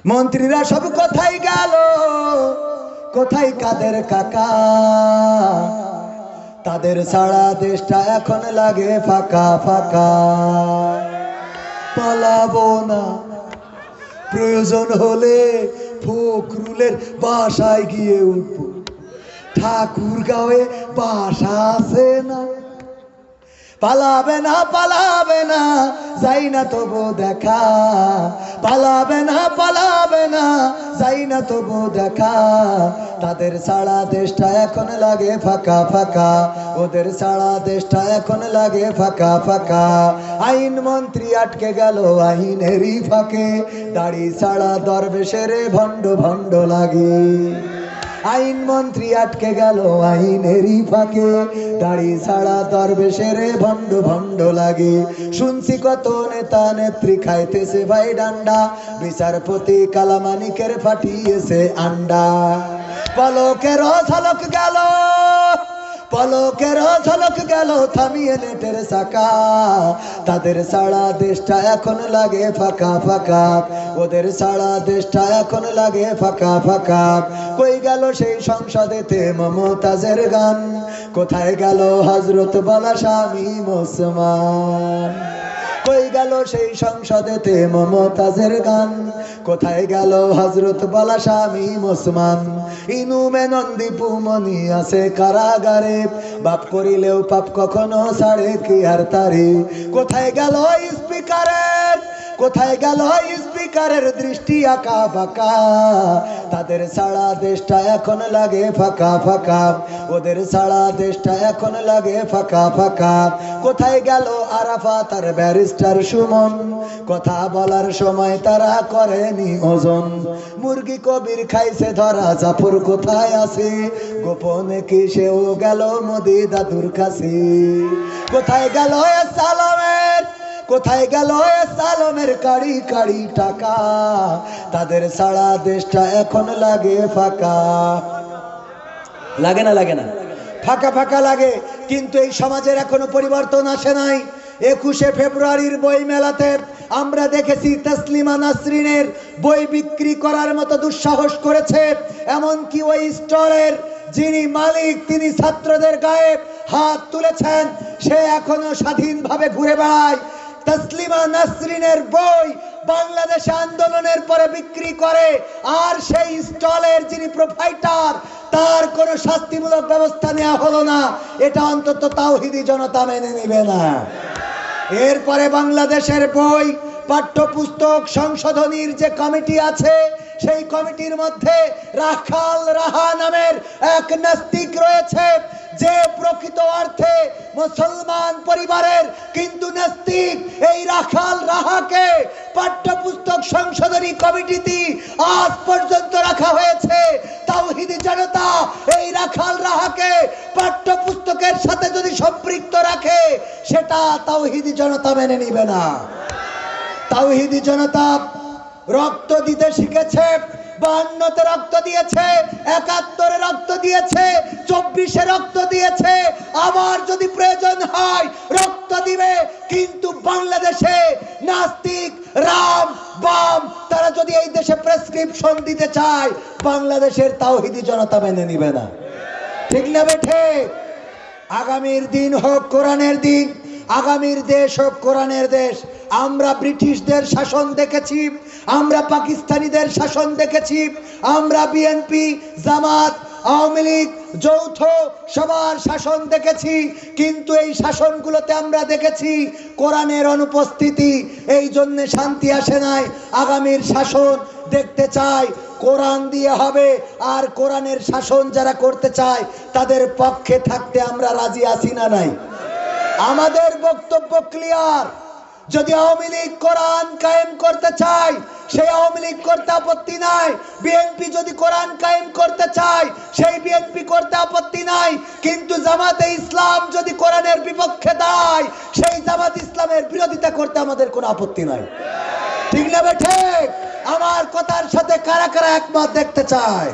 মন্ত্রীরা সব কোথায় গেল, কোথায় কাদের কাকা? তাদের সারা দেশটা এখন লাগে ফাঁকা ফাঁকা। পালাবো না, প্রয়োজন হলে ফখরুলের বাসায় গিয়ে উঠবো। ঠাকুরগাঁওয়ে বাসা আছে না। পালাবে না, পালাবে না, যাই না তবু দেখা। পালাবে না, পালাবে না, যাই না তবু দেখা। তাদের সারা দেশটা এখন লাগে ফাঁকা ফাঁকা, ওদের সারা দেশটা এখন লাগে ফাঁকা ফাঁকা। আইন মন্ত্রী আটকে গেল আইনেরই ফাঁকে, দাড়ি ছাড়া দরবেশের ভণ্ড ভণ্ড লাগে। আইন মন্ত্রী আটকে গেল আইনেরই ফাঁকে, দাড়ি ছাড়া দরবেশের ভণ্ড ভণ্ড লাগে। শুনছি কত নেতা নেত্রী খাইতেছে ভাই ডান্ডা, বিচারপতি কালামানিকের ফাটিয়েছে আন্ডা। পলকের ঝলক গেল, পলকের ঝলক গেল থামিয়ে নেটের চাকা। তাদের সারা দেশটা এখন লাগে ফাঁকা ফাঁকা, ওদের সারা দেশটা এখন লাগে ফাঁকা ফাঁকা। কই গেল সেই সংসদেতে মমতাজের গান, কোথায় গেল হযরত বালা শামীম ওসমান? কই গেল সেই সংসদেতে মমতাজের গান, কোথায় গেল হযরত বালা শামীম ওসমান? ইনুমে নন্দীপু মনি আছে কারাগারে, বাপ করিলেও পাপ কখনো ছাড়ে কি আর তারে? কোথায় গেল স্পিকারের, কোথায় গেল স্পিকারের দৃষ্টি আঁকা বাঁকা? তাদের সারা দেশটা এখন লাগে ফাঁকা ফাঁকা, ওদের সারা দেশটা এখন লাগে ফাঁকা ফাঁকা। কোথায় গেল আরাফাত আর ব্যারিস্টার সুমন? কথা বলার সময় তারা করেনি ওজন। মুরগি কবির খাইছে ধরা, জাফর কোথায় আছে? গোপনে কি সেও গেল মোদি দাদুর কাছে? কোথায় গেল সালামের, কোথায় গেল সালামের কাড়ি কাড়ি টাকা? তাদের সারা দেশটা এখন লাগে ফাঁকা। লাগে না, লাগে না, ফাঁকা ফাঁকা লাগে। কিন্তু এই সমাজের এখনো পরিবর্তন আসে নাই। 21শে ফেব্রুয়ারির বই মেলাতে আমরা দেখেছি তসলিমা নাসরিনের বই বিক্রি করার মতো দুঃসাহস করেছে। এমনকি ওই স্টলের যিনি মালিক তিনি ছাত্রদের গায়ে হাত তুলেছেন। সে এখনো স্বাধীনভাবে ঘুরে বেড়ায়। তসলিমা নাসরিনের বই বাংলাদেশে আন্দোলনের পরে বিক্রি করে, আর সেই স্টলের যিনি প্রোভাইডার তার কোনো শাস্তিমূলক ব্যবস্থা নেওয়া হলো না। এটা অন্তত তাওহীদি জনতা মেনে নেবে না। এরপরে বাংলাদেশের বই পাঠ্যপুস্তক সংশোধনীর যে কমিটি আছে, সেই কমিটির মধ্যে রাখাল রাহা নামের এক নাস্তিক রয়েছে, যে প্রকৃত অর্থে মুসলমান পরিবারের কিন্তু নাস্তিক। এই রাখাল রাহাকে পাঠ্যপুস্তক সংশোধনী কমিটিতে আজ পর্যন্ত রাখা হয়েছে। তাওহীদি জনতা এই রাখাল রাহাকে পাঠ্যপুস্তকের সাথে যদি সম্পৃক্ত রাখে, সেটা তাওহীদি জনতা মেনে নিবে না। তাওহীদি জনতা রক্ত দিতে শিখেছে। 52-তে রক্ত দিয়েছে, 71-এ রক্ত দিয়েছে, 24-এ রক্ত দিয়েছে, আবার যদি প্রয়োজন হয় রক্ত দিবে। কিন্তু বাংলাদেশে নাস্তিক রাম বাম তারা যদি এই দেশে প্রেসক্রিপশন দিতে চায়, বাংলাদেশের তাওহীদি জনতা মেনে নিবে না। ঠিক না বেঠে? আগামীর দিন হোক কোরআনের দিন, আগামীর দেশ হোক কোরআনের দেশ। আমরা ব্রিটিশদের শাসন দেখেছি, আমরা পাকিস্তানিদের শাসন দেখেছি, আমরা বিএনপি জামাত আওয়ামী লীগ যৌথ সবার শাসন দেখেছি। কিন্তু এই শাসনগুলোতে আমরা দেখেছি কোরআনের অনুপস্থিতি। এই জন্য শান্তি আসে নাই। আগামীর শাসন দেখতে চাই কোরআন দিয়ে হবে, আর কোরআনের শাসন যারা করতে চায় তাদের পক্ষে থাকতে আমরা রাজি আছি না নাই? আমাদের বক্তব্য ক্লিয়ার। যদি আওয়ামী লীগ কোরআন কায়েম করতে চায়, সেই আওয়ামী লীগ করতে আপত্তি নাই। বিএনপি যদি কোরআন কায়েম করতে চায়, সেই বিএনপি করতে আপত্তি নাই। কিন্তু জামাতে ইসলাম যদি কোরআনের বিপক্ষে দাঁড়ায়, সেই জামাত ইসলামের বিরোধিতা করতে আমাদের কোনো আপত্তি নাই। ঠিক না বেঠে? আমার কথার সাথে কারা কারা একমত দেখতে চায়?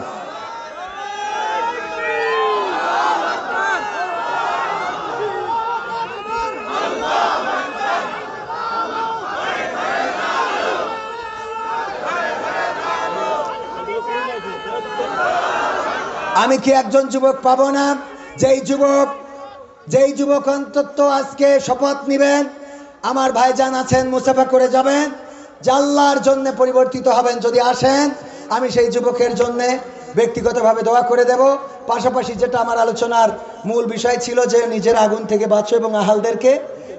আমি কি একজন যুবক পাবো না যেই যুবক অন্তত আজকে শপথ নিবেন, আমার ভাইজান আছেন, মুসাফা করে যাবেন, যে আল্লাহর জন্য পরিবর্তিত হবেন। যদি আসেন, আমি সেই যুবকের জন্য ব্যক্তিগতভাবে দোয়া করে দেব। পাশাপাশি যেটা আমার আলোচনার মূল বিষয় ছিল, যে নিজের আগুন থেকে বাঁচো এবং আহালদেরকে,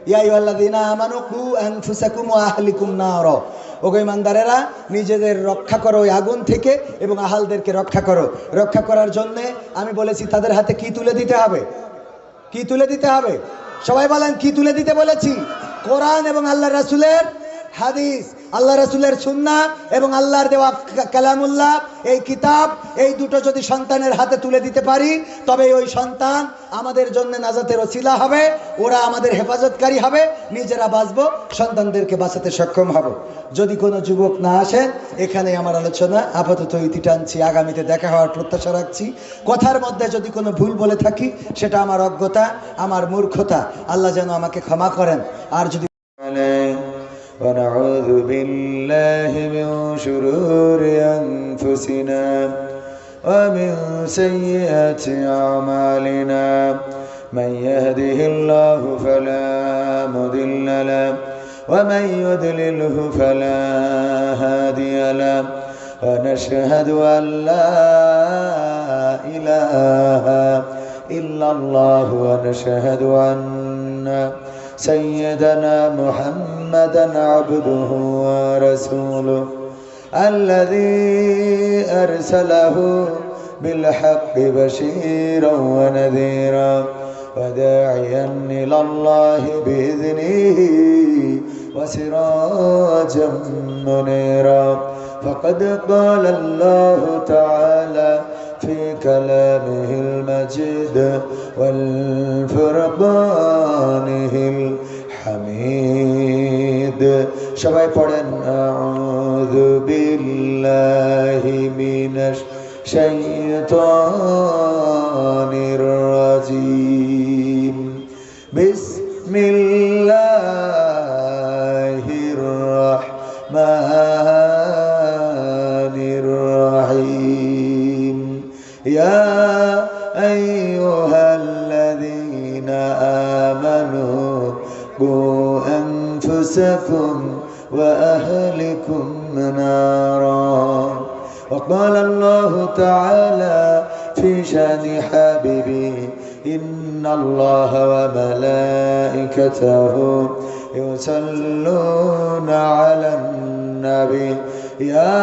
ইয়া আইয়ুহাল্লাযীনা আমানু কু আনফুসাকুম ওয়া আহলিকুম নার, ওগো ঈমানদারেরা নিজেদের রক্ষা করো ওই আগুন থেকে এবং আহালদেরকে রক্ষা করো। রক্ষা করার জন্য আমি বলেছি তাদের হাতে কি তুলে দিতে হবে? কি তুলে দিতে হবে? সবাই বলেন, কি তুলে দিতে বলেছি? কোরআন এবং আল্লাহ রাসূলের হাদিস, আল্লাহ রাসূলের সুন্নাহ এবং আল্লাহর দেওয়া কালামুল্লাহ, এই কিতাব, এই দুটো যদি সন্তানের হাতে তুলে দিতে পারি, তবে ওই সন্তান আমাদের জন্য নাজাতের ওসিলা হবে, ওরা আমাদের হেফাজতকারী হবে, নিজেরা বাঁচবো, সন্তানদেরকে বাঁচাতে সক্ষম হব। যদি কোনো যুবক না আসেন, এখানে আমার আলোচনা আপাতত ইতি টানছি, আগামীতে দেখা হওয়ার প্রত্যাশা রাখছি। কথার মধ্যে যদি কোনো ভুল বলে থাকি, সেটা আমার অজ্ঞতা, আমার মূর্খতা, আল্লাহ যেন আমাকে ক্ষমা করেন। আর যদি ونعوذ بالله من شرور أنفسنا ومن سيئات أعمالنا من يهده الله فلا مضل له ومن يضلله فلا هادي له ونشهد أن لا إله إلا الله ونشهد أن سيدنا محمدا عبده ورسوله الذي أرسله بالحق بشيرا ونذيرا وداعيا إلى الله بإذنه وسراجا منيرا. فقد قال الله تعالى في كلامه المجيد والفرقانه الحميد. সবাই পড়েন আউযু বিল্লাহি মিনাশ শাইতানির রাজীম. বিসমিল্লাহির রাহমানির রাহিম. ইয়া আইয়ুহাল্লাযীনা আমানু qu أنفسكم وأهلكم نارا. وقال الله تعالى في شأن حبيبه إن الله وملائكته يصلون على النبي يا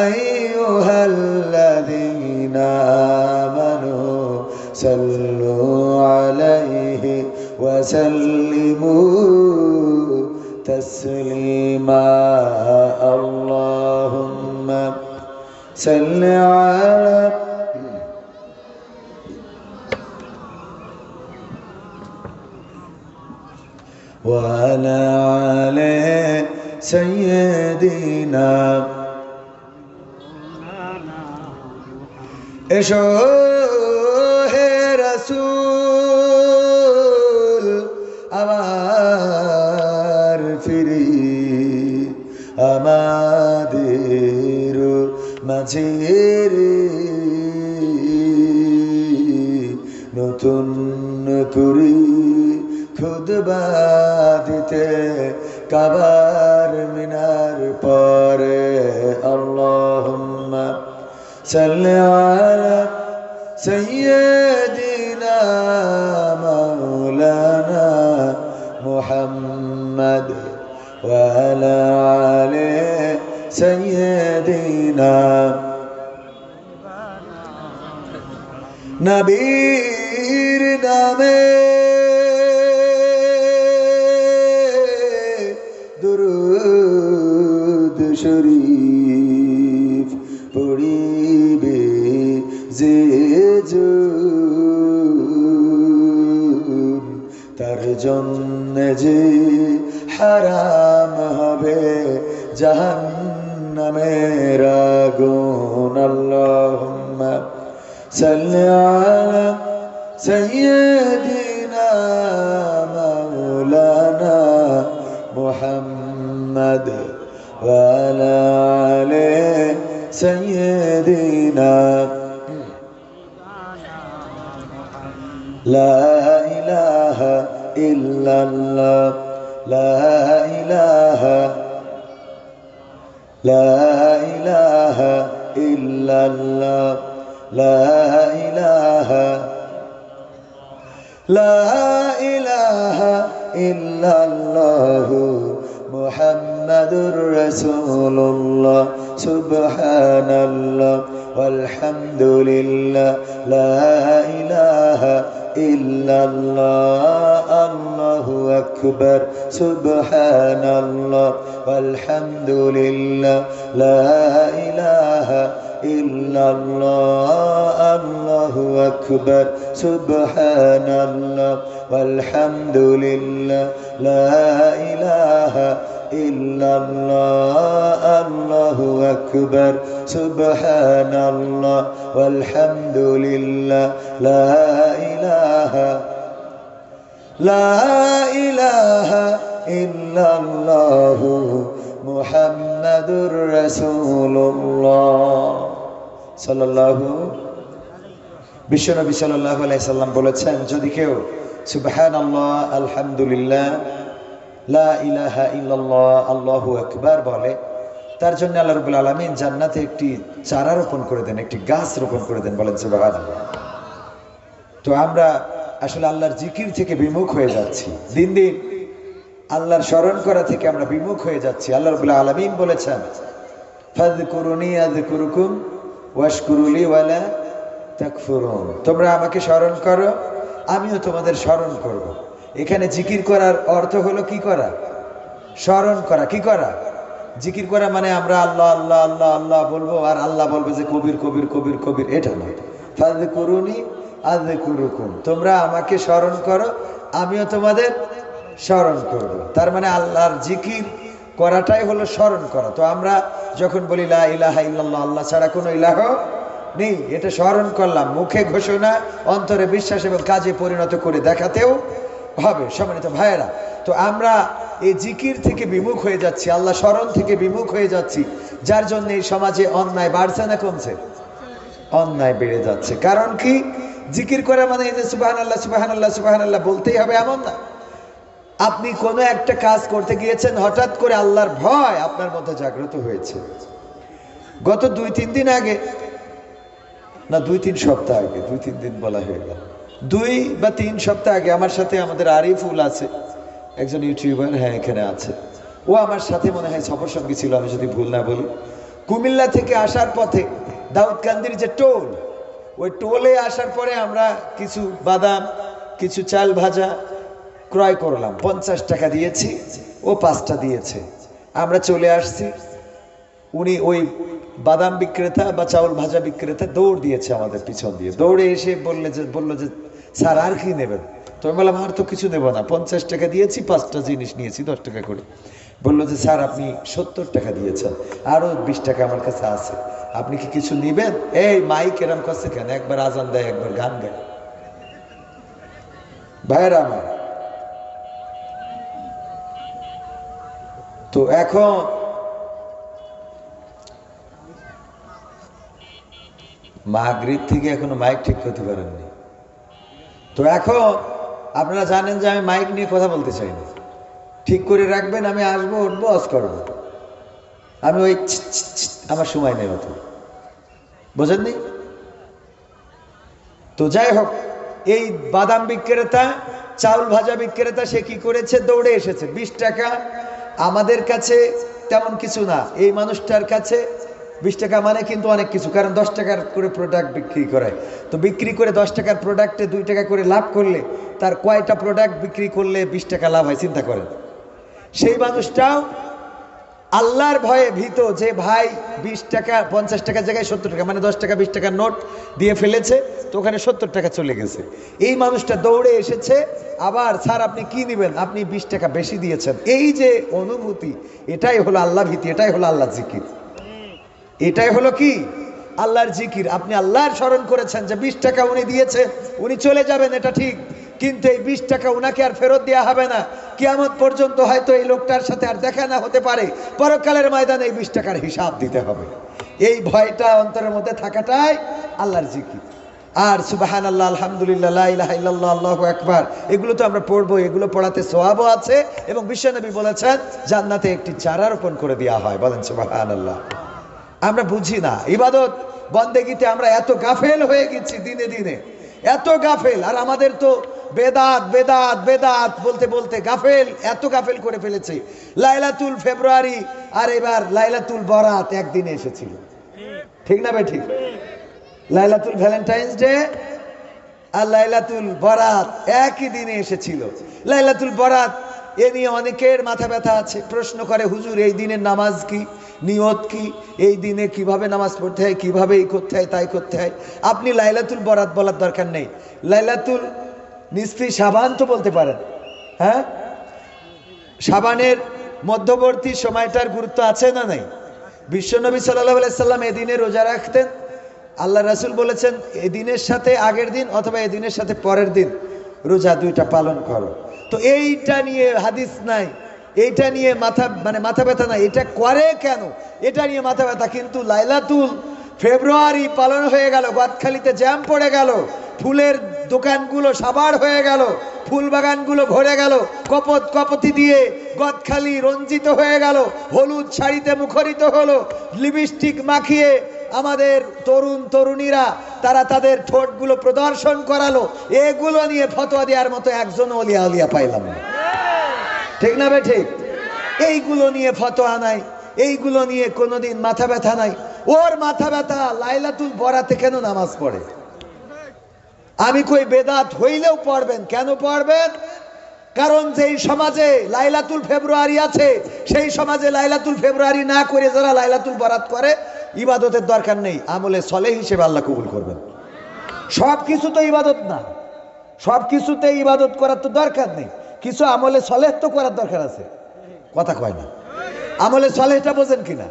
أيها الذين آمنوا صلوا عليه وسلموا تسليما. اللهم صل على وعلى آل سيدنا এসো হে রাসূল আমার ফিরি আমাদের মাঝে নতুন করি খুতবা দিতে কাবার মিনার পরে. আল্লাহুম্মা সাল্লি আলা সাইয়্যিদিনা মাওলানা মুহাম্মদ ওয়া আলা আলি সাইয়্যিদিনা. নবীর নামে দুরূদ শরীফ পড়িবে যে তার জন্য যে হারাম হবে জাহান্নামের আগুন. আল্লাহুম্মা সাল্লি আলা সাইয়্যিদিনা মাওলানা মুহাম্মদ ওয়া আলা আলি সাইয়্যিদিনা. লা ইলাহা ইল্লাল্লাহ লা ইলাহা লা ইলাহা ইল্লাল্লাহ লা ইলাহা লা ইলাহা ইল্লাল্লাহ মুহাম্মাদুর রাসূলুল্লাহ সুবহানাল্লাহ walhamdulillah la ilaha illallah allahu akbar subhanallah walhamdulillah la ilaha illallah allahu akbar subhanallah walhamdulillah la ilaha illallah allahu akbar subhanallah walhamdulillah la ilaha illallah muhammadur rasulullah sallallahu বিশ্বনবী সাল্লাল্লাহু আলাইহি সাল্লাম বলেছেন যদি কেউ সুবহানাল্লাহ আলহামদুলিল্লাহ লা ইলাহা ইল্লাল্লাহ আল্লাহু আকবার বলে তার জন্য আল্লাহ রাব্বুল আলামিন জান্নাতে একটি চারা রোপণ করে দেন, একটি গাছ রোপণ করে দেন। বলেন সুবহানাল্লাহ। তো আমরা আসলে আল্লাহর জিকির থেকে বিমুখ হয়ে যাচ্ছি, দিন দিন আল্লাহর স্মরণ করা থেকে আমরা বিমুখ হয়ে যাচ্ছি। আল্লাহ রাব্বুল আলামিন বলেছেন ফাযকুরুনি আযকুরুকুম ওয়াশকুরুলি ওয়ালা তাকফুরুন, তোমরা আমাকে স্মরণ করো আমিও তোমাদের স্মরণ করব। এখানে জিকির করার অর্থ হলো কি করা? স্মরণ করা। কি করা? জিকির করা মানে আমরা আল্লাহ আল্লাহ আল্লাহ আল্লাহ বলবো আর আল্লাহ বলবে যে কবির কবির কবির কবির, এটা নয়। ফাযকুরুনি আযকুরুকুম, তোমরা আমাকে স্মরণ করো আমিও তোমাদের স্মরণ করব। তার মানে আল্লাহর জিকির করাটাই হলো স্মরণ করা। তো আমরা যখন বলি লা ইলাহা ইল্লাল্লাহ, আল্লাহ ছাড়া কোনো ইলাহ নেই, এটা স্মরণ করলাম, মুখে ঘোষণা, অন্তরে বিশ্বাস এবং কাজে পরিণত করে দেখাতেও হবে। সম্মানিত ভাইয়েরা, তো আমরা এই জিকির থেকে বিমুখ হয়ে যাচ্ছি, আল্লাহ স্মরণ থেকে বিমুখ হয়ে যাচ্ছি, যার জন্য এই সমাজে অন্যায় বাড়ছে না কমছে? অন্যায় বেড়ে যাচ্ছে। কারণ কি? জিকির করা মানে এই যে সুবহানাল্লাহ সুবহানাল্লাহ সুবহানাল্লাহ বলতেই হবে এমন না। আপনি কোনো একটা কাজ করতে গিয়েছেন, হঠাৎ করে আল্লাহর ভয় আপনার মধ্যে জাগ্রত হয়েছে। গত 2-3 দিন আগে, না 2-3 সপ্তাহ আগে, 2-3 দিন বলা হয়ে গেল, 2 বা 3 সপ্তাহ আগে আমার সাথে আমাদের আরিফুল আছে, একজন ইউটিউবার, হ্যাঁ এখানে আছে, ও আমার সাথে মনে হয় সফর সঙ্গী ছিল আমি যদি ভুল না বলি। কুমিল্লা থেকে আসার পথে দাউদকান্দির যে টোল, ওই টোলে আসার পরে আমরা কিছু বাদাম, কিছু চাল ভাজা ক্রয় করলাম। 50 টাকা দিয়েছি, ও 5টা দিয়েছে। আমরা চলে আসছি, উনি ওই বাদাম বিক্রেতা বা চাউল ভাজা বিক্রেতা দৌড় দিয়েছে আমাদের পিছন দিয়ে, দৌড়ে এসে বললো যে স্যার আর কি নেবেন? তো আমি বললাম আর তো কিছু নেবো না, 50 টাকা দিয়েছি, 5টা জিনিস নিয়েছি 10 টাকা করে। বললো যে স্যার আপনি 70 টাকা দিয়েছেন, আরো 20 টাকা আমার কাছে আছে, আপনি কি কিছু নিবেন? এই মাইক এরম করছে কেন? একবার আজান দেয়, একবার গান গায়। ভাইয়েরা আমার, তো এখন মাগরিব থেকে এখনো মাইক ঠিক করতে পারেননি। তো এখন আপনারা জানেন যে আমি মাইক নিয়ে কথা বলতে চাই না, ঠিক করে রাখবেন, আমি আসবো, উঠবো, অজ করবো, আমি ওই আমার সময় নেই অত, বোঝেননি? তো যাই হোক, এই বাদাম বিক্রেতা, চাউল ভাজা বিক্রেতা, সে কি করেছে? দৌড়ে এসেছে। 20 টাকা আমাদের কাছে তেমন কিছু না, এই মানুষটার কাছে 20 টাকা মানে কিন্তু অনেক কিছু, কারণ 10 টাকার করে প্রোডাক্ট বিক্রি করায়। তো বিক্রি করে 10 টাকার প্রোডাক্টে 2 টাকা করে লাভ করলে তার কয়টা প্রোডাক্ট বিক্রি করলে 20 টাকা লাভ হয় চিন্তা করেন। সেই মানুষটাও আল্লাহর ভয়ে ভীত যে ভাই 20 টাকা 50 টাকার জায়গায় 70 টাকা মানে 10 টাকা 20 টাকার নোট দিয়ে ফেলেছে, তো ওখানে 70 টাকা চলে গেছে। এই মানুষটা দৌড়ে এসেছে, আবার স্যার আপনি কি নেবেন? আপনি 20 টাকা বেশি দিয়েছেন। এই যে অনুভূতি, এটাই হলো আল্লাহ ভীতি, এটাই হলো আল্লাহর জিকির, এটাই হলো কি? আল্লাহর জিকির। আপনি আল্লাহর স্মরণ করেছেন যে 20 টাকা উনি দিয়েছে, উনি চলে যাবেন, এটা ঠিক, কিন্তু এই 20 টাকা উনাকে আর ফেরত দেওয়া হবে না। কিয়ামত পর্যন্ত হয়তো এই লোকটার সাথে আর দেখা না হতে পারে, পরকালের ময়দানে এই 20 টাকার হিসাব দিতে হবে। এই ভয়টা অন্তরের মধ্যে থাকাটাই আল্লাহর জিকির। আর সুবহানাল্লাহ, আলহামদুলিল্লাহ, লা ইলাহা ইল্লাল্লাহ, আল্লাহু আকবার, এগুলো তো আমরা পড়বো, এগুলো পড়াতে সওয়াবও আছে এবং বিশ্বনবী বলেছেন জান্নাতে একটি চারা রোপণ করে দেওয়া হয়। বলেন সুবহানাল্লাহ। আমরা বুঝি না ইবাদত বন্দেগীতে, আমরা এত গাফেল হয়ে গেছি দিনে দিনে, এত গাফেল। আর আমাদের তো বেদাত বেদাত বেদাত বলতে বলতে গাফেল, এত গাফেল করে ফেলেছে। লাইলাতুল ফেব্রুয়ারি আর এবার লাইলাতুল বরাত একদিনে এসেছিল, ঠিক না ভাই? ঠিক। লাইলাতুল ভ্যালেন্টাইন্স ডে আর লাইলাতুল বরাত একই দিনে এসেছিল। লাইলাতুল বরাত এ নিয়ে অনেকের মাথা ব্যথা আছে, প্রশ্ন করে হুজুর এই দিনের নামাজ কি, নিয়ত কি, এই দিনে কিভাবে নামাজ পড়তে হয়, কিভাবে এই করতে হয় তাই করতে হয়। আপনি লাইলাতুল বরাত বলার দরকার নেই, লাইলাতুল নিসফি শাবান তো বলতে পারেন। হ্যাঁ, শাবানের মধ্যবর্তী সময়টার গুরুত্ব আছে না নাই? বিশ্বনবী সাল্লাল্লাহু আলাইহি সাল্লাম এদিনে রোজা রাখতেন। আল্লাহ রাসূল বলেছেন এদিনের সাথে আগের দিন অথবা এদিনের সাথে পরের দিন রোজা দুইটা পালন করো। তো এইটা নিয়ে হাদিস নাই, এইটা নিয়ে মাথা ব্যথা নাই, এটা করে কেন, এটা নিয়ে মাথা ব্যথা। কিন্তু লাইলাতুল ফেব্রুয়ারি পালন হয়ে গেল, গদখালিতে জ্যাম পড়ে গেল, ফুলের দোকানগুলো সাবার হয়ে গেল, ফুল বাগানগুলো ভরে গেল, কপত কপতি দিয়ে গদখালি রঞ্জিত হয়ে গেল, হলুদ শাড়িতে মুখরিত হলো, লিপস্টিক মাখিয়ে আমাদের তরুণ তরুণীরা তারা তাদের ঠোঁটগুলো প্রদর্শন করালো। এগুলো নিয়ে ফতোয়া দেওয়ার মতো একজন ওলিয়া আলিয়া পাইলাম না, ঠিক না ভাই? ঠিক। এইগুলো নিয়ে ফতোয়া নাই, এইগুলো নিয়ে কোনোদিন মাথা ব্যথা নাই। ওর মাথা ব্যথা লাইলাতুল বরাতে কেন নামাজ পড়ে। আমি কই বেদাত হইলেও পড়বেন। কেন পড়বেন? কারণ যেই সমাজে লাইলাতুল ফেব্রুয়ারি আছে সেই সমাজে লাইলাতুল ফেব্রুয়ারি না করে যারা লাইলাতুল বরাত করে, ইবাদতের দরকার নেই, আমলে সলেহ হিসেবে আল্লাহ কবুল করবেন। সব কিছু তো ইবাদত না, সব কিছুতে ইবাদত করার তো দরকার নেই, কিছু আমলে সলেহ তো করার দরকার আছে। কথা কয় না। আমলে সলেহটা বোঝেন কিনা?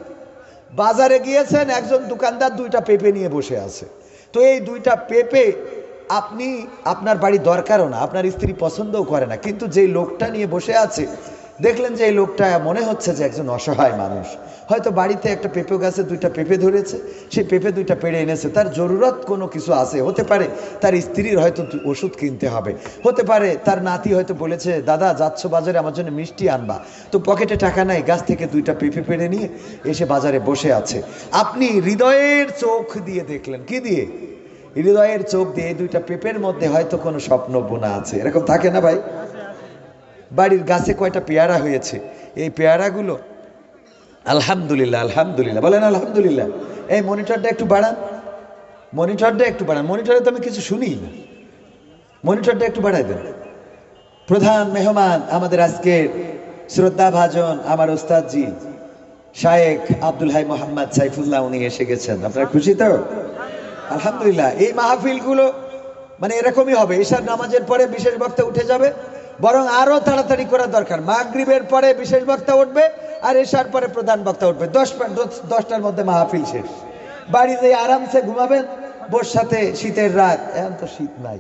বাজারে গিয়েছেন, একজন দোকানদার দুইটা পেঁপে নিয়ে বসে আছে। তো এই দুইটা পেঁপে আপনি আপনার বাড়ি দরকারও না, আপনার স্ত্রী পছন্দও করে না, কিন্তু যেই লোকটা নিয়ে বসে আছে দেখলেন যে এই লোকটা মনে হচ্ছে যে একজন অসহায় মানুষ, হয়তো বাড়িতে একটা পেঁপে গাছে দুইটা পেঁপে ধরেছে, সেই পেঁপে দুইটা পেড়ে এনেছে, তার জরুরত কোনো কিছু আছে, হতে পারে তার স্ত্রীর হয়তো ওষুধ কিনতে হবে, হতে পারে তার নাতি হয়তো বলেছে দাদা যাচ্ছ বাজারে আমার জন্য মিষ্টি আনবা, তো পকেটে টাকা নাই, গাছ থেকে দুইটা পেঁপে পেড়ে নিয়ে এসে বাজারে বসে আছে। আপনি হৃদয়ের চোখ দিয়ে দেখলেন, কি দিয়ে? হৃদয়ের চোখ দিয়ে এই দুইটা পেঁপের মধ্যে হয়তো কোনো স্বপ্ন বোনা আছে, এরকম থাকে না ভাই? বাড়ির গাছে কয়টা পেয়ারা হয়েছে, এই পেয়ারাগুলো আলহামদুলিল্লাহ আলহামদুলিল্লাহ বলেন, আলহামদুলিল্লাহ। এই মনিটরটা একটু বাড়ান, মনিটরটা একটু বাড়ান, মনিটরে তো আমি কিছু শুনি না, মনিটরটা একটু বাড়াই দেন। প্রধান মেহমান আমাদের আজকের শ্রদ্ধাভাজন আমার ওস্তাদজি শায়েখ আব্দুল হাই মোহাম্মদ সাইফুল্লাহ, উনি এসে গেছেন। আপনারা খুশি তো? আলহামদুলিল্লাহ। এই মাহফিলগুলো মানে এরকমই হবে, ঈশার নামাজের পরে বিশেষ বক্তা উঠে যাবে, বরং আরো তাড়াতাড়ি করা দরকার। মাগরিবের পরে বিশেষ বক্তা উঠবে আর ঈশার পরে প্রধান বক্তা উঠবে, 10টার মধ্যে মাহফিল শেষ। বাড়িতে আরামসে ঘুমাবেন, বর্ষাতে শীতের রাত, এখন তো শীত নাই,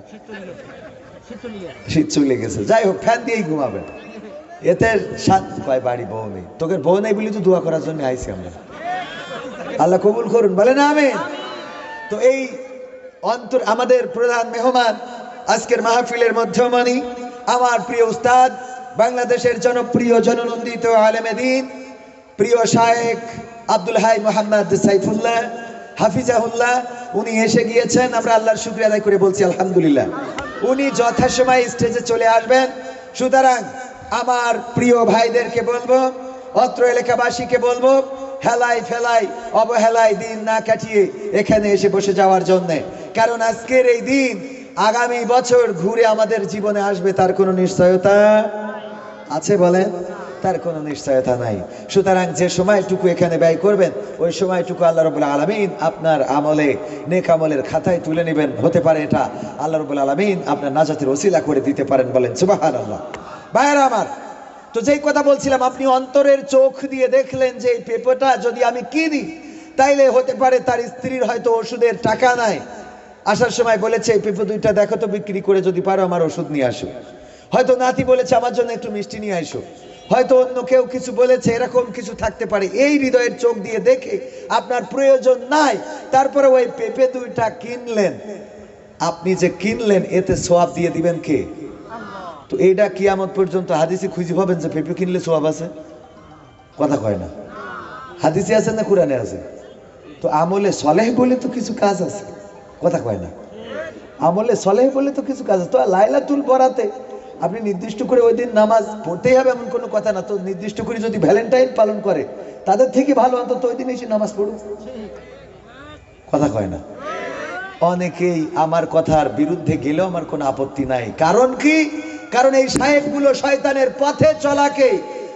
শীত চলে গেছে, যাই হোক ফ্যান দিয়েই ঘুমাবেন, এতে শান্তি পায়। বাড়ি বউ নেই, তোকে বউ নেই বলি তো দোয়া করার জন্য আইছি আমরা, আল্লাহ কবুল করুন, বলেন আমিন। তো এই আমাদের প্রধান মেহমান আজকের মাহফিলের মধ্যমণি আমার প্রিয় উস্তাদ, বাংলাদেশের জনপ্রিয় জননন্দিত আলেমে দ্বীন, প্রিয় শায়েখ আব্দুল হাই মোহাম্মদ সাইফুল্লাহ হাফিজাহুল্লাহ, উনি এসে গিয়েছেন। আমরা আল্লাহর শুকরিয়া আদায় করে বলছি আলহামদুলিল্লাহ। উনি যথাসময়ে স্টেজে চলে আসবেন। সুতরাং আমার প্রিয় ভাইদেরকে বলবো, অত্র এলাকাবাসীকে বলবো, হেলাই ফেলাই অবহেলায় দিন না কাটিয়ে এখানে এসে বসে যাওয়ার জন্যে। কারণ আজকের এই দিন আগামী বছর ঘুরে আমাদের জীবনে আসবে, তার কোনো নিশ্চয়তা আছে? বলেন, তার কোনো নিশ্চয়তা নাই। সুতরাং যে সময়টুকু এখানে ব্যয় করবেন ওই সময়টুকু আল্লাহ রাব্বুল আলামিন আপনার আমলে, নেক আমলের খাতায় তুলে নেবেন। হতে পারে এটা আল্লাহ রাব্বুল আলামিন আপনার নাজাতের ওসিলা করে দিতে পারেন। বলেন সুবহানাল্লাহ। ভাইরা আমার, তো যেই কথা বলছিলাম, আপনি অন্তরের চোখ দিয়ে দেখলেন যে এই পেঁপেটা যদি আমি কিনি তাইলে হতে পারে তার স্ত্রীর হয়তো ওষুধের টাকা নাই, আসার সময় বলেছে এই পেঁপে দুইটা দেখো তো বিক্রি করে যদি পারো আমার ওষুধ নিয়ে আসো। হয়তো নাতি বলেছে আমার জন্য একটু মিষ্টি নিয়ে আসো, হয়তো অন্য কেউ কিছু বলেছে, এরকম কিছু থাকতে পারে। এই হৃদয়ের চোখ দিয়ে দেখে আপনার প্রয়োজন নাই, তারপরে ওই পেঁপে দুইটা কিনলেন। আপনি যে কিনলেন এতে সোয়াব দিয়ে দিবেন কে? তো এইটা কিয়ামত পর্যন্ত হাদিসে খুঁজে পাবেন যে পেঁপে কিনলে সোয়াব আছে? কথা কয় না। হাদিসে আছে না কোরআনে আছে? তো আমলে সলেহ বলে তো কিছু কাজ আছে, কথা কয় না। আমলে সলেহ বলে তো কিছু কাজ আছে। তো লাইলাতুল বরাতে আপনি নির্দিষ্ট করে ওই দিন নামাজ পড়তেই হবে এমন কোনো কথা না। তো নির্দিষ্ট করে যদি ভ্যালেন্টাইন পালন করে তাদের থেকে ভালো অন্তত ওই দিন এসে নামাজ পড়ুক, কথা কয় না। অনেকেই আমার কথার বিরুদ্ধে গেলেও আমার কোনো আপত্তি নাই। কারণ কি? কারণ এই শায়েখগুলো শয়তানের পথে চলাকে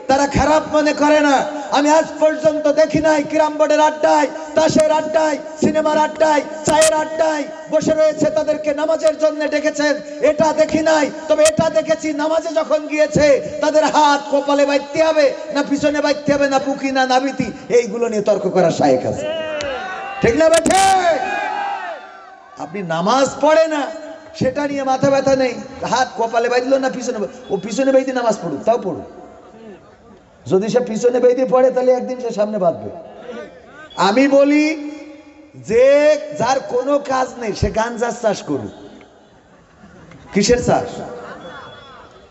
তারা খারাপ মনে করে না। আমি আজ পর্যন্ত দেখি নাই ক্যারাম বোর্ডের আড্ডায়, তাসের আড্ডায়, সিনেমার আড্ডায়, চায়ের আড্ডায় বসে রয়েছে তাদেরকে নামাজের জন্য ডেকেছেন, এটা দেখি নাই। তবে এটা দেখেছি নামাজে যখন গিয়েছে তাদের হাত কপালে বাইতে হবে না পিছনে বাইতে হবে না বুকি না নাবিতি, এইগুলো নিয়ে তর্ক করার শায়েখ আছে, ঠিক না বেঠে? আপনি নামাজ পড়ে না সেটা নিয়ে মাথা ব্যথা নেই, হাত কপালে বাঁধলো না পিছনে, ও পিছনে বেঁধে নামাজ পড়ুক, তাও পড়ুক। যদি সে পিছনে বেঁধে পড়ে তাহলে একদিন সে সামনে বাঁধবে। আমি বলি যে যার কোনো কাজ নেই সে গাঞ্জার চাষ করুক। কিসের চাষ?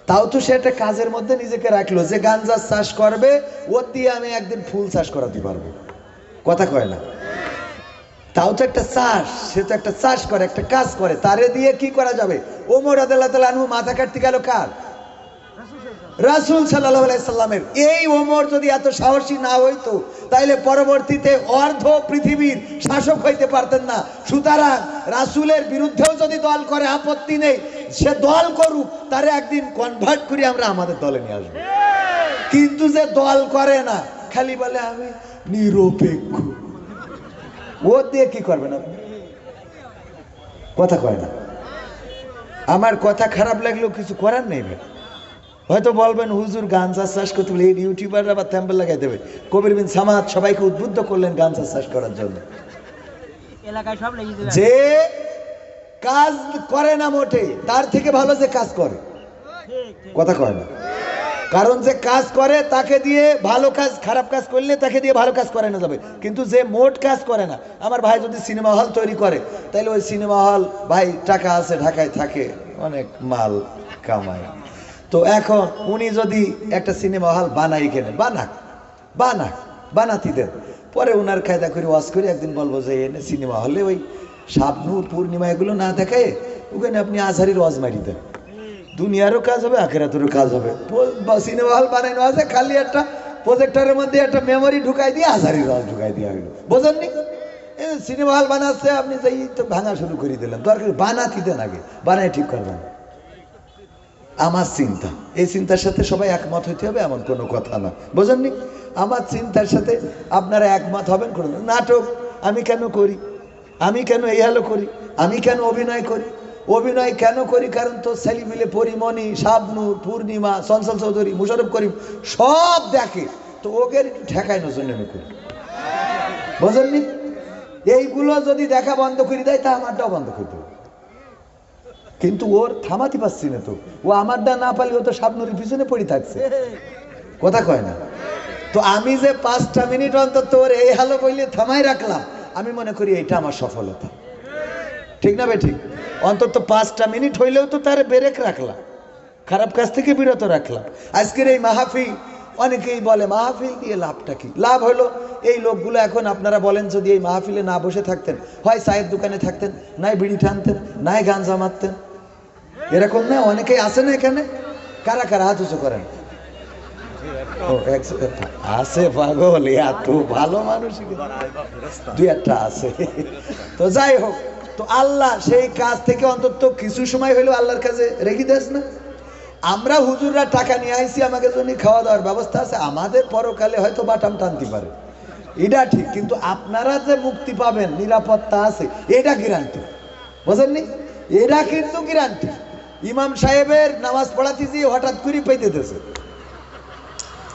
তাও তো সে একটা কাজের মধ্যে নিজেকে রাখলো যে গাঞ্জার চাষ করবে, ওর দিয়ে আমি একদিন ফুল চাষ করাতে পারবো, কথা কয় না। তাও তো একটা চাষ, সে তো একটা চাষ করে, একটা কাজ করে, তারে দিয়ে কি করা যাবে? ওমর রাদিয়াল্লাহু তাআলা আনহু মাথা কাটতে গেল কার? রাসূল সাল্লাল্লাহু আলাইহি সাল্লামের। এই ওমর যদি এত সাহসী না হইতো তাইলে পরবর্তীতে অর্ধ পৃথিবীর শাসক হইতে পারতেন না। সুতরাং রাসূলের বিরুদ্ধেও যদি দল করে আপত্তি নেই, সে দল করুক, তারে একদিন কনভার্ট করে আমরা আমাদের দলে নিয়ে আসবো। কিন্তু যে দল করে না, খালি বলে আমি নিরপেক্ষ, ও দিয়ে কি করবেন আপনি? কথা কয় না। আমার কথা খারাপ লাগলেও কিছু করার নেই ভাই। হয়তো বলবেন হুজুর গাঞ্জা চাষ করতে বলে এই ইউটিউবাররা আবার থ্যাম্পেল লাগাই দেবে। কবির বিন সামাদ সবাইকে উদ্বুদ্ধ করলেন গাঞ্জা চাষ করার জন্য। যে কাজ করে না মোটে তার থেকে ভালো যে কাজ করে, কথা কয় না। কারণ যে কাজ করে তাকে দিয়ে ভালো কাজ, খারাপ কাজ করলে তাকে দিয়ে ভালো কাজ করানো যাবে, কিন্তু যে মোট কাজ করে না। আমার ভাই যদি সিনেমা হল তৈরি করে তাহলে ওই সিনেমা হল, ভাই টাকা আছে, ঢাকায় থাকে, অনেক মাল কামায়। তো এখন উনি যদি একটা সিনেমা হল বানাই কেনে, বানাতে দেন, পরে উনার কায়দা করে ওয়াজ করে একদিন বলবো যে এনে সিনেমা হলে ওই শাবনূর পূর্ণিমা এগুলো না দেখায় ওখানে আপনি আজহারির ওয়াজ মারি দেন, দুনিয়ারও কাজ হবে আখিরাতেরও কাজ হবে। সিনেমা হল বানানো আছে, খালি একটা প্রজেক্টরের মধ্যে একটা মেমোরি ঢুকাই দিয়ে আজহারির ওয়াজ ঢুকাই দিয়ে হইলো, বোঝেননি? সিনেমা হল বানাচ্ছে, আপনি যাই তো ভাঙা শুরু করে দিলেন। দরকার বানাতে দেন, আগে বানায় ঠিক করবেন। আমার চিন্তা, এই চিন্তার সাথে সবাই একমত হইতে হবে এমন কোনো কথা না, বোঝেননি? আমার চিন্তার সাথে আপনারা একমত হবেন। কোনো নাটক আমি কেন করি, আমি কেন এই হালো করি, আমি কেন অভিনয় করি? অভিনয় কেন করি? কারণ তো ছেলে মিলে পরিমণি, শাবনূর, পূর্ণিমা, চঞ্চল চৌধুরী, মুশারফ করিম সব দেখে, তো ওকে একটু ঠেকানোর জন্য আমি করি, বোঝেননি? এইগুলো যদি দেখা বন্ধ করে দেয় তা আমারটাও বন্ধ করে দেবে। কিন্তু ওর থামাতে পারছি না, তো ও আমারটা না পারলে ও তো শাবনূরের পিছনে পড়ে থাকছে, কথা কয় না। তো আমি যে 5টা মিনিট অন্তত তোর এই হালো বইলে থামাই রাখলাম, আমি মনে করি এইটা আমার সফলতা, ঠিক না ভাই? ঠিক। অন্তত 5টা মিনিট হইলেও তো তার ব্রেক রাখলাম, খারাপ কাজ থেকে বিরত রাখলাম। আজকের এই মাহফিল, অনেকেই বলে মাহফিল দিয়ে লাভটা কি? লাভ হলো এই লোকগুলো এখন আপনারা বলেন যদি এই মাহফিলে না বসে থাকতেন, হয় চায়ের দোকানে থাকতেন, নাই বিড়ি টানতেন, নাই গাঞ্জা মারতেন, এরকম না? অনেকেই আছে না এখানে? কারা কারা হাত উঁচু করেন? আছে পাগল, এত ভালো মানুষ 2-1টা আছে। তো যাই হোক, তো আল্লাহ সেই কাজ থেকে অন্তত কিছু সময় হইলেও আল্লাহর কাছে রেখে দেস না। আমরা হুজুররা টাকা নিয়ে আইছি, আমাকে জন্য খাওয়া দাওয়ার ব্যবস্থা আছে, আমাদের পরকালে হয়তো বাটাম টানতে পারে, এটা ঠিক, কিন্তু আপনারা যে মুক্তি পাবেন, নিরাপত্তা আছে, এটা গ্যারান্টি, বুঝেননি? এটা কিন্তু গ্যারান্টি। ইমাম সাহেবের নামাজ পড়াতে যে হঠাৎ করে পেতে দিয়েছে,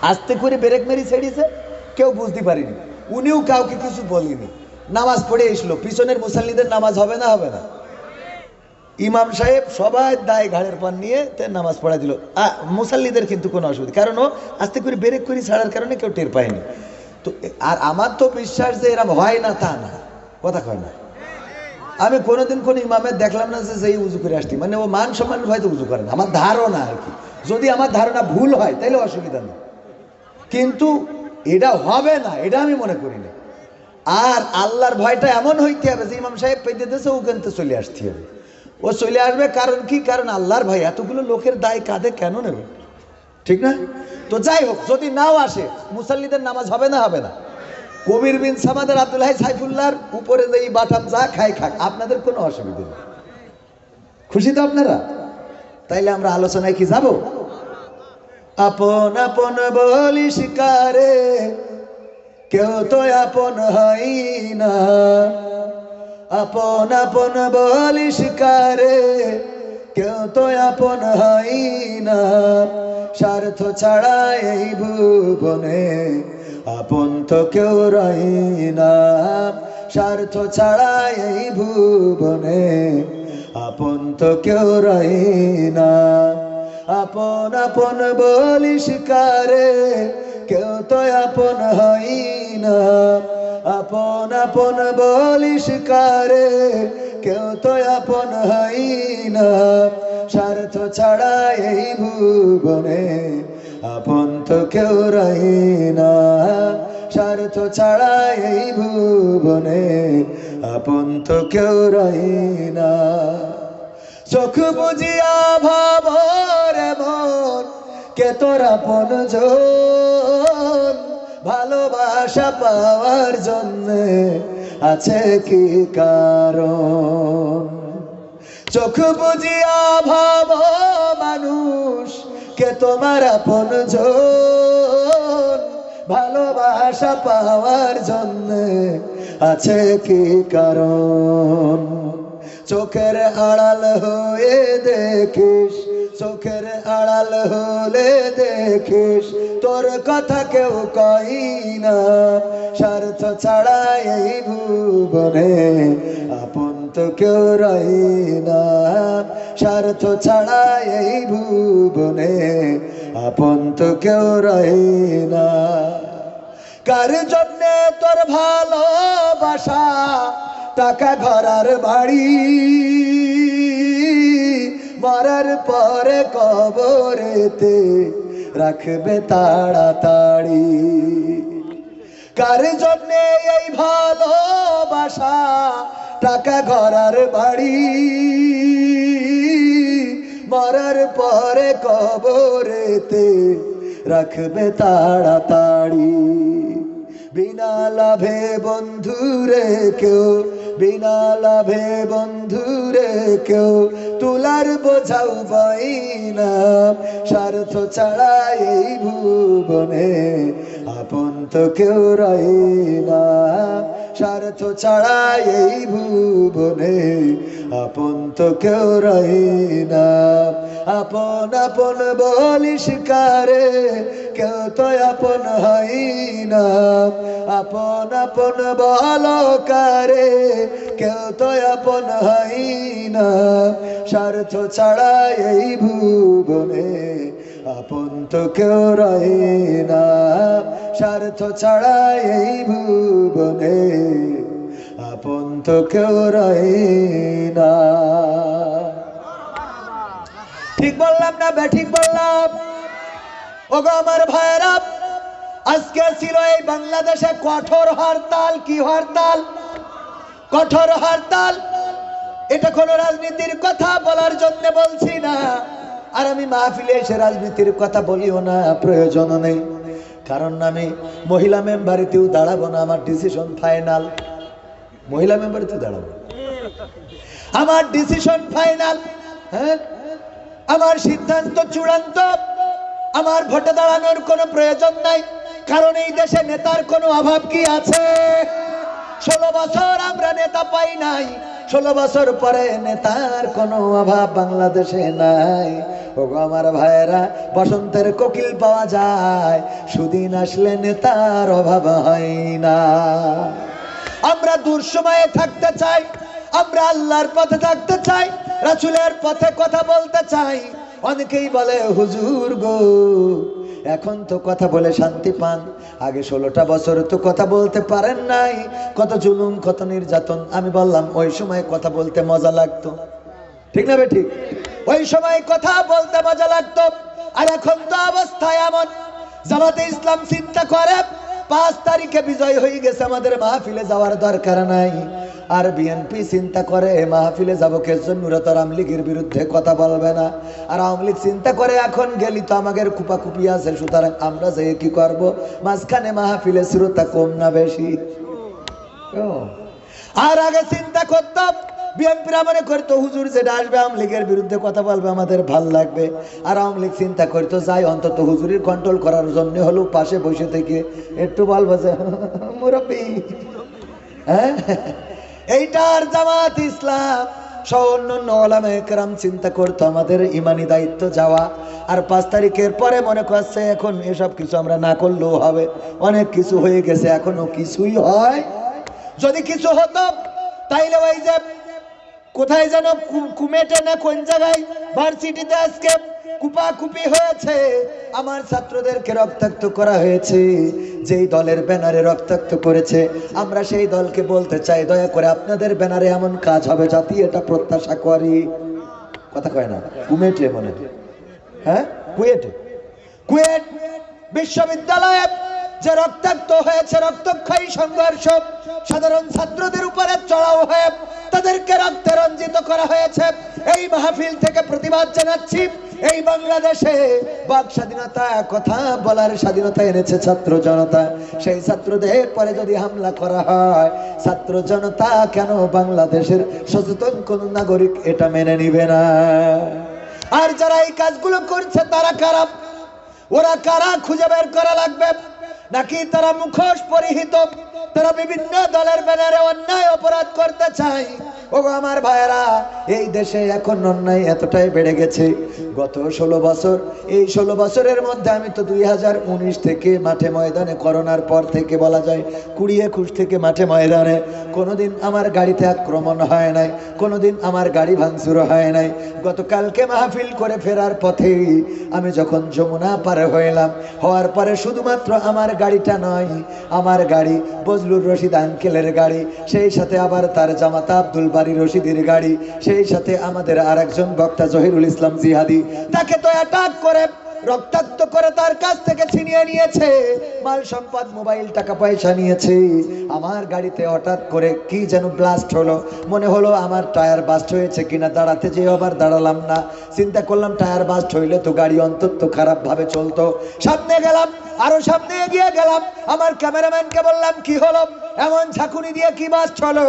আস্তে করে ব্রেক মেরি ছেড়েছে, কেউ বুঝতে পারিনি, উনিও কাউকে কিছু বলিনি, নামাজ পড়ে এসলো, পিছনের মুসাল্লিদের নামাজ হবে না? হবে না? ইমাম সাহেব সবাই দায় ঘাড়ের পান নিয়ে নামাজ পড়া দিল, মুসাল্লিদের কিন্তু কোনো অসুবিধা, কারণ ও আস্তে করে ব্রেক করে ছাড়ার কারণে কেউ টের পায়নি। তো আর আমার তো বিশ্বাস যে এরকম হয় না তা না, কথা কয় না। আমি কোনোদিন কোন ইমামের দেখলাম না যে সেই উজু করে আসছি, মানে ও মান সম্মান হয়তো উজু করে না, আমার ধারণা আর কি। যদি আমার ধারণা ভুল হয় তাহলে অসুবিধা নেই, কিন্তু এটা হবে না, এটা আমি মনে করি না। আর আল্লাহর ভয়টা এমন হইতে হবে যে ইমাম সাহেব পেতে দিয়েছে ওখান থেকে চলে আসতে হবে। ও চলে আসবে কারণ কি? কারণ আল্লাহর ভয়। এতগুলো লোকের দায় কাঁধে কেন নেবে? ঠিক না? তো যাই হোক, যদি নাও আসে মুসাল্লিদের নামাজ হবে না? হবে না। কবির বিন সামাদের আব্দুল হাই সাইফুল্লাহর উপরে যে বাটাম যা খায় খাক, আপনাদের কোনো অসুবিধা নেই। খুশি তো আপনারা? তাইলে আমরা আলোচনায় কি যাব? আপন আপন বলিস কারে, কেউ তো আপন হয় না। আপন আপন বলিস কারে, কেউ তো আপন হয় না। স্বার্থ ছাড়া এই ভুবনে আপন তো কেউ রয় না। স্বার্থ ছাড়া এই ভুবনে আপন তো কেউ রয় না। আপন আপন বলিস কারে, কেউ তো আপন হয় না। আপন আপন বলিস কারে, কেউ তো আপন হয় না। স্বার্থ ছাড়া এই ভুবনে আপন তো কেউ রয় না। স্বার্থ ছাড়া এই ভুবনে আপন তো কেউ রয় না। চোখ বুঝিয়া ভাবর মন, কে তোর আপন জন। ভালোবাসা পাওয়ার জন্যে আছে কি কারণ? চোখ বুঝিয়া ভাব মানুষ, কে তোমার আপন জন। ভালোবাসা পাওয়ার জন্যে আছে কি কারণ? চোখের আড়াল হয়ে দেখিস, চোখের আড়াল হলে দেখিস, তোর কথা কেউ কই না। স্বার্থ ছাড়া এই ভুবনে আপন তো কেউ রয় না। স্বার্থ ছাড়া এই ভুবনে আপন তো কেউ রয় না। কার জন্যে তোর ভালোবাসা, টাকা ঘরার বাড়ি, মরার পরে কবরেতে রাখবে তাড়াতাড়ি। কার জন্যে এই ভালোবাসা, টাকা ঘরার বাড়ি, মরার পরে কবরেতে রাখবে তাড়াতাড়ি। বিনা লাভে বন্ধুরে কেউ, বিনা লাভে বন্ধুরে কেউ তুলার বোঝাও বই না। স্বার্থ ছাড়া এই ভুবনে আপন তো কেউ রয় না। স্বার্থ ছাড়া এই ভুবনে আপন তো কেউ রয় না। আপন আপন বলিস কারে, কেউ তো আপন হয় না। আপন আপন বলো কারে, কেউ তো আপন হয় না। স্বার্থ ছাড়া এই ভুবনে আপন তো কেউ রয় না। স্বার্থ ছাড়া এই ভুবনে আপন তো কেউ রয় না। ঠিক বললাম না ঠিক বললাম? ওগো আমার ভাইরা, আজকে ছিল এই বাংলাদেশে কঠোর হরতাল। কি হরতাল? কঠোর হরতাল। এটা কোনো রাজনীতির কথা বলার জন্য বলছি না, আর আমি মাহফিলে এসে রাজনীতির কথা বলিও না, প্রয়োজন নেই। কারণ আমি মহিলা মেম্বারিতেও দাঁড়াবো না, আমার ডিসিশন ফাইনাল। মহিলা মেম্বারিতেও দাঁড়াবো, আমার ডিসিশন ফাইনাল। হ্যাঁ, আমার সিদ্ধান্ত চূড়ান্ত। আমার ভোটে দাঁড়ানোর কোনো প্রয়োজন নাই, কারণ এই দেশে নেতার কোনো অভাব কি আছে? 16 বছর আমরা নেতা পাই নাই, 16 বছর পরে নেতার কোনো অভাব বাংলাদেশে নাই। ওগো আমার ভাইয়েরা, বসন্তের কোকিল পাওয়া যায়, সুদিন আসলে নেতার অভাব হয় না। আমরা দুঃসময়ে থাকতে চাই, আমরা আল্লাহর পথে থাকতে চাই, রাসূলের পথে কথা বলতে চাই। অনেকেই বলে হুজুর গো, এখন তো কথা বলে শান্তি পান, আগে 16টা বছর তো কথা বলতে পারেন নাই, কত জুলুম কত নির্যাতন। আমি বললাম ওই সময় কথা বলতে মজা লাগতো, ঠিক না ঠিক? ওই সময় কথা বলতে মজা লাগতো। আর এখন তো অবস্থা এমন, জামাতে ইসলাম চিন্তা করে 5 তারিখে বিজয় হয়ে গেছে, আমাদের মাহফিলে যাওয়ার দরকার নাই। আর বিএনপি চিন্তা করে মাহফিলে যাবো কে জন্য, তো আওয়ামী লীগের বিরুদ্ধে কথা বলবে না। আর আওয়ামী লীগ চিন্তা করে এখন গেলি তো আমাদের কুপাকুপি আছে, সুতরাং আমরা যেয়ে কি করব, মাঝখানে মাহফিলে শ্রোতা কম না বেশি। আর আগে চিন্তা করতাম বিএনপিরা মনে করতো হুজুর যেটা আসবে আওয়ামী লীগের বিরুদ্ধে কথা বলবে আমাদের ভাল লাগবে। আর আওয়ামী লীগ চিন্তা করতো যাই অন্তত হুজুরের কন্ট্রোল করার জন্য হলো পাশে বসে থেকে একটু বলবো যে মুরব্বি। হ্যাঁ, এইটার জামাত ইসলাম সহ অন্যান্য ওলামায়ে কেরাম চিন্তা করতো আমাদের ইমানি দায়িত্ব যাওয়া। আর 5 তারিখের পরে মনে করছে এখন এসব কিছু আমরা না করলেও হবে, অনেক কিছু হয়ে গেছে, এখনো কিছুই হয়। যদি কিছু হতো তাইলে ওই যে কোথায় যেন কুমেটে না কোন জায়গায় ভার্সিটিতে আজকে কুপাকুপি হয়েছে, আমার ছাত্রদেরকে রক্তাক্ত করা হয়েছে, যেই দলের ব্যানারে রক্তাক্ত করেছে আমরা সেই দলকে বলতে চাই দয়া করে আপনাদের ব্যানারে এমন কাজ হবে জাতি এটা প্রত্যাশা করি। কথা কয় না, কুমেটে মনে, হ্যাঁ কুয়েট বিশ্ববিদ্যালয়ে যে রক্তাক্ত হয়েছে, রক্তক্ষয়ী সংঘর্ষ, সাধারণ ছাত্রদের উপরে চড়াও হয়ে তাদেরকে রক্তে রঞ্জিত করা হয়েছে। এই মাহফিল থেকে প্রতিবাদ জানাচ্ছি, এই বাংলাদেশে বাক স্বাধীনতা, কথা বলার স্বাধীনতা এনেছে ছাত্র জনতা। সেই ছাত্রদের পরে যদি হামলা করা হয়, ছাত্র জনতা কেন বাংলাদেশের সচেতন কোন নাগরিক এটা মেনে নিবে না? আর যারা এই কাজগুলো করছে তারা কারা? ওরা কারা খুঁজে বের করা লাগবে। নাকি তারা মুখোশ পরিহিত, তারা বিভিন্ন দলের ব্যানারে অন্যায় অপরাধ করতে চায়? ও আমার ভাইয়েরা, এই দেশে এখন অন্যায় এতটাই বেড়ে গেছে। গত 16 বছর, এই 16 বছরের মধ্যে আমি তো 2019 থেকে মাঠে ময়দানে, করোনার পর থেকে বলা যায় 20-21 থেকে মাঠে ময়দানে, কোনোদিন আমার গাড়িতে আক্রমণ হয় নাই, কোনোদিন আমার গাড়ি ভাঙচুর হয় নাই। গতকালকে মাহফিল করে ফেরার পথে আমি যখন যমুনা পার হওয়ার পরে শুধুমাত্র আমার গাড়িটা নয়, আমার গাড়ি বজলুর রশিদ আঙ্কেলের গাড়ি, সেই সাথে আবার তার জামাতা আব্দুল বারী রশিদের গাড়ি, সেই সাথে আমাদের আরেকজন বক্তা জহিরুল ইসলাম জিহাদি, তাকে তো অ্যাটাক করে রক্তাক্ত করে তার কাছ থেকে ছিনিয়ে নিয়েছে মাল সম্পদ, মোবাইল, টাকা পয়সা নিয়েছে। আমার গাড়িতে হঠাৎ করে কি যেন ব্লাস্ট হলো, মনে হলো আমার টায়ার বাস্ট হয়েছে কিনা, দাঁড়াতে যেয়ে আবার দাঁড়ালাম না। চিন্তা করলাম টায়ার বাস্ট হইলে তো গাড়ি অন্তত খারাপ ভাবে চলতো। সামনে গেলাম, আরো সামনে এগিয়ে গেলাম, আমার ক্যামেরাম্যানকে বললাম কি হলো, এমন ঝাঁকুনি দিয়ে কি বাস্ট হলো?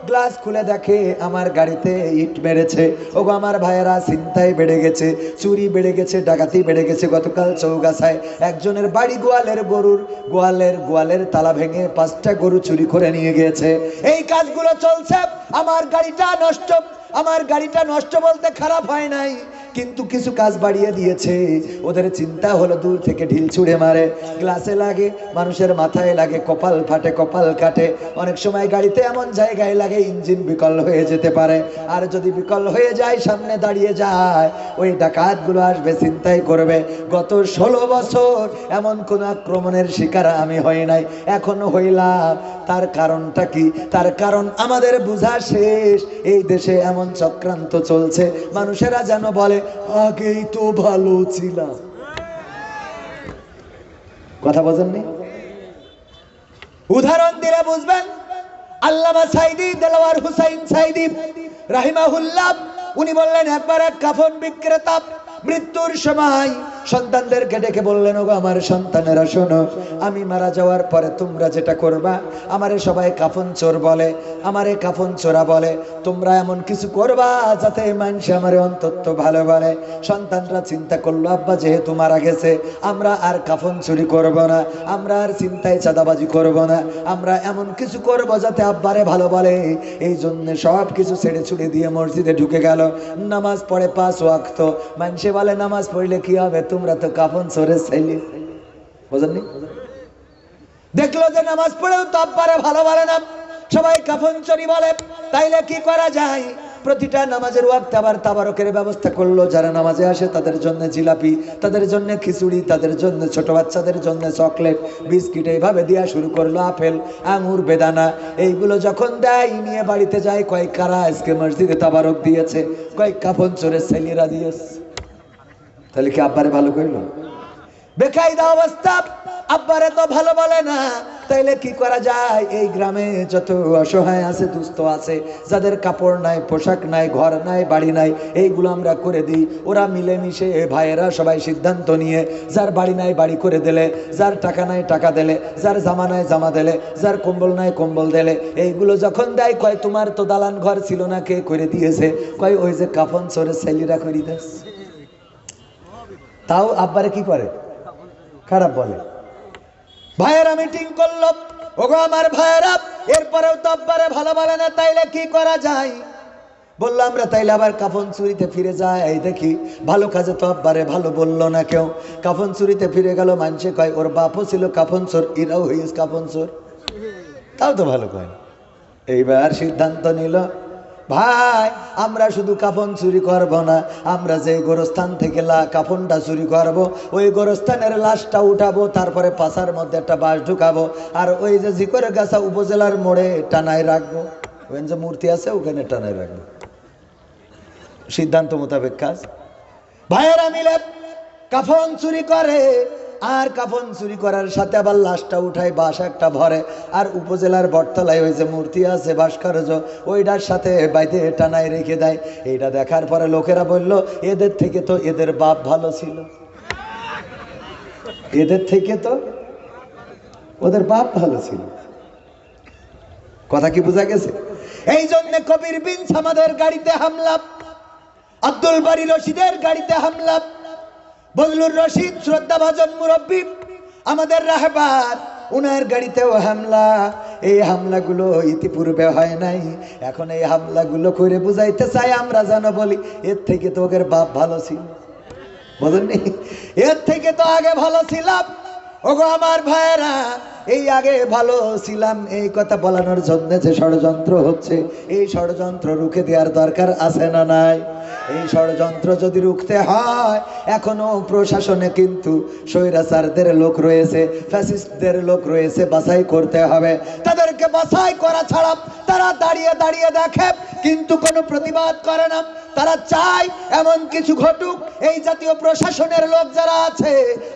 গ্লাস খুলে দেখে আমার গাড়িতে ইট মেরেছে। ওগো আমার ভাইয়েরা, চিন্তায় বেড়ে গেছে, চুরি বেড়ে গেছে, ডাকাতি বেড়ে গেছে। গতকাল চৌগাছায় একজনের বাড়ি গোয়ালের তালা ভেঙে 5টা গরু চুরি করে নিয়ে গিয়েছে। এই কাজগুলো চলছে। আমার গাড়িটা নষ্ট বলতে খারাপ হয় নাই, কিন্তু কিছু কাজ বাড়িয়ে দিয়েছে। ওদের চিন্তা হলো দূর থেকে ঢিল ছুঁড়ে মারে, গ্লাসে লাগে, মানুষের মাথায় লাগে, কপাল ফাটে, কপাল কাটে। অনেক সময় গাড়িতে এমন জায়গায় লাগে ইঞ্জিন বিকল হয়ে যেতে পারে। আর যদি বিকল হয়ে যায়, সামনে দাঁড়িয়ে যায়, ওই ডাকাতগুলো আসবে, চিন্তাই করবে। গত 16 বছর এমন কোন আক্রমণের শিকার আমি হই নাই, এখনো হইলাম। তার কারণটা কি? তার কারণ আমাদের বোঝা শেষ। এই দেশে এমন চক্রান্ত চলছে, মানুষেরা যেন বলে আগেই তো ভালো ছিলাম। কথা বোঝেননি? উদাহরণ দিলে বুঝবেন। আল্লামা সাইদি, দেলাওয়ার হুসাইন সাইদি রাহিমাহুল্লাহ, উনি বললেন একবার এক কাফন বিক্রেতা মৃত্যুর সময় সন্তানদেরকে ডেকে বললেন, ওগো আমার সন্তানেরা শোনো, আমি মারা যাওয়ার পরে তোমরা যেটা করবা, আমারে সবাই কাফন চোর বলে, আমারে কাফন চোরা বলে, তোমরা এমন কিছু করবা যাতে মানুষ আমারে অন্তত ভালো বলে। সন্তানরা চিন্তা করলো, আব্বা যেহেতু মারা গেছে, আমরা আর কাফন চুরি করব না, আমরা আর চিন্তায় চাঁদাবাজি করব না, আমরা এমন কিছু করব যাতে আব্বারে ভালো বলে। এই জন্য সব কিছু ছেড়ে ছুড়ে দিয়ে মসজিদে ঢুকে গেল। নামাজ পড়ে 5 ওয়াক্ত। মানুষে বলে নামাজ পড়লে কি হবে, তোমরা তো কাফন চোরের ছেলে। বুঝলেন? দেখলো যে নামাজ পড়েও তো আব্বারে ভালো বলে না, সবাই কাফন চোরি বলে। তাইলে কি করা যায়? প্রতিটা নামাজের ওয়াক্তে আবার তাবারকের ব্যবস্থা করলো। যারা নামাজে আসে তাদের জন্য জিলাপি, তাদের জন্য খিচুড়ি, তাদের জন্য ছোট বাচ্চাদের জন্য চকলেট, বিস্কিট, এইভাবে দেওয়া শুরু করলো। আপেল, আঙুর, বেদানা এইগুলো যখন দেয় নিয়ে বাড়িতে যায়। কয়েক কারা আজকে মসজিদে তাবারক দিয়েছে, কয়েক কাফন চোরের ছেলেরা দিয়েছে। তাহলে কি আব্বারে ভালো করলো? বেকায়দা অবস্থা, আব্বারে তো ভালো বলে না। তাইলে কি করা যায়? এই গ্রামে যত অসহায় আছে, দুস্থ আছে, যাদের কাপড় নাই, পোশাক নাই, ঘর নাই, বাড়ি নাই, এইগুলো আমরা করে দিই। ওরা মিলেমিশে ভাইয়েরা সবাই সিদ্ধান্ত নিয়ে যার বাড়ি নাই বাড়ি করে দিলে, যার টাকা নাই টাকা দিলে, যার জামা নাই জামা দিলে, যার কম্বল নাই কম্বল দিলে। এইগুলো যখন দেয় কয় তোমার তো দালান ঘর ছিল না, কে করে দিয়েছে? কয় ওই যে কাফন চোরের ছেলেরা করে দিয়েছে। তাও আব্বারে কি করে? খারাপ বলে। ভাইয়েরা মিটিং করলো, ওগো আমার ভাইয়েরা, এরপরেও তো আব্বারে ভালো বলে না, তাইলে কি করা যায়? বললো আমরা তাইলে আবার কাফন চুরিতে ফিরে যাই, দেখি। ভালো কাজে তো আব্বারে ভালো বললো না কেউ। কাফন চুরিতে ফিরে গেল। মানুষে কয় ওর বাপও ছিল কাফন চোর, এরাও হইস কাফন চোর। তাও তো ভালো কয়। এইবার সিদ্ধান্ত নিল, ভাই আমরা শুধু কাফন চুরি করব না, আমরা যে গোরস্থান থেকে কাফনটা চুরি করব, ওই গোরস্থানের লাশটা উঠাবো, তারপরে পাশার মধ্যে একটা বাঁশ ঢুকাবো, আর ওই যে জিকরগাছা উপজেলার মোড়ে টানায় রাখবো। ওই যে মূর্তি আছে ওখানে টানায় রাখবো। সিদ্ধান্ত মোতাবেক কাজ। ভাইয়েরা মিলে কাফন চুরি করে, আর কাফন চুরি করার সাথে আবার লাশটা উঠায়, বাঁশ একটা ভরে, আর উপজেলার বটতলায় ওই যে মূর্তি আছে ভাস্কর্য, ওইটার সাথে বাইরে টানায় রেখে দেয়। এইটা দেখার পরে লোকেরা বলল, এদের থেকে তো এদের বাপ ভালো ছিল, এদের থেকে তো ওদের বাপ ভালো ছিল। কথা কি বোঝা গেছে? এই জন্য কবির বিন সামাদের গাড়িতে হামলা, আব্দুল বারী রশিদের গাড়িতে হামলা, বজলুর রশিদ শ্রদ্ধাভাজন মুরব্বী আমাদের রাহবার, উনার গাড়িতেও হামলা। এই হামলাগুলো ইতিপূর্বে হয় নাই, এখন এই হামলাগুলো করে বুঝাইতে চাই আমরা যেন বলি এর থেকে তো ওদের বাপ ভালো ছিল। বুঝলেন? এর থেকে তো আগে ভালো ছিলাম। ওগো আমার ভাইয়েরা, এই আগে ভালো ছিলাম এই কথা বলানোর জন্য যে ষড়যন্ত্র হচ্ছে, এই ষড়যন্ত্র রুখে দেওয়ার দরকার আছে না নাই? এই ষড়যন্ত্র যদি রুখতে হয়, এখনো প্রশাসনে কিন্তু স্বৈরাচারদের লোক রয়েছে, ফ্যাসিস্টদের লোক রয়েছে, বাছাই করতে হবে। তাদেরকে বাছাই করা ছাড়া তারা দাঁড়িয়ে দাঁড়িয়ে দেখে কিন্তু কোনো প্রতিবাদ করে না। তারা চায় এমন কিছু ঘটুক, এই জাতীয় প্রশাসনের লোক যারা আছে,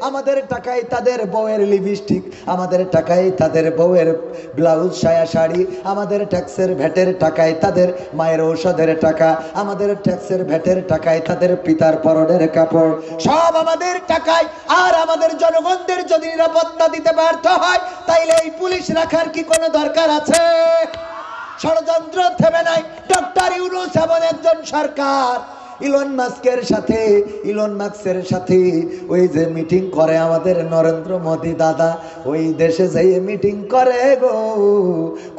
আমাদের টাকায় তাদের বউয়ের লিপস্টিক, আমাদের টাকায় তাদের বউয়ের ব্লাউজ, সায়া, শাড়ি, আমাদের ট্যাক্সের ভ্যাটের টাকায় তাদের মায়ের ঔষধের টাকা, আমাদের ট্যাক্সের ভ্যাটের টাকায় তাদের পিতার পরনের কাপড়, সব আমাদের টাকায়। আর আমাদের জনগণদের যদি নিরাপত্তা দিতে ব্যর্থ হয়, তাইলে এই পুলিশ রাখার কি কোনো দরকার আছে? ষড়যন্ত্র থেমে নাই। ডক্টর ইউনূস এমন একজন সরকার, ইলন মাস্কের সাথে ওই যে মিটিং করে আমাদের নরেন্দ্র মোদী দাদা, ওই দেশে যেয়ে মিটিং করে গো,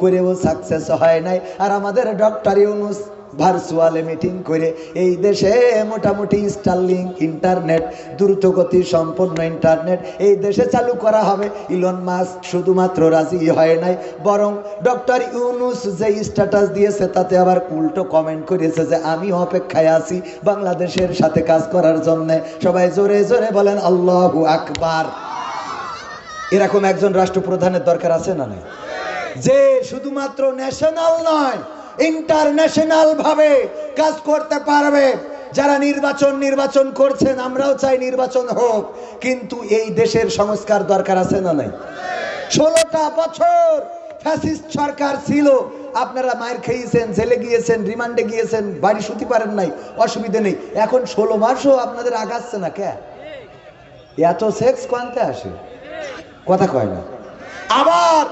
করেও সাকসেস হয় নাই। আর আমাদের ডক্টর ইউনূস ভার্চুয়ালে মিটিং করে এই দেশে মোটামুটি স্টারলিংক ইন্টারনেট, দ্রুতগতি সম্পন্ন ইন্টারনেট এই দেশে চালু করা হবে। ইলন মাস্ক শুধুমাত্র রাজি হয় নাই, বরং ডক্টর ইউনূস যে স্ট্যাটাস দিয়েছে তাতে আবার উল্টো কমেন্ট করেছে যে আমি অপেক্ষায় আছি বাংলাদেশের সাথে কাজ করার জন্য। সবাই জোরে জোরে বলেন আল্লাহু আকবার। এরকম একজন রাষ্ট্রপ্রধানের দরকার আছে না নাই? যে শুধুমাত্র ন্যাশনাল নয়, ইন্টারন্যাশনাল ভাবে কাজ করতে পারবে। যারা নির্বাচন করছেন, আমরাও চাই নির্বাচন হোক, কিন্তু এই দেশের সংস্কার দরকার আছে না নাই? 16টা বছর ফ্যাসিস্ট সরকার ছিল, আপনারা মায়ের খেয়েছেন, জেলে গিয়েছেন, রিমান্ডে গিয়েছেন, বাড়ি শুতে পারেন নাই, অসুবিধে নেই। এখন 16 মাসও আপনাদের আগাচ্ছে না কে? এত সেক্স কোনতে আসে? কথা কয় না। আবার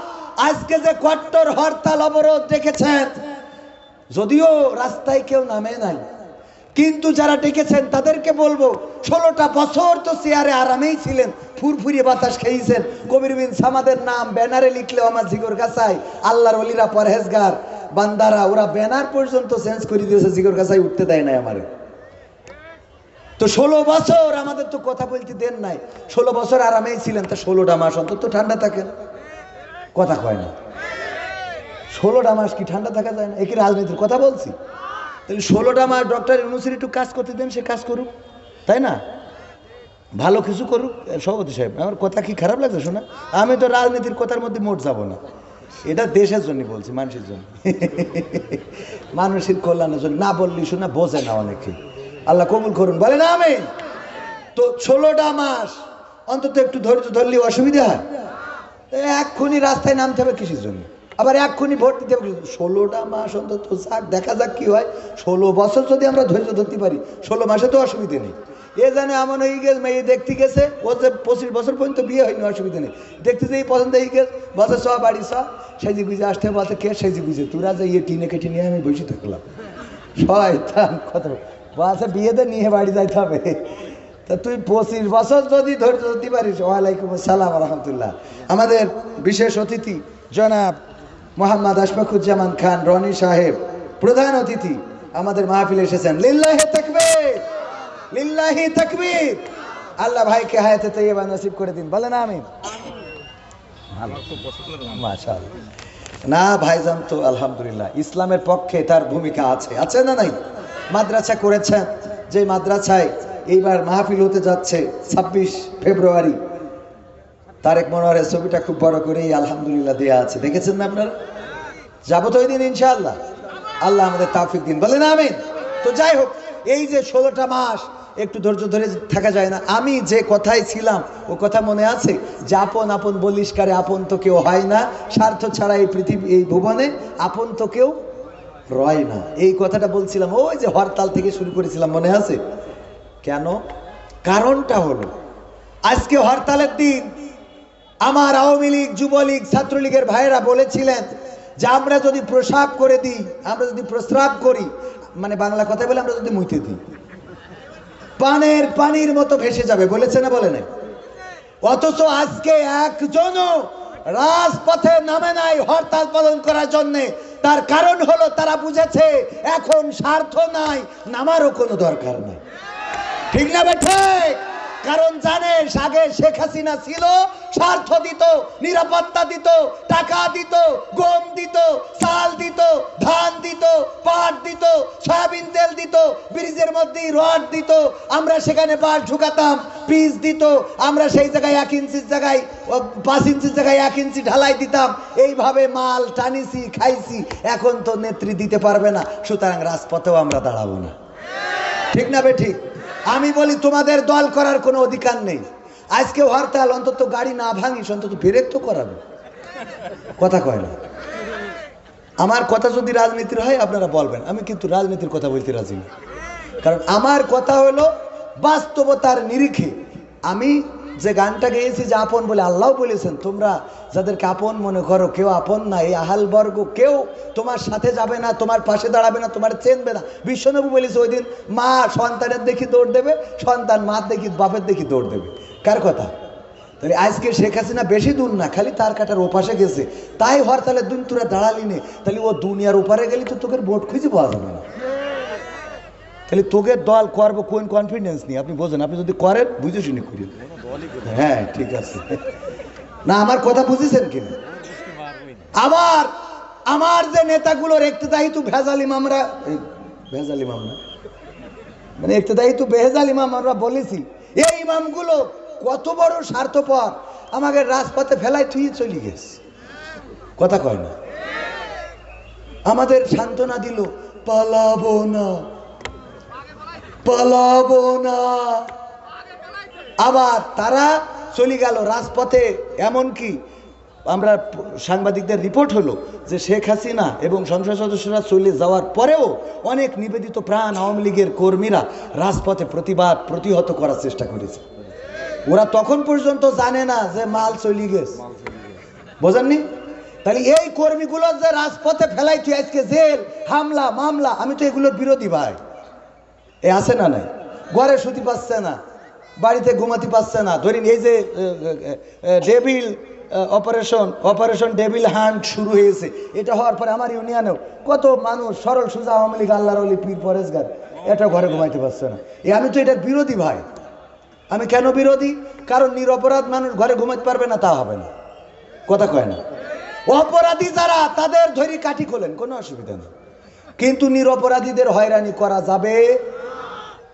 আজকে যে কট্টর হরতাল অবরোধ দেখেছেন, যদিও রাস্তায় কেউ নামে নাই, কিন্তু যারা ডেকেছেন তাদেরকে বলবো 16টা বছর তো চেয়ারে আরামেই ছিলেন, ফুরফুরিয়ে বাতাস খেয়েছেন। কবির বিন সামাদের নাম ব্যানারে লিখলেও আমার জিগর গাছায়, আল্লাহর ওলিরা, পরহেজগার বান্দারা, ওরা ব্যানার পর্যন্ত চেঞ্জ করে দিয়েছে, জিগর গাছায় উঠতে দেয় নাই আমারে। তো 16 বছর আমাদের তো কথা বলতে দেন নাই। 16 বছর আরামেই ছিলেন, তা 16টা মাস অন্তত ঠান্ডা থাকেন। কথা কয় না। 16টা মাস কি ঠান্ডা থাকা যায় না? একই রাজনীতির কথা বলছি। তাহলে 16টা মাস ডক্টর ইউনুসের একটু কাজ করতে দেন, সে কাজ করুক, তাই না? ভালো কিছু করুক। সভাপতি সাহেব, আমার কথা কি খারাপ লাগছে শোনা? আমি তো রাজনীতির কথার মধ্যে মোট যাব না, এটা দেশের জন্য বলছি, মানুষের জন্য, মানুষের কল্যাণের জন্য। না বললি শোনা বোঝে না অনেকে, আল্লাহ কবুল করুন, বলে না আমি। তো 16টা মাস অন্তত একটু ধৈর্য ধরলে অসুবিধা হয়? এক্ষুনি রাস্তায় নামতে হবে কিসের জন্য, আবার এক্ষুনি ভোট দিতে হবে? 16টা মাস অন্তত যাক, দেখা যাক কি হয়। 16 বছর যদি আমরা ধৈর্য ধরতে পারি, 16 মাসে তো অসুবিধে নেই। এ জানে এমন হয়ে গেছে, মেয়ে দেখতে গেছে, ও যে 25 বছর পর্যন্ত বিয়ে হয়নি, অসুবিধা নেই, দেখতে যে পছন্দ হয়ে গেছে, বছর সব বাড়ি সব সেজি গুজে আসতে বলতে, কে সেজি গুজে তোরা যে ইয়ে টিনে কেটে নিয়ে আমি বসে থাকলাম, শয়তান কত বলছে বিয়েতে নিয়ে বাড়ি যাইতে হবে। তা তুই 25 বছর যদি ধৈর্য ধরতে পারিস। ওয়ালাইকুম আসসালাম রহমতুল্লাহ। আমাদের বিশেষ অতিথি জনাব মোহাম্মদ আশফাকুজ্জামান খান রনি সাহেব প্রধান অতিথি আমাদের মাহফিলে এসেছেন। লিল্লাহি তাকবীর, লিল্লাহি তাকবীর। আল্লাহ ভাইকে হায়াতে তাইয়্যিবা নসিব করে দিন, বলেন আমিন। মাশাআল্লাহ। না ভাইজান তো আলহামদুলিল্লাহ ইসলামের পক্ষে তার ভূমিকা আছে, আছে না নাই? মাদ্রাসা করেছেন, যে মাদ্রাসায় এইবার মাহফিল হতে যাচ্ছে 26 ফেব্রুয়ারি, তারেক মনোয়ারের ছবিটা খুব বড় করেই আলহামদুলিল্লাহ দেয়া আছে, দেখেছেন না আপনারা? যাবো তো ওই দিন ইনশাআল্লাহ, আল্লাহ আমাদের তৌফিক দিন, বলেন আমিন। তো যাই হোক, এই যে 16টা মাস একটু ধৈর্য ধরে থাকা যায় না? আমি যে কথায় ছিলাম ও কথা মনে আছে যে আপন আপন বলিস কারে, আপন তো কেউ হয় না, স্বার্থ ছাড়া এই পৃথিবী এই ভুবনে আপন তো কেউ রয় না। এই কথাটা বলছিলাম, ওই যে হরতাল থেকে শুরু করেছিলাম, মনে আছে? কেন? কারণটা হলো আজকে হরতালের দিন আমার আওয়ামী লীগ, যুবলীগ, ছাত্রলীগের ভাইয়েরা বলেছিলেন যে আমরা যদি প্রস্রাব করে দিই, আমরা যদি প্রস্রাব করি, মানে বাংলা কথা বলে আমরা যদি মুইতে দিই, পানির মতো ভেসে যাবে, বলেছে না বলে নাই? অথচ আজকে একজনও রাজপথে নামে নাই হরতাল পালন করার জন্য। তার কারণ হলো তারা বুঝেছে এখন স্বার্থ নাই, নামারও কোনো দরকার নাই। ঠিক না বেঠে? কারণ জানে আগে শেখ হাসিনা ছিল, স্বার্থ দিত, নিরাপত্তা দিত, টাকা দিত, গম দিত, চাল দিত, ধান দিত, পাট দিত, সয়াবিন তেল দিত, ব্রিজের মধ্যে রড দিত, আমরা সেখানে বাঁশ ঢুকাতাম, পিচ দিত, আমরা সেই জায়গায় 1 ইঞ্চির জায়গায় 5 ইঞ্চির জায়গায় 1 ইঞ্চি ঢালাই দিতাম, এইভাবে মাল টানিছি, খাইছি। এখন তো নেত্রী দিতে পারবে না, সুতরাং রাজপথেও আমরা দাঁড়াবো না। ঠিক না বে ঠিক? আমি বলি তোমাদের দল করার কোনো অধিকার নেই। আজকে হরতাল, অন্তত গাড়ি না ভাঙিস, অন্তত ব্রেক তো করাবে, কথা কয় না। আমার কথা যদি রাজনীতির হয় আপনারা বলবেন, আমি কিন্তু রাজনীতির কথা বলতে রাজি না। কারণ আমার কথা হলো বাস্তবতার নিরিখে। আমি যে গানটা গেয়েছি যে আপন বলে আল্লাহ বলেছেন, তোমরা যাদেরকে আপন মনে করো কেউ আপন না, এই আহাল বর্গ কেউ তোমার সাথে যাবে না, তোমার পাশে দাঁড়াবে না, তোমার চেনবে না। বিশ্বনবী বলেছে ওই দিন মা সন্তানের দেখি দৌড় দেবে, সন্তান মা দেখি বাপের দেখি দৌড় দেবে। কার কথা? তাহলে আজকে শেখ হাসিনা বেশি দূর না, খালি তার কাটার ওপাশে গেছে, তাই হরতালের দিন তোরা দাঁড়ালি নে। তাহলে ও দুনিয়ার ওপারে গেলি তো তোকে ভোট খুঁজে পাওয়া যাবে না। তাহলে তোকে দল করবো কোন কনফিডেন্স নিয়ে? আপনি বোঝেন, আপনি যদি করেন বুঝে শুনে করি। হ্যাঁ ঠিক আছে, না আমার কথা বুঝেছেন কিনা? আবার আমার যে নেতাগুলোর ইক্তেদায়ী তো ভেজাল ইমামরা, ভেজাল ইমাম না মানে ইক্তেদায়ী তো বেহেজাল ইমাম আমরা বলেছি, এই ইমামগুলো কত বড় স্বার্থপর, আমাকে রাজপথে ফেলায় থুয়ে চলে গেছে, কথা কয় না। আমাদের সান্ত্বনা দিল, পালাবো না, পালাবো না। আবার তারা চলে গেল রাজপথে। এমনকি আমরা সাংবাদিকদের রিপোর্ট হলো যে শেখ হাসিনা এবং সংসদ সদস্যরা চলে যাওয়ার পরেও অনেক নিবেদিত প্রাণ আওয়ামী লীগের কর্মীরা রাজপথে প্রতিবাদ প্রতিহত করার চেষ্টা করেছে। ওরা তখন পর্যন্ত জানে না যে মাল চলে গেছে, বোঝেননি? তাহলে এই কর্মীগুলো যে রাজপথে ফেলাইছে আজকে জেল হামলা মামলা, আমি তো এগুলোর বিরোধী ভাই। এ আছে না নাই? ঘরে শুতে পাচ্ছে না, বাড়িতে ঘুমাতে পাচ্ছে না। ধরিন এই যে ডেভিল অপারেশন ডেভিল হান্ট শুরু হয়েছে, এটা হওয়ার পরে আমার ইউনিয়নেও কত মানুষ সরল সুজা আওয়ামী লীগ আল্লাহর ওলি পীর পরেশগার এটা ঘরে ঘুমাইতে পারছে না। আমি তো এটার বিরোধী ভাই। আমি কেন বিরোধী? কারণ নিরপরাধ মানুষ ঘরে ঘুমাইতে পারবে না, তা হবে না, কথা কয় না। অপরাধী যারা তাদের ধরি কাঠি খোলেন, কোনো অসুবিধা নেই। কিন্তু নিরপরাধীদের হয়রানি করা যাবে,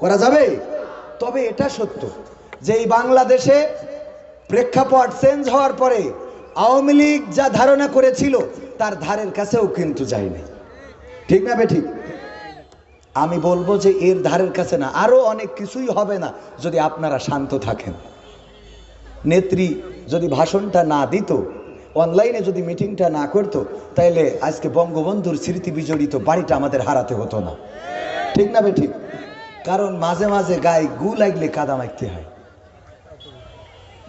করা যাবে। তবে এটা সত্য যে এই বাংলাদেশে প্রেক্ষাপট চেঞ্জ হওয়ার পরে আওয়ামী লীগ যা ধারণা করেছিল তার ধারের কাছেও কিন্তু যায়নি, ঠিক না বেঠিক? আমি বলবো যে এর ধারের কাছে না, আরো অনেক কিছুই হবে না যদি আপনারা শান্ত থাকেন। নেত্রী যদি ভাষণটা না দিত, অনলাইনে যদি মিটিংটা না করতো, তাইলে আজকে বঙ্গবন্ধুর স্মৃতি বিজড়িত বাড়িটা আমাদের হারাতে হতো না, ঠিক না বেঠিক? কারণ মাঝে মাঝে গায়ে গু লাগলে কাদা মাখতে হয়।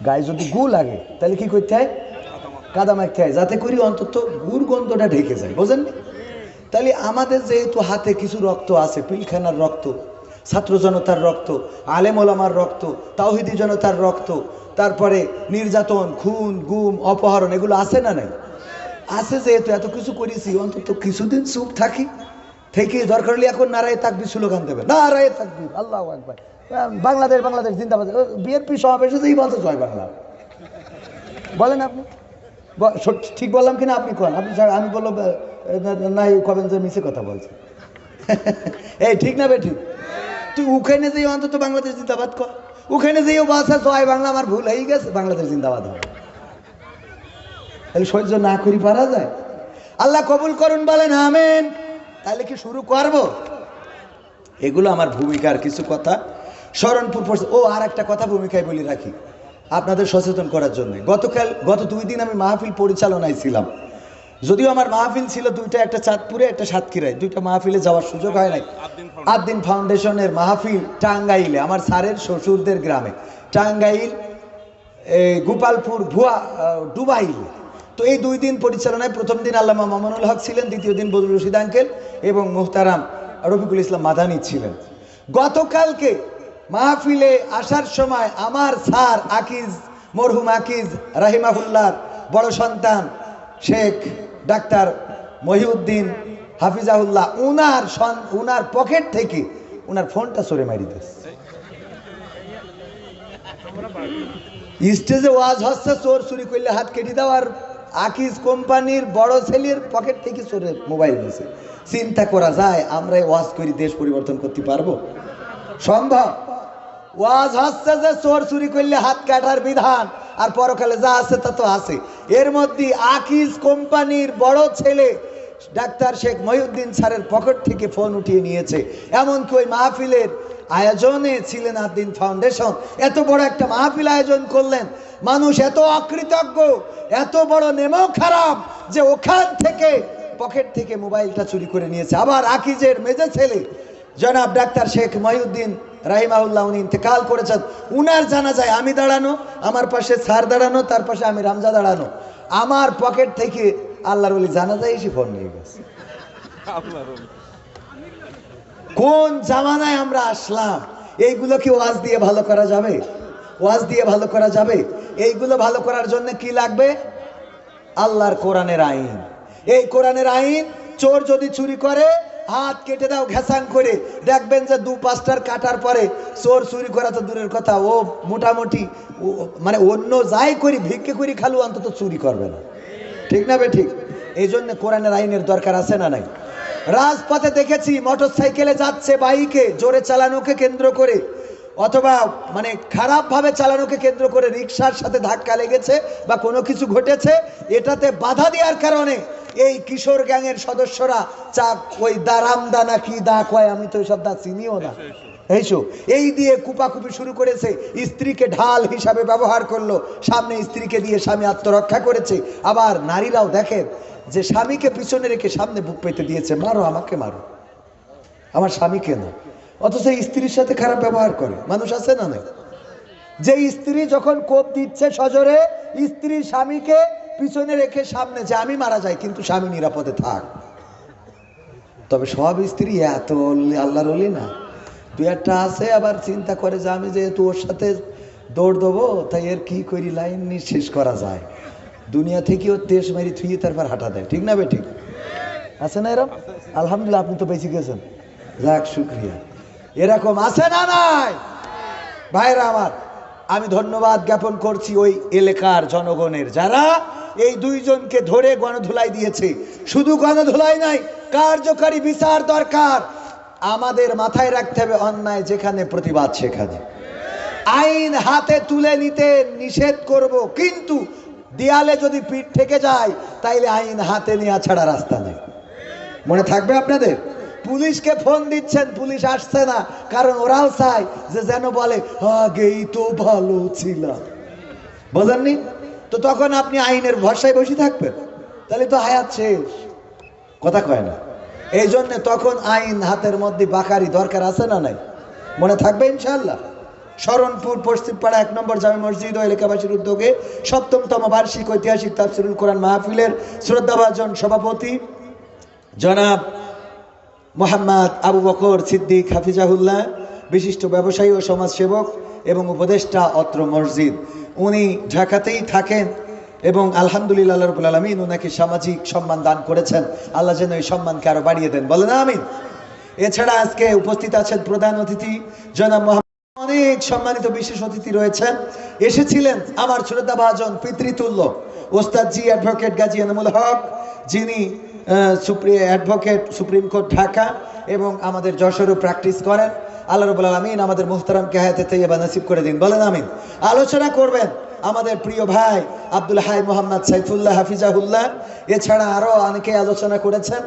গায়ে যদি গু লাগে তাহলে কি করতে হয়? কাদা মাখতে হয়, যাতে করি অন্তত গুড় গন্ধটা ঢেকে যায়, বোঝেন? তাহলে আমাদের যেহেতু হাতে কিছু রক্ত আছে, পিলখানার রক্ত, ছাত্র জনতার রক্ত, আলেম ওলামার রক্ত, তাওহিদি জনতার রক্ত, তারপরে নির্যাতন, খুন, গুম, অপহরণ, এগুলো আছে না নাই? আছে। যেহেতু এত কিছু করেছি, অন্তত কিছুদিন চুপ থাকি, থেকে দরকার হলে এখন নারায়ে তাকবীর স্লোগান দেবে, নারায়ে তাকবীর, আল্লাহু আকবার, বাংলাদেশ বাংলাদেশ জিন্দাবাদ। বিএনপি সমাবেশে যেই বলতে জয় বাংলা, বলেন আপনি ঠিক বললাম কিনা? আপনি কোন, আপনি আমি বললো নাই কবেন যে মিছে কথা বলছে। এই ঠিক না বেঠিক? তুই ওখানে যেই অন্তত বাংলাদেশ জিন্দাবাদ কর, ওখানে যেই বলছে জয় বাংলা, আমার ভুল হয়ে গেছে, বাংলাদেশ জিন্দাবাদ হবে। তাহলে সহ্য না করি পারা যায়? আল্লাহ কবুল করুন, বলেন আমেন। তাহলে কি শুরু করব? এগুলো আমার ভূমিকার কিছু কথা স্মরণপুর পড়ছে। ও আর একটা কথা ভূমিকায় বলি রাখি আপনাদের সচেতন করার জন্য। গত 2 দিন আমি মাহফিল পরিচালনায় ছিলাম। যদিও আমার মাহফিল ছিল দুইটা, একটা চাঁদপুরে, একটা সাতক্ষীরায়। দুইটা মাহফিলে যাওয়ার সুযোগ হয় নাই। আদ্দিন ফাউন্ডেশনের মাহফিল টাঙ্গাইলে, আমার স্যারের শ্বশুরদের গ্রামে, টাঙ্গাইল, গোপালপুর, ডুবাইলে। তো এই 2 দিন পরিচালনায় প্রথম দিন আল্লামা মামুনুল হক ছিলেন, দ্বিতীয় দিন বদরুল রশিদ আঙ্কেল এবং মুহতারাম রফিকুল ইসলাম মাদানী ছিলেন। গতকালকে মাহফিলে আসার সময় আমার স্যার আকিজ, মরহুম আকিজ রাহিমাহুল্লাহর বড় সন্তান শেখ ডাক্তার মহিউদ্দিন হাফিজাহুল্লাহ, উনার পকেট থেকে উনার ফোনটা সরে মারি দিয়েছে। স্টেজে ওয়াজ হচ্ছে, চোর চুরি করলে হাত কেটে দেওয়ার, আকিজ কোম্পানির বড় ছেলের পকেট থেকে চোরের মোবাইল দিয়েছে। চিন্তা করা যায় আমরা ওয়াজ করি দেশ পরিবর্তন করতে পারবো? সম্ভব? ওয়াজ হচ্ছে যে চোর চুরি করলে হাত কাটার বিধান, আর পরকালে যা আছে তা তো আছে। এর মধ্যে আকিজ কোম্পানির বড় ছেলে ডাক্তার শেখ মহিউদ্দিন স্যারের পকেট থেকে ফোন উঠিয়ে নিয়েছে। এমনকি ওই মাহফিলের আয়োজনে ছিলেন আদ্দিন ফাউন্ডেশন, এত বড় একটা মাহফিল আয়োজন করলেন, মানুষ এত অকৃতজ্ঞ, এত বড় নেমো খারাপ যে ওখান থেকে পকেট থেকে মোবাইলটা চুরি করে নিয়েছে। আবার আকিজের মেজে ছেলে জনাব ডাক্তার শেখ মহিউদ্দিন রাহিমাহুল্লাহ, উনি ইন্তেকাল করেছেন। উনার জানাজায় আমি দাঁড়ানো, আমার পাশে স্যার দাঁড়ানো, তার পাশে আমি রামজা দাঁড়ানো। আমার পকেট থেকে আল্লাহর ওলি জানাজায় এসে ফোন নিয়ে গেছে। কোন জামানায় আমরা আসলাম? এইগুলো কি ওয়াজ দিয়ে ভালো করা যাবে? ওয়াজ দিয়ে ভালো করা যাবে? এইগুলো ভালো করার জন্য কি লাগবে? আল্লাহর কোরআনের আইন। এই কোরআনের আইন, চোর যদি চুরি করে হাত কেটে দাও ঘেসাং করে, দেখবেন যে 2-5টার কাটার পরে চোর চুরি করা তো দূরের কথা, ও মোটামুটি মানে অন্য যাই করি, ভিক্ষে করি খালু, অন্তত চুরি করবে না, ঠিক না বে ঠিক? এই জন্য কোরআনের আইনের দরকার আছে না নাই? রাজপথে দেখেছি মোটর সাইকেলে যাচ্ছে, বাইকে জোরে চালানোকে কেন্দ্র করে অথবা মানে খারাপভাবে চালানোকে কেন্দ্র করে রিক্সার সাথে ধাক্কা লেগেছে বা কোনো কিছু ঘটেছে, এটাতে বাধা দেওয়ার কারণে এই কিশোর গ্যাংয়ের সদস্যরা ওই দারামদা না কি দা কয়, আমি তো ওইসব দা চিনিও না, এই দিয়ে কুপাকুপি শুরু করেছে। স্ত্রীকে ঢাল হিসাবে ব্যবহার করলো, সামনে স্ত্রীকে দিয়ে স্বামী আত্মরক্ষা করেছে। আবার নারীরাও দেখেন যে স্বামীকে পিছনে রেখে সামনে বুক পেতে দিয়েছে, মারো আমাকে মারো, আমার স্বামীকে না, অথচ স্ত্রীর সাথে খারাপ ব্যবহার করে মানুষ আছে না নাই? যে স্ত্রী যখন কোপ দিচ্ছে সজোরে, স্ত্রী স্বামীকে পিছনে রেখে সামনে, যে আমি মারা যাই কিন্তু স্বামী নিরাপদে থাক। তবে সব স্ত্রী এত আল্লাহর ওলি না, 2-1টা আছে আবার চিন্তা করে যে আমি যেহেতু ওর সাথে দৌড় দেবো, তাই এর কি করি লাইন নিয়ে শেষ করা যায়, দুনিয়া থেকে ওর তেজ মারি থুয়ে তারপর হাঁটা দেয়, ঠিক না বে ঠিক? আছে না এরকম? আলহামদুলিল্লাহ, আপনি তো বেঁচে গেছেন, যাক শুক্রিয়া। এরকম আছে না নাই? ভাইরা আমার, আমি ধন্যবাদ জ্ঞাপন করছি ওই এলাকার জনগণের যারা এই দুইজনকে ধরে গণধুলাই দিয়েছে। শুধু গণধুলাই নাই, কার্যকারী বিচার দরকার। আমাদের মাথায় রাখতে হবে, অন্যায় যেখানে প্রতিবাদ সেখানে। আইন হাতে তুলে নিতে নিষেধ করব, কিন্তু দেয়ালে যদি পিঠ থেকে যায় তাইলে আইন হাতে নেওয়া ছাড়া রাস্তা নেই। মনে থাকবে আপনাদের? পুলিশকে ফোন দিচ্ছেন, পুলিশ আসছে না, কারণ ওরাও চায় যে যেন বলে আগেই তো ভালো ছিলাম। বোঝেননি তো? তখন আপনি আইনের ভরসায় বসে থাকবেন, তাহলে তো হায়াত শেষ। কথা কয় না? এই জন্য তখন আইন হাতের মধ্যে বাকারি দরকার আছে না নাই? মনে থাকবে ইনশাআল্লাহ। শরণপুর পশ্চিমপাড়া 1 নম্বর জামে মসজিদ ও এলাকাবাসীর উদ্যোগে ৭ম বার্ষিক ঐতিহাসিক তাফসীরুল কোরআন মাহফিলের শ্রদ্ধাভাজন সভাপতি জনাব মোহাম্মদ আবু বকর সিদ্দিক হাফিজাহুল্লাহ, বিশিষ্ট ব্যবসায়ী ও সমাজসেবক এবং উপদেষ্টা অত্র মসজিদ। উনি ঢাকাতেই থাকেন এবং আলহামদুলিল্লাহ আল্লাহ রাব্বুল আলামিন ওনাকে সামাজিক সম্মান দান করেছেন। আল্লাহ যেন এই সম্মানকে আরো বাড়িয়ে দেন, বলেন আমিন। এছাড়া আজকে উপস্থিত আছেন প্রধান অতিথি জনাব মোহাম্মদ, অনেক সম্মানিত বিশেষ অতিথি রয়েছেন। এসেছিলেন আমার শ্রদ্ধাভাজন পিতৃতুল্য ওস্তাদজি অ্যাডভোকেট গাজী এনামুল হক, যিনি অ্যাডভোকেট সুপ্রিম কোর্ট ঢাকা এবং আমাদের যশোরও প্র্যাকটিস করেন। আল্লাহ রাব্বুল আলামিন আমাদের মুহতারামকে হায়াতে তাইয়্যিবা নসিব করে দিন, বলেন আমিন। আলোচনা করবেন আমাদের প্রিয় ভাই আব্দুল হাই মোহাম্মদ সাইফুল্লাহ হাফিজাহুল্লাহ। এছাড়া আরও অনেকে আলোচনা করেছেন।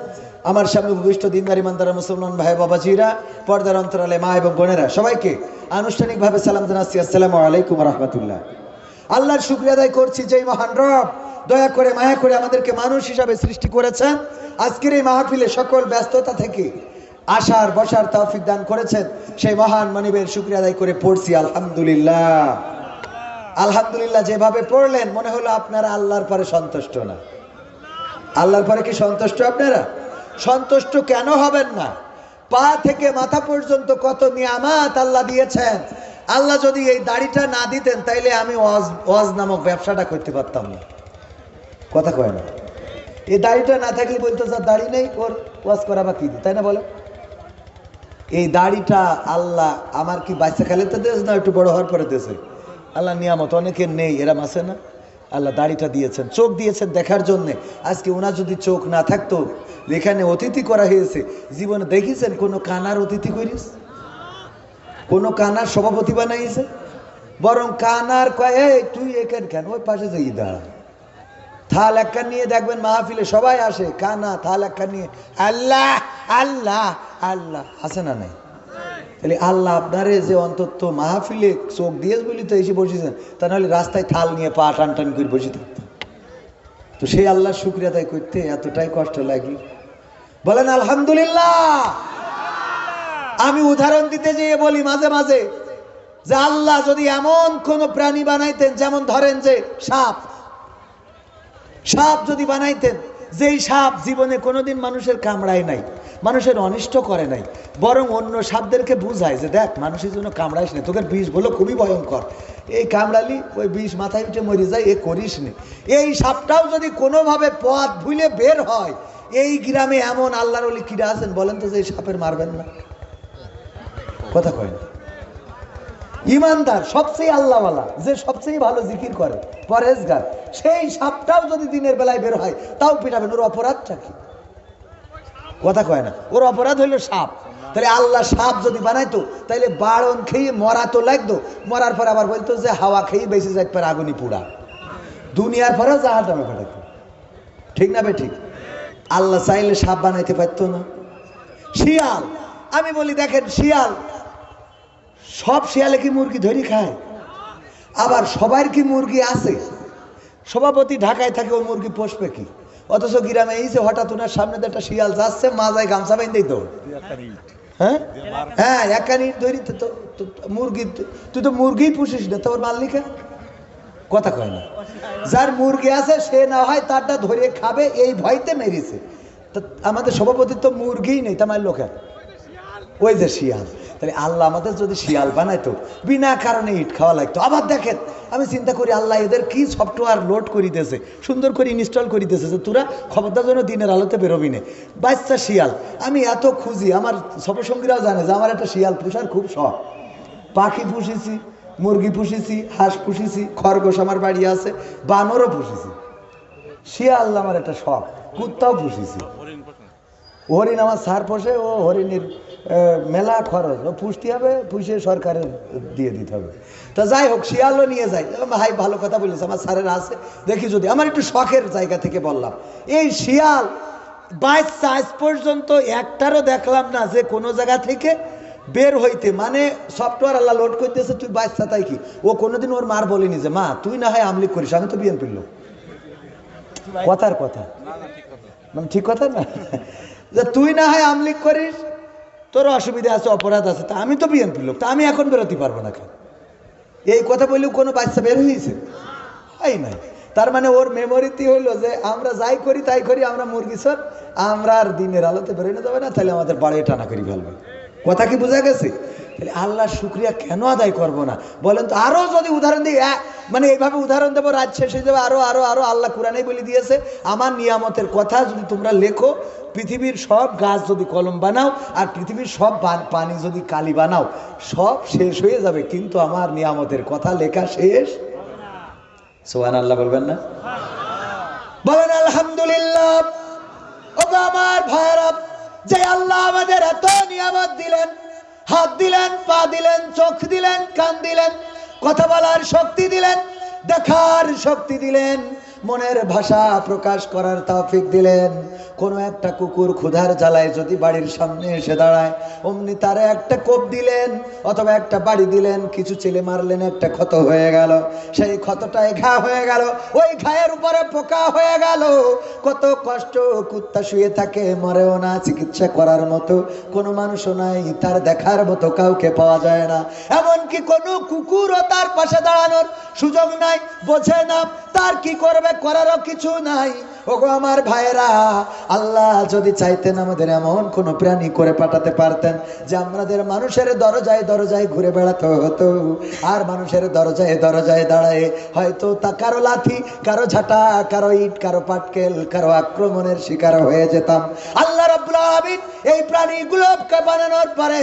আমার সামনে উপবিষ্ট দিনদার ইমানদার মুসলমান ভাই বাবাজিরা, পর্দার অন্তরালে মা এবং বোনেরা, সবাইকে আনুষ্ঠানিকভাবে সালাম জানাচ্ছি, আসসালামু আলাইকুম রাহমাতুল্লাহ। আল্লাহর শুকরিয়া আদায় করছি, যেই মহান রব দয়া করে মায়া করে আমাদেরকে মানুষ হিসাবে সৃষ্টি করেছেন। আজকের এই মাহফিলে সকল ব্যস্ততা থেকে আসার বসার তৌফিক দান করেছেন, সেই মহান মানিবের শুকরিয়া আদায় করে পড়ছি আলহামদুলিল্লাহ। আলহামদুলিল্লাহ যেভাবে পড়লেন মনে হলো আপনারা আল্লাহর পরে সন্তুষ্ট না। আল্লাহর পরে কি সন্তুষ্ট আপনারা? সন্তুষ্ট কেন হবেন না? পা থেকে মাথা পর্যন্ত কত নিয়ামত আল্লাহ দিয়েছেন। আল্লাহ যদি এই দাড়িটা না দিতেন তাইলে আমি ওয়াজ নামক ব্যবসাটা করতে পারতাম না। কথা কয় না? এই দাড়িটা না থাকলে বলতো যার দাড়ি নেই ওর ওয়াজ করা বা কি, তাই না বলো? এই দাড়িটা আল্লাহ আমার কি বাচ্চা খালে তো দিয়েছে না, একটু বড় হওয়ার পরে দিয়েছে। আল্লাহ নিয়ামত অনেকের নেই, এরা আছে না? আল্লাহ দাড়িটা দিয়েছেন, চোখ দিয়েছেন দেখার জন্যে। আজকে ওনার যদি চোখ না থাকতো, এখানে অতিথি করা হয়েছে, জীবনে দেখেছেন কোনো কানার অতিথি করিস? কোনো কানার সভাপতি বানাইছে? বরং কানার কয় এই তুই এখান কেন, ওই পাশে যাই দাঁড়া। থাল একটা নিয়ে দেখবেন মাহফিলে সবাই আসে, কানা থাল একটা নিয়ে আল্লাহ আল্লাহ আল্লাহ, আছে না নাই? তাহলে আল্লাহ আপনারে যে অন্তত মাহফিলে চোখ দিয়ে বলি তো এসে বসেছেন, তা নাহলে রাস্তায় থাল নিয়ে পা টান টান করে বসে থাকতেন। তো সেই আল্লাহর শুকরিয়া আদায় করতে এতটাই কষ্ট লাগে, বলেন আলহামদুলিল্লাহ। আমি উদাহরণ দিতে যেয়ে বলি মাঝে মাঝে যে আল্লাহ যদি এমন কোন প্রাণী বানাইতেন, যেমন ধরেন যে সাপ, সাপ যদি বানাইতেন, যেই সাপ জীবনে কোনোদিন মানুষের কামড়ায় নাই, মানুষের অনিষ্ট করে নাই, বরং অন্য সাপদেরকে বুঝায় যে দেখ মানুষের জন্য কামড়াইস না, তোদের বিষগুলো খুবই ভয়ঙ্কর, এই কামড়ালি ওই বিষ মাথায় উঠে মরে যায়, এ করিস নি। এই সাপটাও যদি কোনোভাবে পথ ভুলে বের হয়, এই গ্রামে এমন আল্লাহর ওলি কিরা আছেন বলেন তো যে এই সাপের মারবেন না? কথা কয় না? ইমানদার সবচেয়ে আল্লাহওয়ালা, যে সবচেয়ে ভালো জিকির করে, পরেজগার, সেই সাপটাও যদি দিনের বেলায় বের হয় তাও পিটাবেন। ওর অপরাধটা কি? কথা কয় না? ওর অপরাধ হইল সাপ। তাহলে আল্লাহ সাপ যদি বানাইতো তাইলে বাড়ন খেয়ে মরা তো লাগতো, মরার পর আবার বলতো যে হাওয়া খেয়ে বেঁচে যাইতে পারে, আগুনি পুড়া, দুনিয়ার পরেও জাহান্নামে পাঠাতো। ঠিক না বে ঠিক? আল্লাহ চাইলে সাপ বানাইতে পারতো না? শিয়াল, আমি বলি দেখেন শিয়াল, সব শিয়ালে কি মুরগি ধরি খায়? আবার সবার কি মুরগি আছে? সভাপতি ঢাকায় থাকে, ওই মুরগি পোষবে কি? অথচ গ্রামে এই যে হঠাৎ ওনার সামনে একটা শিয়াল যাচ্ছে, মাজায় গামছা বাইন্দেই দৌড়। হ্যাঁ হ্যাঁ, একানি ধরি তো মুরগি, তুই তো মুরগি পুষিস না, তোর মাল্লিকে কথা কয় না? যার মুরগি আছে সে না হয় তারটা ধরে খাবে, এই ভয়তে মেরেছে। তো আমাদের সভাপতির তো মুরগিই নেই, তার লোকের ওই যে শিয়াল। তাহলে আল্লাহ আমাদের যদি শিয়াল বানাইতো, বিনা কারণে ইট খাওয়া লাগতো। আবার দেখেন, আমি চিন্তা করি আল্লাহ এদের কি সফটওয়্যার লোড করে দিয়েছে, সুন্দর করে ইনস্টল করে দিয়েছে যে তোরা খবরদার জন্য দিনের আলোতে বেরোবি না। বাচ্চা শিয়াল আমি এত খুঁজি, আমার সফরসঙ্গীরাও জানে যে আমার একটা শিয়াল পুষার খুব শখ। পাখি পুষেছি, মুরগি পুষেছি, হাঁস পুষেছি, খরগোশ আমার বাড়ি আছে, বানরও পুষেছি। শিয়াল আমার একটা শখ, কুত্তাও পুষেছি। হরিণ আমার সার পোষে, ও হরিণের মেলা খরচ, ও পুষতে হবে, পুষে সরকারের দিয়ে দিতে হবে। তা যাই হোক, শিয়ালও নিয়ে যাই। ভাই ভালো কথা বলিস, আমার স্যারের আছে, দেখি যদি। আমার একটু শখের জায়গা থেকে বললাম, এই শিয়াল বাচ্চা আজ পর্যন্ত একটারও দেখলাম না যে কোনো জায়গা থেকে বের হইতে, মানে সফটওয়্যার আল্লাহ লোড করতেছে, তুই বাচ্চা তাই কি। ও কোনোদিন ওর মার বলেনি যে মা তুই না হয় আমলিক করিস, আমি তো বিএনপির লোক। কথার কথা, মানে ঠিক কথা না, যে তুই না হয় আমলিক করিস, তোর অসুবিধা আছে, অপরাধ আছে, তা আমি তো বিএনপির লোক, তা আমি এখন বেরোতে পারবো না কেন? এই কথা বললেও কোনো বাচ্চা বের হয়েছে? এই নাই। তার মানে ওর মেমোরিতে হইলো যে আমরা যাই করি তাই করি, আমরা মুরগি সর, আমরা আর দিনের আলোতে বেরোনো যাবে না, তাহলে আমাদের বাড়ি টানা করি ফেলবে। কথা কি বোঝা গেছে? তাহলে আল্লাহর শুকরিয়া কেন আদায় করবো না বলেন তো? আরো যদি উদাহরণ দিই, মানে এইভাবে উদাহরণ দেবো, রাত শেষ হয়ে যাবে। আরো আরো আরো আল্লাহ কোরআনেই বলে দিয়েছে, আমার নিয়ামতের কথা যদি তোমরা লেখো, পৃথিবীর সব গাছ যদি কলম বানাও, আর পৃথিবীর সব পানি যদি কালি বানাও, সব শেষ হয়ে যাবে, কিন্তু আমার নিয়ামতের কথা লেখা শেষ। সুবহানাল্লাহ বলবেন না? বলেন আলহামদুলিল্লাহ। ও আমার ভাইরা, যে আল্লাহ আমাদের এত নিয়ামত দিলেন, হাত দিলেন, পা দিলেন, চোখ দিলেন, কান দিলেন, কথা বলার শক্তি দিলেন, দেখার শক্তি দিলেন, মনের ভাষা প্রকাশ করার তৌফিক দিলেন। কোনো একটা কুকুর ক্ষুধার জ্বালায় যদি বাড়ির সামনে এসে দাঁড়ায়, অমনি তারে একটা কোপ দিলেন অথবা একটা বাড়ি দিলেন, কিছু ছেলে মারলেন, একটা ক্ষত হয়ে গেল, সেই ক্ষতটায় ঘা হয়ে গেল, ওই ঘায়ের উপরে পোকা হয়ে গেল, কত কষ্ট। কুত্তা শুয়ে থাকে, মরেও না, চিকিৎসা করার মতো কোনো মানুষও নাই, তার দেখার মতো কাউকে পাওয়া যায় না। এমনকি কোনো কুকুরও তার পাশে দাঁড়ানোর সুযোগ নাই, বোঝে না তার কি করবে, করারও কিছু নাই। ওগো আমার ভাইয়েরা, আল্লাহ যদি চাইতেন আমাদের এমন কোন প্রাণী করে পাঠাতে পারতেন যে আমাদের মানুষের দরজায় দরজায় ঘুরে বেড়াতে হতো, আর মানুষের দরজায় দরজায় দাঁড়ায় হয়তো তা কারো লাথি, কারো ঝাঁটা, কারো ইট, কারো পাটকেল, কারো আক্রমণের শিকার হয়ে যেতাম। আল্লাহ রাব্বুল আলামিন এই প্রাণীগুলোকে বানানোর পরে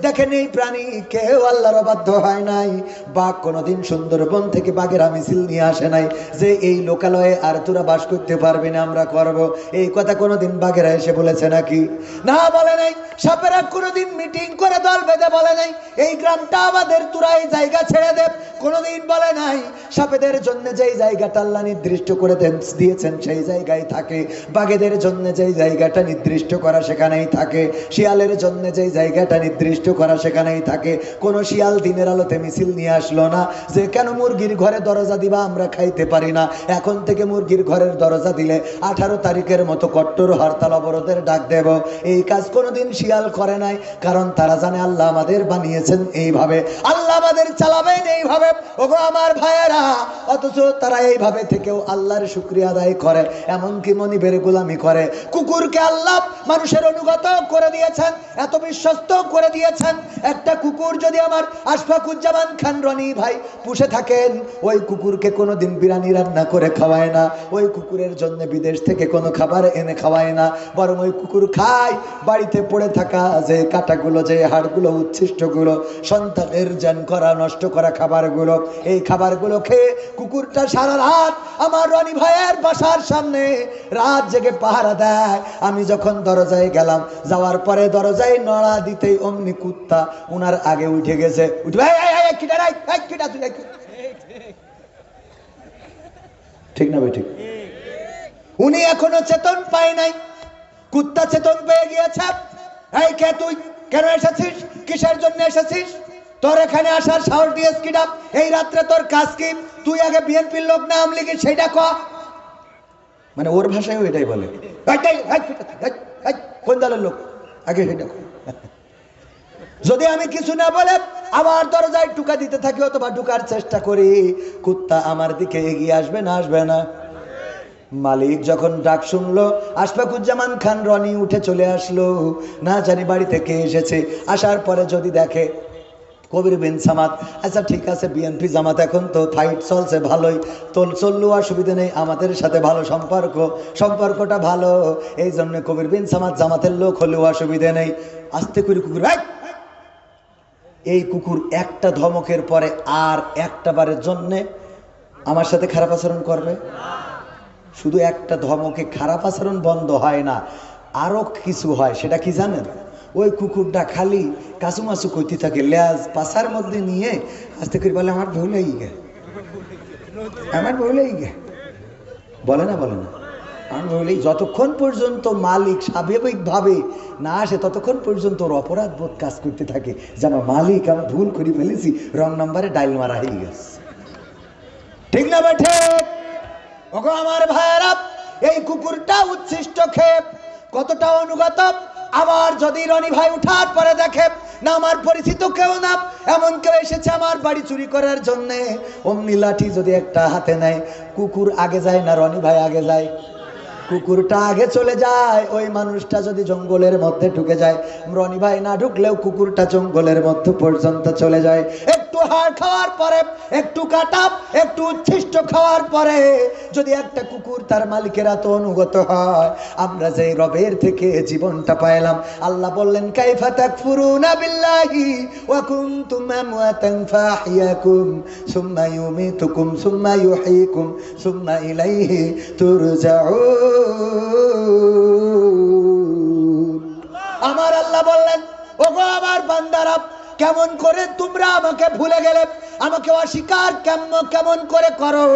দেখেন, এই প্রাণী কেউ আল্লাহর বাধ্য হয় নাই। বাঘ কোনোদিন সুন্দরবন থেকে বাঘেরা মিছিল নিয়ে আসে নাই যে এই লোকালয়ে আর তোরা বাস করতে পারবি না, আমরা করব। এই কথা কোনোদিন বাঘেরা এসে বলেছে নাকি? না, বলে নাই। সাপেরা কোনোদিন মিটিং করে দল বেঁধে বলে নাই এই গ্রামটা আমাদের, তোরা এই জায়গা ছেড়ে দে, কোনোদিন বলে নাই। সাপেদের জন্য যেই জায়গাটা আল্লাহ নির্দিষ্ট করে দিয়েছেন সেই জায়গায় থাকে, বাঘেদের জন্য যেই জায়গাটা নির্দিষ্ট করা সেখানেই থাকে, শিয়ালের জন্য যেই জায়গাটা নির্দিষ্ট করা সেখানেই থাকে। কোন শিয়াল দিনের আলোতে মিছিল নিয়ে আসলো না যে কেন মুরগির ঘরে দরজা দিবা, আমরা খাইতে পারি না, এখন থেকে মুরগির ঘরের দরজা দিলে 18 তারিখের মতো কট্টর হরতাল অবরোধের ডাক দেব। এই কাজ কোনোদিন শিয়াল করে নাই, কারণ তারা জানে আল্লাহ আমাদের বানিয়েছেন এইভাবে, আল্লাহ আমাদের চালাবেন এইভাবে। ওগো আমার ভাইয়েরা, অথচ তারা এইভাবে থেকেও আল্লাহর শুকরিয়া আদায় করে, এমনকি মনিবের গোলামি করে। কুকুরকে আল্লাহ মানুষের অনুগত করে দিয়েছেন, এত বিশ্বস্ত করে দিয়েছেন। একটা কুকুর যদি আমার আশফাকুজ্জামান খান রনি ভাই পুষে থাকেন, ওই কুকুরকে কোনোদিন বিরিয়ানি রান্না করে খাওয়ায় না, ওই কুকুরের জন্য বিদেশ থেকে কোনো খাবার এনে খাওয়ায় না, বরং ওই কুকুর খায় বাড়িতে পড়ে থাকা যে কাঁটাগুলো, যে হাড়গুলো, উচ্ছিষ্টগুলো, সন্তানের জান করা, নষ্ট করা খাবারগুলো, এই খাবারগুলো খেয়ে কুকুরটা সারা রাত আমার রনি ভাইয়ের বাসার সামনে রাত জেগে পাহারা দেয়। আমি যখন দরজায় গেলাম, যাওয়ার পরে দরজায় নড়া দিতেই অমনি কুত্তা উনার আগে উঠে গেছে, ঠিক না ভাই? ঠিক। উনি এখনো চেতন পায় নাই, কুত্তা চেতন পেয়ে গিয়েছে। এই কে তুই, কেন এসেছিস, কিসের জন্য এসেছিস, তোর এখানে আসার সাহস দিয়েছ কিনা, এই রাত্রে তোর কাজ কি, তুই আগে বিএনপির লোক না আওয়ামী লীগের সেইটা ক। মানে ওর ভাষায়ও এটাই বলে, কোন দলের লোক আগে সেটা। যদি আমি কিছু না বলে আবার দরজায় টুকা দিতে থাকি অথবা ঢুকার চেষ্টা করি, কুত্তা আমার দিকে এগিয়ে আসবে না, আসবে না? মালিক যখন ডাক শুনলো, আশফাকুজ্জামান খান রনি উঠে চলে আসলো, না জানি বাড়ি থেকে এসেছে। আসার পরে যদি দেখে কবির বিন সামাদ, আচ্ছা ঠিক আছে, বিএনপি জামাত এখন তো ফাইট চলছে ভালোই, চললেও অসুবিধা নেই, আমাদের সাথে ভালো সম্পর্কটা ভালো, এই জন্য কবির বিন সামাদ জামাতের লোক হলেও অসুবিধা নেই। আস্তে করে কুকুর, এই কুকুর একটা ধমকের পরে আর একটা বারের জন্যে আমার সাথে খারাপ আচরণ করবে? শুধু একটা ধমকে খারাপ আচরণ বন্ধ হয় না, আরো কিছু হয়। সেটা কি জানেন? ওই কুকুরটা খালি কাছুমাছু করতে থাকে, লেজ পাছার মধ্যে নিয়ে আস্তে করে বলে আমার ভুল হয়ে গে, আমার ভুল হয়ে গে, বলে না বলে না আমার ভুল। যতক্ষণ পর্যন্ত মালিক স্বাভাবিকভাবে না আসে ততক্ষণ পর্যন্ত ওর অপরাধ বোধ কাজ করতে থাকে যে আমার মালিক, আমি ভুল করে ফেলেছি, রং নাম্বারে ডাইল মারা হয়ে গেছে। ঠিক না বেঠে? ওগো আমার ভাইয়েরা, এই কুকুরটা উচ্ছিষ্ট খেপ কতটা অনুগত। আবার যদি রনি ভাই উঠার পরে দেখে না আমার পরিচিত কেউ না, এমন কেউ এসেছে আমার বাড়ি চুরি করার জন্যে, অমনি লাঠি যদি একটা হাতে নেয়, কুকুর আগে যায় না রনি ভাই আগে যায়? কুকুরটা আগে চলে যায়। ওই মানুষটা যদি জঙ্গলের মধ্যে ঢুকে যায়, রনি ভাই না ঢুকলেও কুকুরটা জঙ্গলের মধ্যে পর্যন্ত চলে যায়। একটু হাড় খাওয়ার পরে, একটু কাটা, একটু উচ্ছিষ্ট খাওয়ার পরে যদি একটা কুকুর তার মালিকের এত অনুগত হয়, আমরা যে রবের থেকে জীবনটা পাইলাম, আল্লাহ বললেন কাইফা তাকফুরুনা বিল্লাহি ওয়া কুনতুম আমওয়াতান ফাহিয়াকুম সুম্মা ইউমিতুকুম সুম্মা ইউহয়িকুম সুম্মা ইলাইহি তুরজাউন। আমার আল্লাহ বললেন, ওগো আমার বান্দারা, কেমন করে তোমরা আমাকে ভুলে গেলে, আমাকে অস্বীকার কেমন করে করো,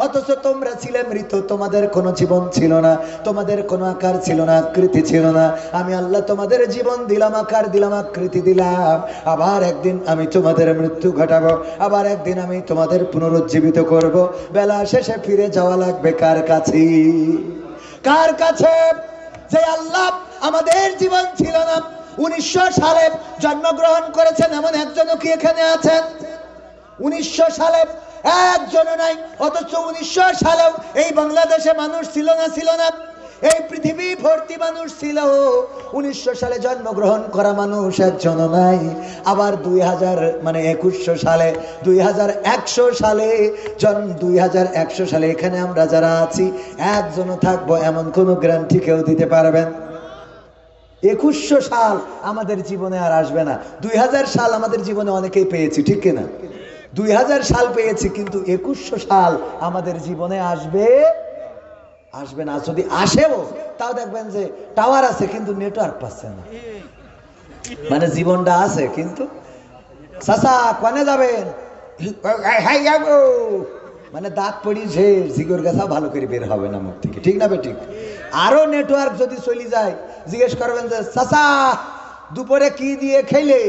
অথচ তোমরা ছিলে মৃত, তোমাদের কোনো জীবন ছিল না, তোমাদের কোনো আকার ছিল না, আকৃতি ছিল না। আমি আল্লাহ তোমাদের জীবন দিলাম, আকার দিলাম, আকৃতি দিলাম। আবার একদিন আমি তোমাদের মৃত্যু ঘটাবো, আবার একদিন আমি তোমাদের পুনরুজ্জীবিত করব। বেলা শেষে ফিরে যাওয়া লাগবে কার কাছে? কার কাছে? যে আল্লাহ আমাদের জীবন ছিল না, 1900 সালে জন্মগ্রহণ করেছেন এমন একজনও কি এখানে আছেন? 1900 সালে একজনও নাই। অথচ 1900 সালেও এই বাংলাদেশে মানুষ ছিল না? ছিল না? এই পৃথিবী ভর্তি মানুষ ছিল। 1900 সালে জন্মগ্রহণ করা মানুষ একজনও নাই। আবার 2100 সালে, 2100 সালে 2100 সালে এখানে আমরা যারা আছি একজনও থাকবো এমন কোনো গ্যারান্টি কেউ দিতে পারবেন? 2100 সাল আমাদের জীবনে আর আসবে না। 2000 সাল আমাদের জীবনে অনেকেই পেয়েছি, ঠিক কিনা? 2000 সাল পেয়েছি, কিন্তু 2100 সাল আমাদের জীবনে আসবে না। যদি আসেও তাও দেখবেন যে টাওয়ার আছে কিন্তু নেটওয়ার্ক পাচ্ছে না, মানে জীবনটা আছে কিন্তু চাচা কনে যাবেন, মানে দাঁত পড়িয়েছে, জিগর গাছা ভালো করে বের হবে না মুখ থেকে, ঠিক না বেঠিক? আরো নেটওয়ার্ক যদি চলে যায়, জিজ্ঞেস করবেন যে চাচা দুপুরে কি দিয়ে খেলে,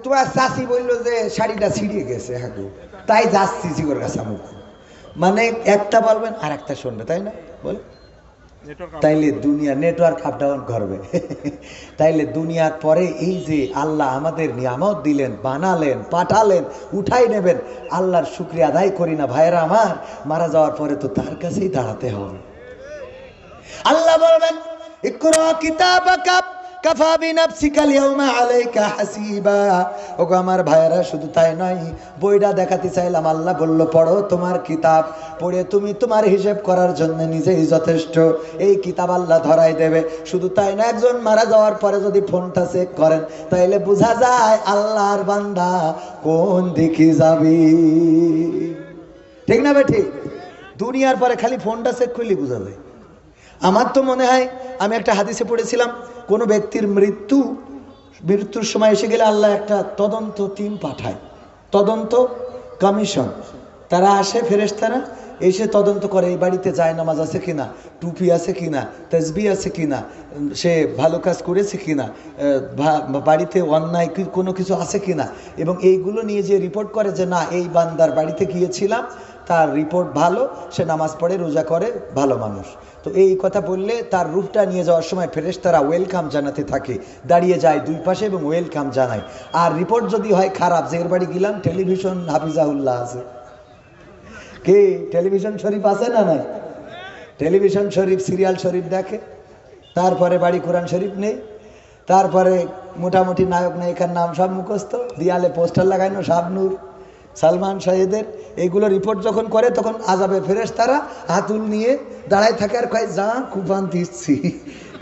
তোমার চাচি বললো যে শাড়িটা ছিঁড়িয়ে গেছে, হ্যাঁ তাই যাচ্ছি জিগর গাছা মুখ, মানে একটা বলবেন আর একটা শুনবে, তাই না? বলে তাইলে দুনিয়া নেটওয়ার্ক আপ ডাউন করবে। তাইলে দুনিয়ার পরে এই যে আল্লাহ আমাদের নিয়ামত দিলেন, বানালেন, পাঠালেন, উঠাই নেবেন, আল্লাহর শুকরিয়া আদায় করি না ভাইরা আমার? মারা যাওয়ার পরে তো তার কাছেই দাঁড়াতে হবে। আল্লাহ বলবেন ইকরা কিতাবাকা কাফা বিনাফসিকা আল-ইয়াওমা আলাইকা হাসিবা। ওগো আমার ভাইয়েরা, শুধু তাই নয়, বইটা দেখাতে চাইলাম, আল্লাহ বলল পড়ো তোমার কিতাব, পড়ে তুমি তোমার হিসেব করার জন্য নিজেই যথেষ্ট। এই কিতাব আল্লাহ ধরাই দেবে। শুধু তাই না, একজন মারা যাওয়ার পরে যদি ফোনটা চেক করেন তাইলে বোঝা যায় আল্লাহর বান্দা কোন দিকে যাবি, ঠিক না বেঠিক? দুনিয়ার পরে খালি ফোনটা চেক করলে বোঝা যায়। আমার তো মনে হয়, আমি একটা হাদিসে পড়েছিলাম, কোনো ব্যক্তির মৃত্যুর সময় এসে গেলে আল্লাহ একটা তদন্ত টিম পাঠায়, তদন্ত কমিশন। তারা আসে, ফেরেশতারা এসে তদন্ত করে এই বাড়িতে জায়নামাজ আছে কিনা, টুপি আছে কিনা, তাসবিহ আছে কিনা, সে ভালো কাজ করেছে কিনা, বাড়িতে অন্যায় কোনো কিছু আছে কিনা, এবং এইগুলো নিয়ে যে রিপোর্ট করে যে না এই বান্দার বাড়িতে গিয়েছিলাম, তার রিপোর্ট ভালো, সে নামাজ পড়ে, রোজা করে, ভালো মানুষ। তো এই কথা বললে তার রূপটা নিয়ে যাওয়ার সময় ফেরেশতারা ওয়েলকাম জানাতে থাকে, দাঁড়িয়ে যায় দুই পাশে এবং ওয়েলকাম জানায়। আর রিপোর্ট যদি হয় খারাপ, যে এর বাড়ি গেলাম টেলিভিশন হাফিজাউল্লাহ আছে, কি টেলিভিশন শরীফ আছে না? নাই টেলিভিশন শরীফ, সিরিয়াল শরীফ দেখে, তারপরে বাড়ি কোরআন শরীফ নেই, তারপরে মোটামুটি নায়ক নায়িকার নাম সব মুখস্থ, দিয়ালে পোস্টার লাগানো শাবনূর, সালমান শাহেদের। এইগুলো রিপোর্ট যখন করে তখন আযাবে ফেরেশতারা হাতুল নিয়ে দাঁড়ায় থাকে আর কয় যা কুফান দিচ্ছি,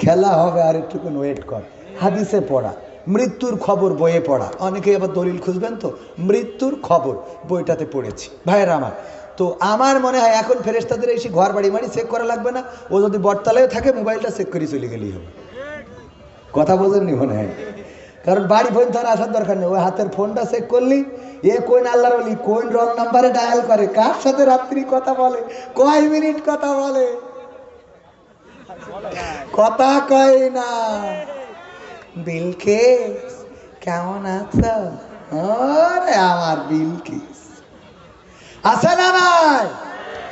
খেলা হবে, আর একটুকুন ওয়েট কর। হাদিসে পড়া, মৃত্যুর খবর বইয়ে পড়া, অনেকে আবার দলিল খুঁজবেন তো, মৃত্যুর খবর বইটাতে পড়েছি ভাইয়েরা আমার। তো আমার মনে হয় এখন ফেরেশতাদের এসে ঘর বাড়ি মারি চেক করা লাগবে না, ও যদি বটতলায় থাকে মোবাইলটা চেক করে চলে গেলেই হবে। কথা বোঝেননি মনে হয়, কারণ বাড়ি ফোন তার আসার দরকার নেই, ওই হাতের ফোনটা চেক করলি এ কোন আল্লাহর ওলি কোন রং নাম্বারে ডায়াল করে, কার সাথে রাত্রি কথা বলে, কয় মিনিট কথা বলে, কথা কয় না। বিলকিস কেমন আছো? আরে আমার বিলকিস আছে না নাই?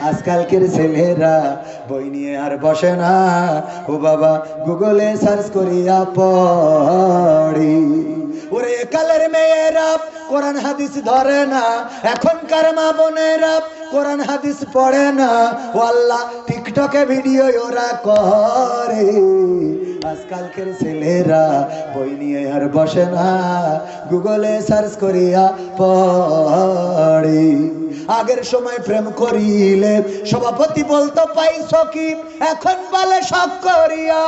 আজকালকের ছেলেরা বই নিয়ে আর বসে না, ও বাবা গুগলে সার্চ করিয়া পড়ি। ওরে কালের মেয়েরা কোরআন হাদিস ধরে না, এখনকার মা বোনেরা কোরআন হাদিস পড়ে না, ও আল্লাহ টিকটকে ভিডিও ওরা করে। আজকালকের ছেলেরা বই নিয়ে আর বসে না, গুগলে সার্চ করিয়া পড়ি। আগের সময় প্রেম করিলে সভাপতি বলতো পাইছো কি, এখন বলে সব করিয়া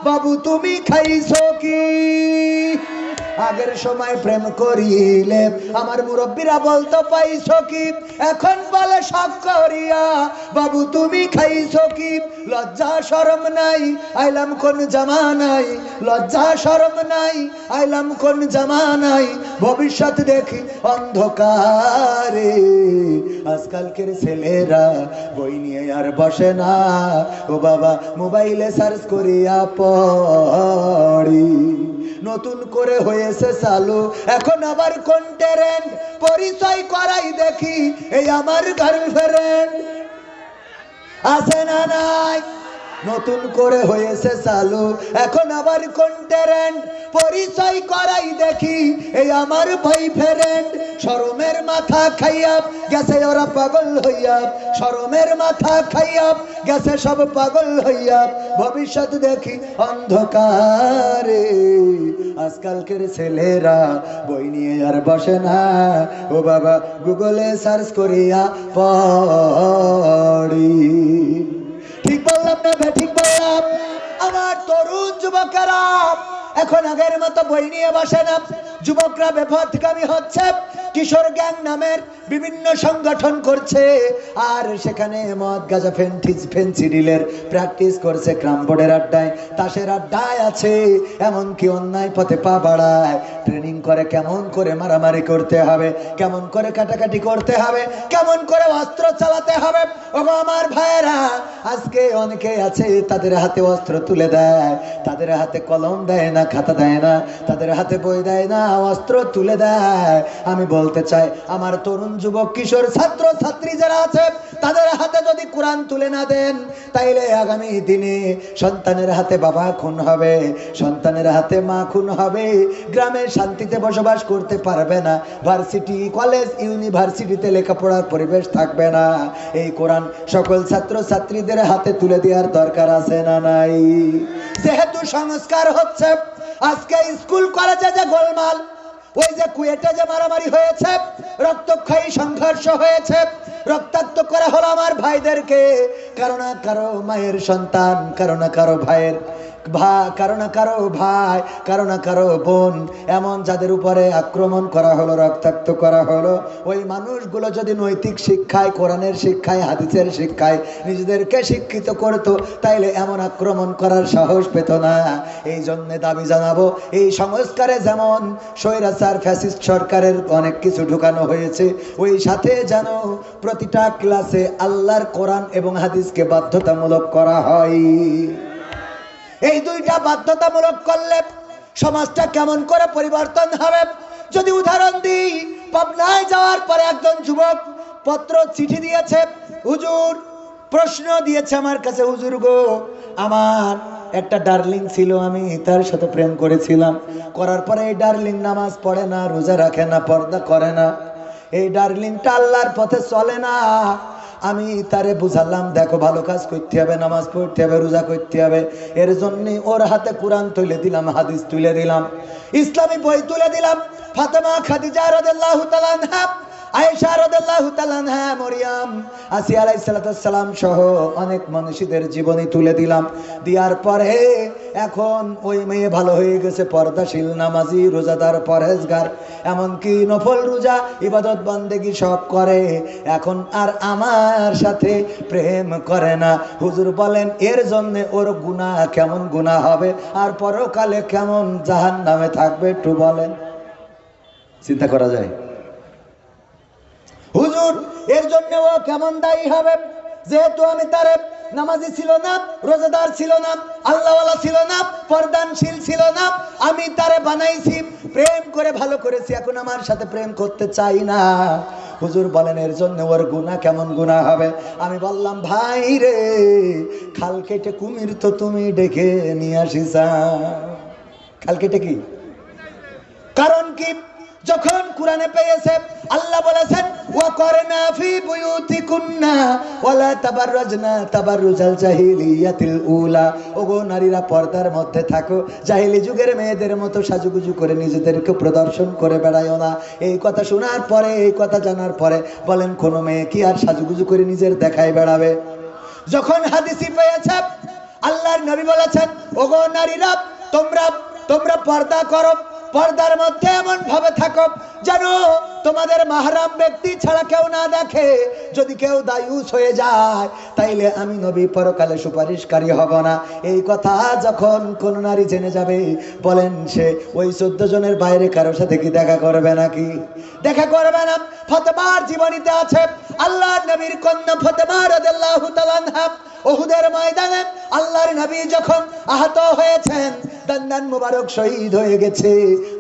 বাবু তুমি খাইছো কি। আগের সময় প্রেম করিলে আমার মুরব্বীরা বলতো পাইছো কি, এখন বলে সব করিয়া বাবু তুমি খাইছো কি। লজ্জা শরম নাই আইলাম কোন জামানাই, লজ্জা শরম নাই আইলাম কোন জামানাই, ভবিষ্যৎ দেখি অন্ধকারে। আজকালকের ছেলেরা বই নিয়ে আর বসে না, ও বাবা মোবাইলে সার্চ করিয়া পড়ি। নতুন করে হয়েছে চালু এখন আবার কোন ট্রেন্ড, পরিচয় করাই দেখি এই আমার গার্লফ্রেন্ড আছে না নাই। নতুন করে হয়েছে চালু এখন আবার কোন ট্রেন্ড, পরিচয় করাই দেখি এই আমার বয়ফ্রেন্ড। শরমের মাথা খাইয়া গেছে ওরা পাগল হইয়া, শরমের মাথা খাইয়া গেছে সব পাগল হইয়া, ভবিষ্যৎ দেখি অন্ধকারে। আজকালকের ছেলেরা বই নিয়ে আর বসে না, ও বাবা গুগলে সার্চ করিয়া পড়ি। ঠিক বললাম না ঠিক বললাম? আমার তরুণ যুবকেরা এখন আগের মতো বই নিয়ে বসে না, যুবকরা বেপথগামী হচ্ছে, কিশোর গ্যাং নামের বিভিন্ন সংগঠন করছে, আর সেখানে মদ গাঁজা ফেন্সিডিলের প্র্যাকটিস করছে, ক্রামবোর্ডের আড্ডায় তাসের আড্ডায় আছে, এমনকি অন্যায় পথে পা বাড়ায়, ট্রেনিং করে কেমন করে মারামারি করতে হবে, কেমন করে কাটাকাটি করতে হবে, কেমন করে অস্ত্র চালাতে হবে। ওগো আমার ভাইয়েরা, আজকে অনেকে আছে তাদের হাতে অস্ত্র তুলে দেয়, তাদের হাতে কলম দেয় না, খাতা দেয় না, তাদের হাতে বই দেয় না, অস্ত্র তুলে দেয়। আমি বলতে চাই আমার তরুণ যুবক কিশোর ছাত্র ছাত্রী যারা আছে তাদের হাতে যদি কোরআন তুলে না দেন, তাইলে আগামী দিনে সন্তানের হাতে বাবা খুন হবে, সন্তানের হাতে মা খুন হবে, গ্রামে শান্তিতে বসবাস করতে পারবে না, ভার্সিটি কলেজ ইউনিভার্সিটিতে লেখাপড়ার পরিবেশ থাকবে না। এই কোরআন সকল ছাত্র ছাত্রীদের হাতে তুলে দেওয়ার দরকার আছে না নাই? যেহেতু সংস্কার হচ্ছে, আজকে স্কুল কলেজে যে গোলমাল, ওই যে কুয়েটে যে মারামারি হয়েছে, রক্তক্ষয়ী সংঘর্ষ হয়েছে, রক্তাক্ত করা হলো আমার ভাইদেরকে, কারো না কারো মায়ের সন্তান, কারো না কারো ভাইয়ের কারো না কারো ভাই, কারো না কারো বোন, এমন যাদের উপরে আক্রমণ করা হলো, রক্তাক্ত করা হলো, ওই মানুষগুলো যদি নৈতিক শিক্ষায়, কোরআনের শিক্ষায়, হাদিসের শিক্ষায় নিজেদেরকে শিক্ষিত করতো, তাইলে এমন আক্রমণ করার সাহস পেত না। এই জন্যে দাবি জানাবো, এই সংস্কারে যেমন স্বৈরাচার ফ্যাসিস্ট সরকারের অনেক কিছু ঢুকানো হয়েছে, ওই সাথে যেন প্রতিটা ক্লাসে আল্লাহর কোরআন এবং হাদিসকে বাধ্যতামূলক করা হয়। এই দুইটা বাধ্যতামূলক করলে সমাজটা কেমন করে পরিবর্তন হবে? যদি উদাহরণ দিই, পাবনায় যাওয়ার পরে একজন যুবক পত্র চিঠি দিয়েছে, হুজুর প্রশ্ন দিয়েছে আমার কাছে, হুজুর গো আমার একটা ডার্লিং ছিল, আমি তার সাথে প্রেম করেছিলাম, করার পরে এই ডার্লিং নামাজ পড়ে না, রোজা রাখে না, পর্দা করে না, এই ডার্লিংটা আল্লাহর পথে চলে না। আমি তারে বুঝালাম, দেখো ভালো কাজ করতে হবে, নামাজ পড়তে হবে, রোজা করতে হবে, এর জন্য ওর হাতে কোরআন তুলে দিলাম, হাদিস তুলে দিলাম, ইসলামী বই তুলে দিলাম। ফাতেমা খাদিজা রাদিয়াল্লাহু তাআলা আনহা আয়েশা রাদিয়াল্লাহু তাআলা আনহা, মরিয়ম, আসিয়া আলাইহিস সালাম সহ অনেক মানুষদের জীবনী তুলে দিলাম। দেওয়ার পরে এখন ওই মেয়ে ভালো হয়ে গেছে, পর্দাশীল, নামাজি, রোজাদার, পরহেজগার, এমনকি নফল রোজা ইবাদত বন্দেগী সব করে। এখন আর আমার সাথে প্রেম করে না। হুজুর বলেন এর জন্য ওর গুনাহ কেমন গুনাহ হবে, আর পরকালে কেমন জাহান্নামে থাকবে একটু বলেন। চিন্তা করা যায়? হুজুর এর জন্য ও কেমন দায়ী হবে, যেহেতু আমি তার নামাজি ছিল না, রোজাদার ছিল না, আল্লাহওয়ালা ছিল না, পর্দানশীল ছিল না, আমি তারে বানাইছি, প্রেম করে ভালো করেছি, এখন আমার সাথে প্রেম করতে চাই না। হুজুর বলেন এর জন্য ওর গুনাহ কেমন গুনাহ হবে। আমি বললাম ভাই রে, খাল কেটে কুমির তো তুমি ডেকে নিয়ে আসিস। খাল কেটে কি কারণ কি? যখন কোরআনে পেয়েছে আল্লাহ বলেছেন ওয়াকরনা ফি বুয়ুতিকুন্না ওয়ালা তাবাররাজনা তাবাররুজাল জাহিলিয়াতিল উলা, ওগো নারীরা পর্দার মধ্যে থাকো, জাহিলি যুগের মেয়েদের মতো সাজুগুজু করে নিজেদেরকে প্রদর্শন করে বেড়ায়ও না। এই কথা শোনার পরে, এই কথা জানার পরে বলেন কোন মেয়ে কি আর সাজুগুজু করে নিজের দেখায় বেড়াবে? যখন হাদিসই পেয়েছে আল্লাহর নবী বলেছেন ওগো নারীরা তোমরা পর্দা করো, পর্দার মধ্যে এমন ভাবে থাকো যেন তোমাদের মাহরাম ব্যক্তি ছাড়া কেউ না দেখে। যদি কেউ দায়ুস হয়ে যায় তাইলে আমি নবী পরকালে সুপারিশকারী হব না। এই কথা যখন কোন নারী জেনে যাবে, বলেন সে ওই 14 জনের বাইরে কারোর সাথে কি দেখা করবে নাকি? দেখা করবে না। ফাতেমার জীবনীতে আছে আল্লাহর নবীর কন্যা ফাতেমা রাদিয়াল্লাহু তাআলা আনহা উহুদের ময়দানে আল্লাহর নবী যখন আহত হয়েছেন, দান্দান মুবারক শহীদ হয়ে গেছে,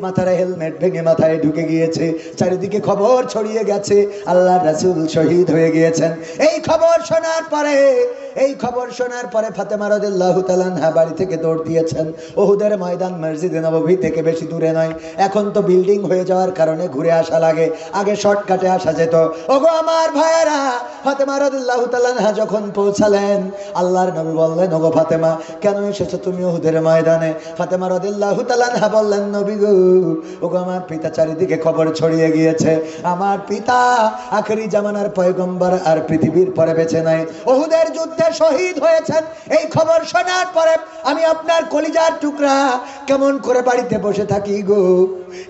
মাথার হেলমেট ভেঙে মাথায় ঢুকে গিয়েছে, চারিদিকে খবর ছড়িয়ে গেছে আল্লাহর রাসূল শহীদ হয়ে গিয়েছেন। এই খবর শোনার পরে ফাতেমা রাদিয়াল্লাহু তাআলা আনহা বাড়ি থেকে দৌড় দিয়েছেন। উহুদের ময়দান মসজিদে নববী থেকে বেশি দূরে নয়, এখন তো বিল্ডিং হয়ে যাওয়ার কারণে ঘুরে আসা লাগে, আগে শর্টকাটে আসা যেত। ওগো আমার ভাইয়েরা, ফাতেমা রাদিয়াল্লাহু তাআলা আনহা যখন পৌঁছালেন, আল্লাহর নবী বললেন ওগো ফাতেমা কেন এসেছো তুমি উহুদের ময়দানে? ফাতেমা রাদিয়াল্লাহু তাআলা আনহা বললেন নবী গো, ওগো আমার পিতা, চারিদিকে খবর ছড়িয়ে গিয়েছে আমার পিতা আখেরি জামানার পয়গম্বর আর পৃথিবীর পরে বেঁচে নাই, উহুদের যুদ্ধে শহীদ হয়েছেন। এই খবর শোনার পরে আমি আপনার কলিজার টুকরা কেমন করে বাড়িতে বসে থাকি গো,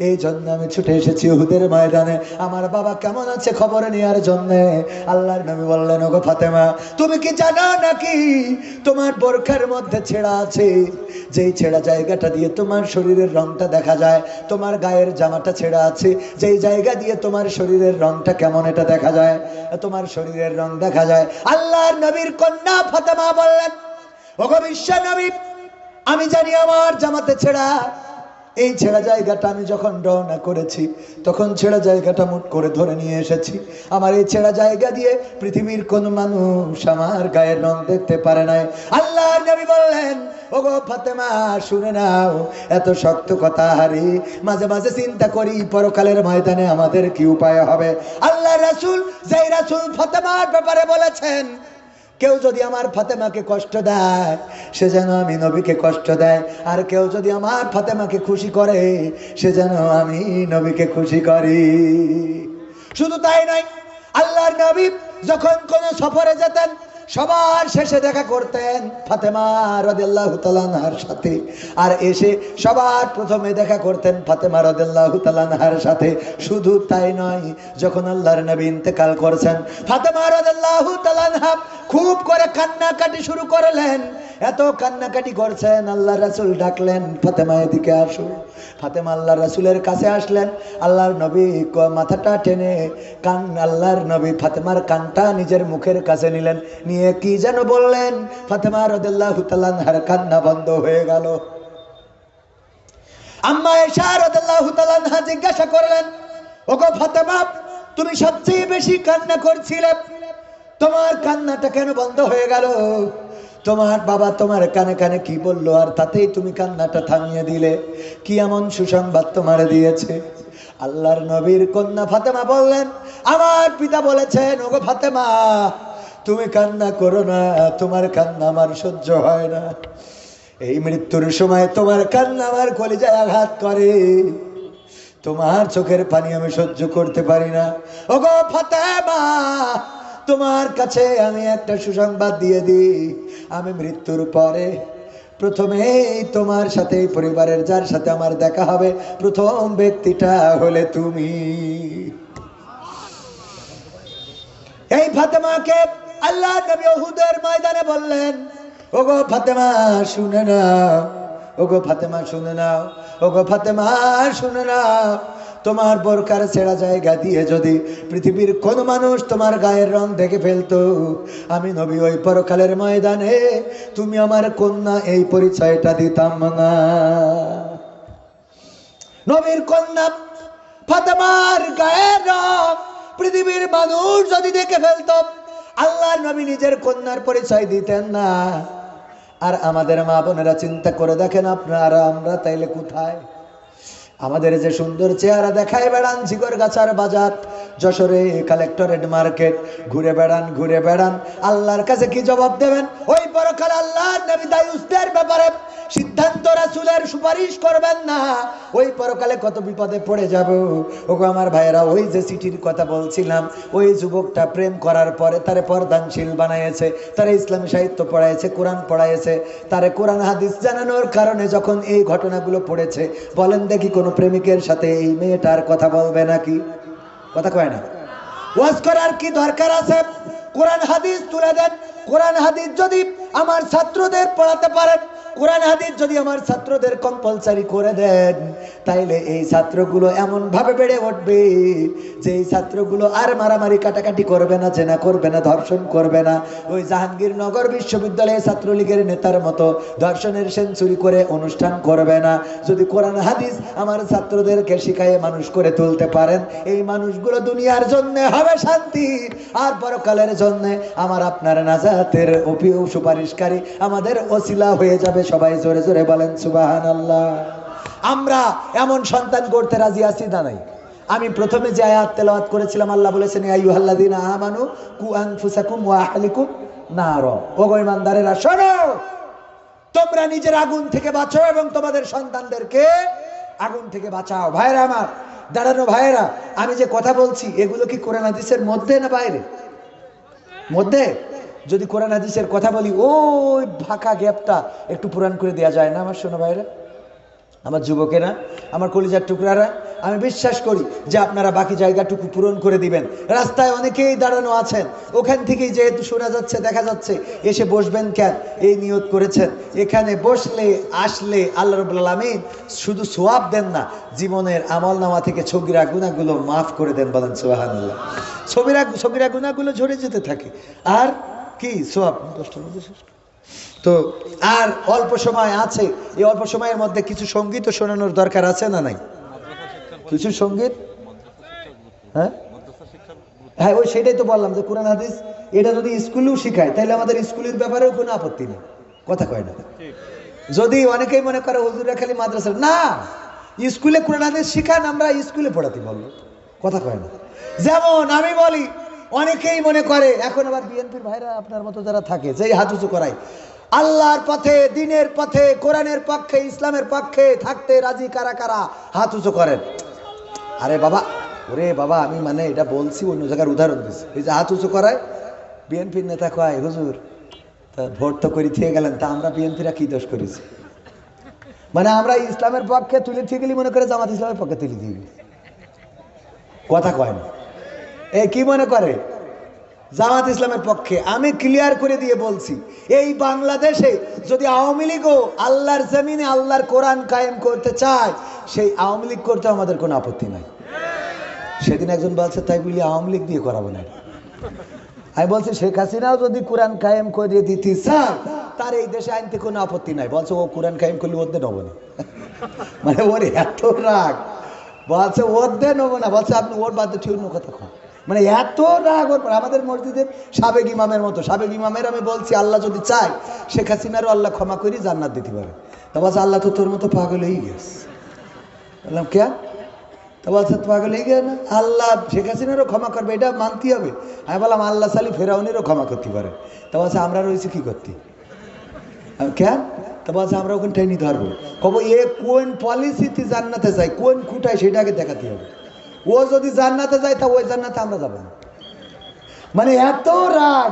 এই জন্য আমি ছুটে এসেছি উহুদের ময়দানে আমার বাবা কেমন আছে খবর নেওয়ার জন্য। আল্লাহর নবী বললেন ওগো ফাতেমা, তুমি কি জানো নাকি তোমার বোরখার মধ্যে ছেঁড়া আছে, যেই ছেঁড়া জায়গাটা দিয়ে তোমার শরীরের রংটা দেখা যায়, তোমার গায়ের জামাটা ছেঁড়া আছে, যেই জায়গা দিয়ে তোমার শরীরের রংটা কেমন এটা দেখা যায়, তোমার শরীরের রং দেখা যায়। আল্লাহর নবীর কন্যা ফাতেমা বললেন ওগো বিশ্ব নবী, আমি জানি আমার জামাতে ছেঁড়া, এই ছেঁড়া জায়গাটা আমি যখন রওনা করেছি তখন ছেঁড়া জায়গাটা মুট করে ধরে নিয়ে এসেছি। আমার এই ছেঁড়া জায়গা দিয়ে পৃথিবীর কোন মানুষ আমার গায়ের রং দেখতে পারে নাই। আল্লাহর নবী বললেন ওগো ফাতেমা শুনে নাও, এত শক্ত কথা হারি মাঝে মাঝে চিন্তা করি পরকালের ময়দানে আমাদের কি উপায় হবে। আল্লাহর রাসূল, যেই রাসূল ফাতেমার ব্যাপারে বলেছেন কেউ যদি আমার ফাতেমাকে কষ্ট দেয় সে যেন আমি নবীকে কষ্ট দেয়, আর কেউ যদি আমার ফাতেমাকে খুশি করে সে যেন আমি নবীকে খুশি করি। শুধু তাই নয়, আল্লাহর নবী যখন কোন সফরে যেতেন সবার শেষে দেখা করতেন ফাতেমা রাদিয়াল্লাহু তাআলা আনহার সাথে, আর এসে সবার প্রথমে দেখা করতেন ফাতেমা রাদিয়াল্লাহু তাআলা আনহার সাথে। শুধু তাই নয়, যখন আল্লাহর নবী ইন্তেকাল করেছেন ফাতেমা রাদিয়াল্লাহু তাআলা আনহা খুব করে কান্নাকাটি শুরু করলেন। এত কান্নাকাটি করছেন, আল্লাহর রাসূল ডাকলেন ফাতেমা এদিকে আসো। ফাতেমা আল্লাহর রাসূলের কাছে আসলেন। আল্লাহর নবী মাথাটা টেনে আল্লাহর নবী ফাতেমার কানটা নিজের মুখের কাছে নিলেন, নিয়ে কি যেন বললেন। ফাতেমা রাদিয়াল্লাহু তাআলা আনহার কান্না বন্ধ হয়ে গেল। আম্মা আয়েশা রাদিয়াল্লাহু তাআলা আনহা জিজ্ঞাসা করলেন ওগো ফাতেমা, তুমি সবচেয়ে বেশি কান্না করছিলে, তোমার কান্নাটা কেন বন্ধ হয়ে গেল? তোমার বাবা তোমার কানে কানে কি বললো আর তাতেই তুমি কান্নাটা থামিয়ে দিলে? কি এমন সুসংবাদ তোমার দিয়েছে? আল্লাহর নবীর কন্যা ফাতেমা বললেন আমার পিতা বলেছেন ওগো ফাতেমা তুমি কান্না করো না, তোমার কান্না আমার সহ্য হয় না। এই মৃত্যুর সময় তোমার কান্না আমার কলিজায় আঘাত করে। তোমার চোখের পানি আমি সহ্য করতে পারি না। ওগো ফাতেমা, তোমার কাছে আমি একটা সুসংবাদ দিয়ে দিই, আমি মৃত্যুর পরে প্রথমেই তোমার সাথে, পরিবারের যার সাথে আমার দেখা হবে, প্রথম ব্যক্তিটা হলে তুমি। এই ফাতেমাকে আল্লাহ নবী উহুদের ময়দানে বললেন, ওগো ফাতেমা শুনে নাও, ওগো ফাতেমা শুনে নাও, ওগো ফাতেমা শুনে নাও, তোমার বোরকার ছেঁড়া জায়গা দিয়ে যদি পৃথিবীর কোন মানুষ তোমার গায়ের রং দেখে ফেলতো, আমি নবী ওই পরকালের ময়দানে তুমি আমার কন্যা এই পরিচয়টা দিতাম না। নবীর কন্যা ফাতেমার গায়ের রং পৃথিবীর মানুষ যদি দেখে ফেলতো, আল্লাহর নবী নিজের কন্যার পরিচয় দিতেন না। আর আমাদের মা বোনেরা চিন্তা করে দেখেন, আপনারা আমরা তাইলে কোথায়? আমাদের যে সুন্দর চেহারা দেখায় বেড়ান ঝিকরগাছার বাজার, যশোরে কালেক্টরেট মার্কেট ঘুরে বেড়ান, আল্লাহর কাছে কি জবাব দেবেন? ওই পরকাল আল্লাহর নবী দায়ুসদের ব্যাপারে সিদ্ধান্ত রাসূলের সুপারিশ করবেন না, ওই পরকালে কত বিপদে পড়ে যাব। ওগো আমার ভাইয়েরা, ওই যে চিঠির কথা বলছিলাম, ওই যুবকটা প্রেম করার পরে তারে পর্দানশীল বানাইছে, তারে ইসলামী সাহিত্য পড়াইছে, কোরআন পড়াইছে, তারে কোরআন হাদিস জানানোর কারণে যখন এই ঘটনাগুলো পড়েছে, বলেন দেখি কোন প্রেমিকের সাথে এই মেয়েটার কথা বলবে নাকি? কথা কয় না। ওয়াজ করার কি দরকার আছে? কোরআন হাদিস তুলে দেন। কোরআন হাদিস যদি আমার ছাত্রদের পড়াতে পারেন, কোরআন হাদিস যদি আমার ছাত্রদের কম্পালসারি করে দেন, তাইলে এই ছাত্রগুলো এমন ভাবে বেড়ে উঠবে যে এই ছাত্রগুলো আর মারামারি কাটাকাটি করবে না, জেনা করবে না, ধর্ষণ করবে না, ওই জাহাঙ্গীরনগর বিশ্ববিদ্যালয়ে ছাত্রলীগের নেতার মতো ধর্ষণের সেঞ্চুরি করে অনুষ্ঠান করবে না। যদি কোরআন হাদিস আমার ছাত্রদেরকে শিখায়ে মানুষ করে তুলতে পারেন, এই মানুষগুলো দুনিয়ার জন্য হবে শান্তি, আর পরকালের জন্য আমার আপনার নাজাতের সুপারিশকারী, আমাদের ওসিলা হয়ে যাবে। সবাই জোরে জোরে বলেন সুবহানাল্লাহ। আমরা এমন সন্তান করতে রাজি আছি না নাই? আমি প্রথমে যে আয়াত তেলাওয়াত করেছিলাম, আল্লাহ বলেছেন ইয়া আইয়ুহাল্লাযীনা আমানু কু আনফুসাকুম ওয়া আহলিকুম নারা। ওগো ঈমানদারেরা শোনো, তোমরা নিজের আগুন থেকে বাঁচো এবং তোমাদের সন্তানদেরকে আগুন থেকে বাঁচাও। ভাইরা আমার, দাঁড়ানো ভাইরা, আমি যে কথা বলছি এগুলো কি কোরআন হাদিসের মধ্যে না বাইরে? মধ্যে। যদি কোরআন হাদিসের কথা বলি, ওই ফাঁকা গ্যাপটা একটু পূরণ করে দেওয়া যায় না আমার শোনো ভাইরা, আমার যুবকেরা, আমার কলিজার টুকরারা? আমি বিশ্বাস করি যে আপনারা বাকি জায়গাটুকু পূরণ করে দিবেন। রাস্তায় অনেকেই দাঁড়ানো আছেন, ওখান থেকেই যেহেতু শোনা যাচ্ছে, দেখা যাচ্ছে, এসে বসবেন কেন? এই নিয়ত করেছেন এখানে বসলে আসলে আল্লাহ রাব্বুল আলামিন শুধু সওয়াব দেন না, জীবনের আমলনামা থেকে ছগিরা গুনাহগুলো মাফ করে দেন। বলেন সুবহানাল্লাহ। ছগিরা গুনাহগুলো ঝরে যেতে থাকে, আর কি সওয়াব তো আর অল্প সময় আছে। এই অল্প সময়ের মধ্যে কিছু সঙ্গীত শোনানোর দরকার আছে না নাই? কিছু সঙ্গীত, হ্যাঁ হ্যাঁ, ওই সেটাই তো বললাম যে কোরআন হাদিস এটা যদি স্কুলেও শিখায়, তাহলে আমাদের স্কুলের ব্যাপারেও কোনো আপত্তি নেই। কথা কয় না? যদি অনেকেই মনে করে হুজুরা খালি মাদ্রাসা, না, স্কুলে কোরআন হাদিস শিখান, আমরা স্কুলে পড়াতে বলবো। কথা কয় না? যেমন আমি বলি, অনেকেই মনে করে, এখন আবার বিএনপির ভাইরা আপনার মতো যারা থাকে, যেই হাত উঁচু করায়, আল্লাহর পথে, দিনের পথে, কোরআনের পক্ষে, ইসলামের পক্ষে থাকতে রাজি কারা কারা হাত উঁচু করেন? আরে বাবা, ওরে বাবা, আমি মানে এটা বলছি, অন্য জায়গার উদাহরণ দিচ্ছি। এই যে হাত উঁচু করায়, বিএনপির নেতা কয়, হুজুর তা ভোট তো করে থেকে গেলেন, তা আমরা বিএনপিরা কি দোষ করেছি? মানে আমরা ইসলামের পক্ষে তুলে থেকে গেলি, মনে করে জামাত ইসলামের পক্ষে তুলে দিয়ে গেলি। কথা কয় না? এ কি মনে করে জামাত ইসলামের পক্ষে? আমি ক্লিয়ার করে দিয়ে বলছি, এই বাংলাদেশে যদি আওয়ামী লীগও আল্লাহর জমিনে আল্লাহর কোরআন কায়েম করতে চায়, সেই আওয়ামী লীগ করতে আমাদের কোনো আপত্তি নাই। সেদিন একজন বলছে, তাই বলি আওয়ামী লীগ দিয়ে করাবো না। আমি বলছি, শেখ হাসিনাও যদি কোরআন কায়েম করে দিতে চায়, তার এই দেশে আনতে কোনো আপত্তি নাই। বলছে ও কোরআন কায়েম করলে ওর দিয়ে নেবো না। মানে ওর এত রাগ, বলছে ওর দিয়ে নেবো না। বলছে আপনি ওর বাদ দিয়ে ঠিক কথা কন। মানে এত রাগ ওর। আমাদের মসজিদের সাবেক ইমামের মতো, সাবেক ইমামের আমি বলছি, আল্লাহ যদি চায় শেখ হাসিনারও আল্লাহ ক্ষমা করি জান্নাত দিতে পারে। তা বলছে আল্লাহ তো তোর মতো পাগল হয়ে গেছে। বললাম কে? তা বলছে পাগল হয়ে গেছে না, আল্লাহ শেখ হাসিনারও ক্ষমা করবে, এটা মানতে হবে। আমি বললাম আল্লাহ সালি ফেরাউনেরও ক্ষমা করতে পারে। তা বলছে আমরা রয়েছি কি করতে? কেন? তা বলছে আমরা ওখানে টেনে ধরবো, কব এ কোন পলিসিতে জান্নাতে যায়, কোন খুঁটায় সেটাকে দেখাতে হবে। ও যদি জান্নাতে যায় তা ওই জান্নাতে আমরা যাবো না। মানে এত রাগ।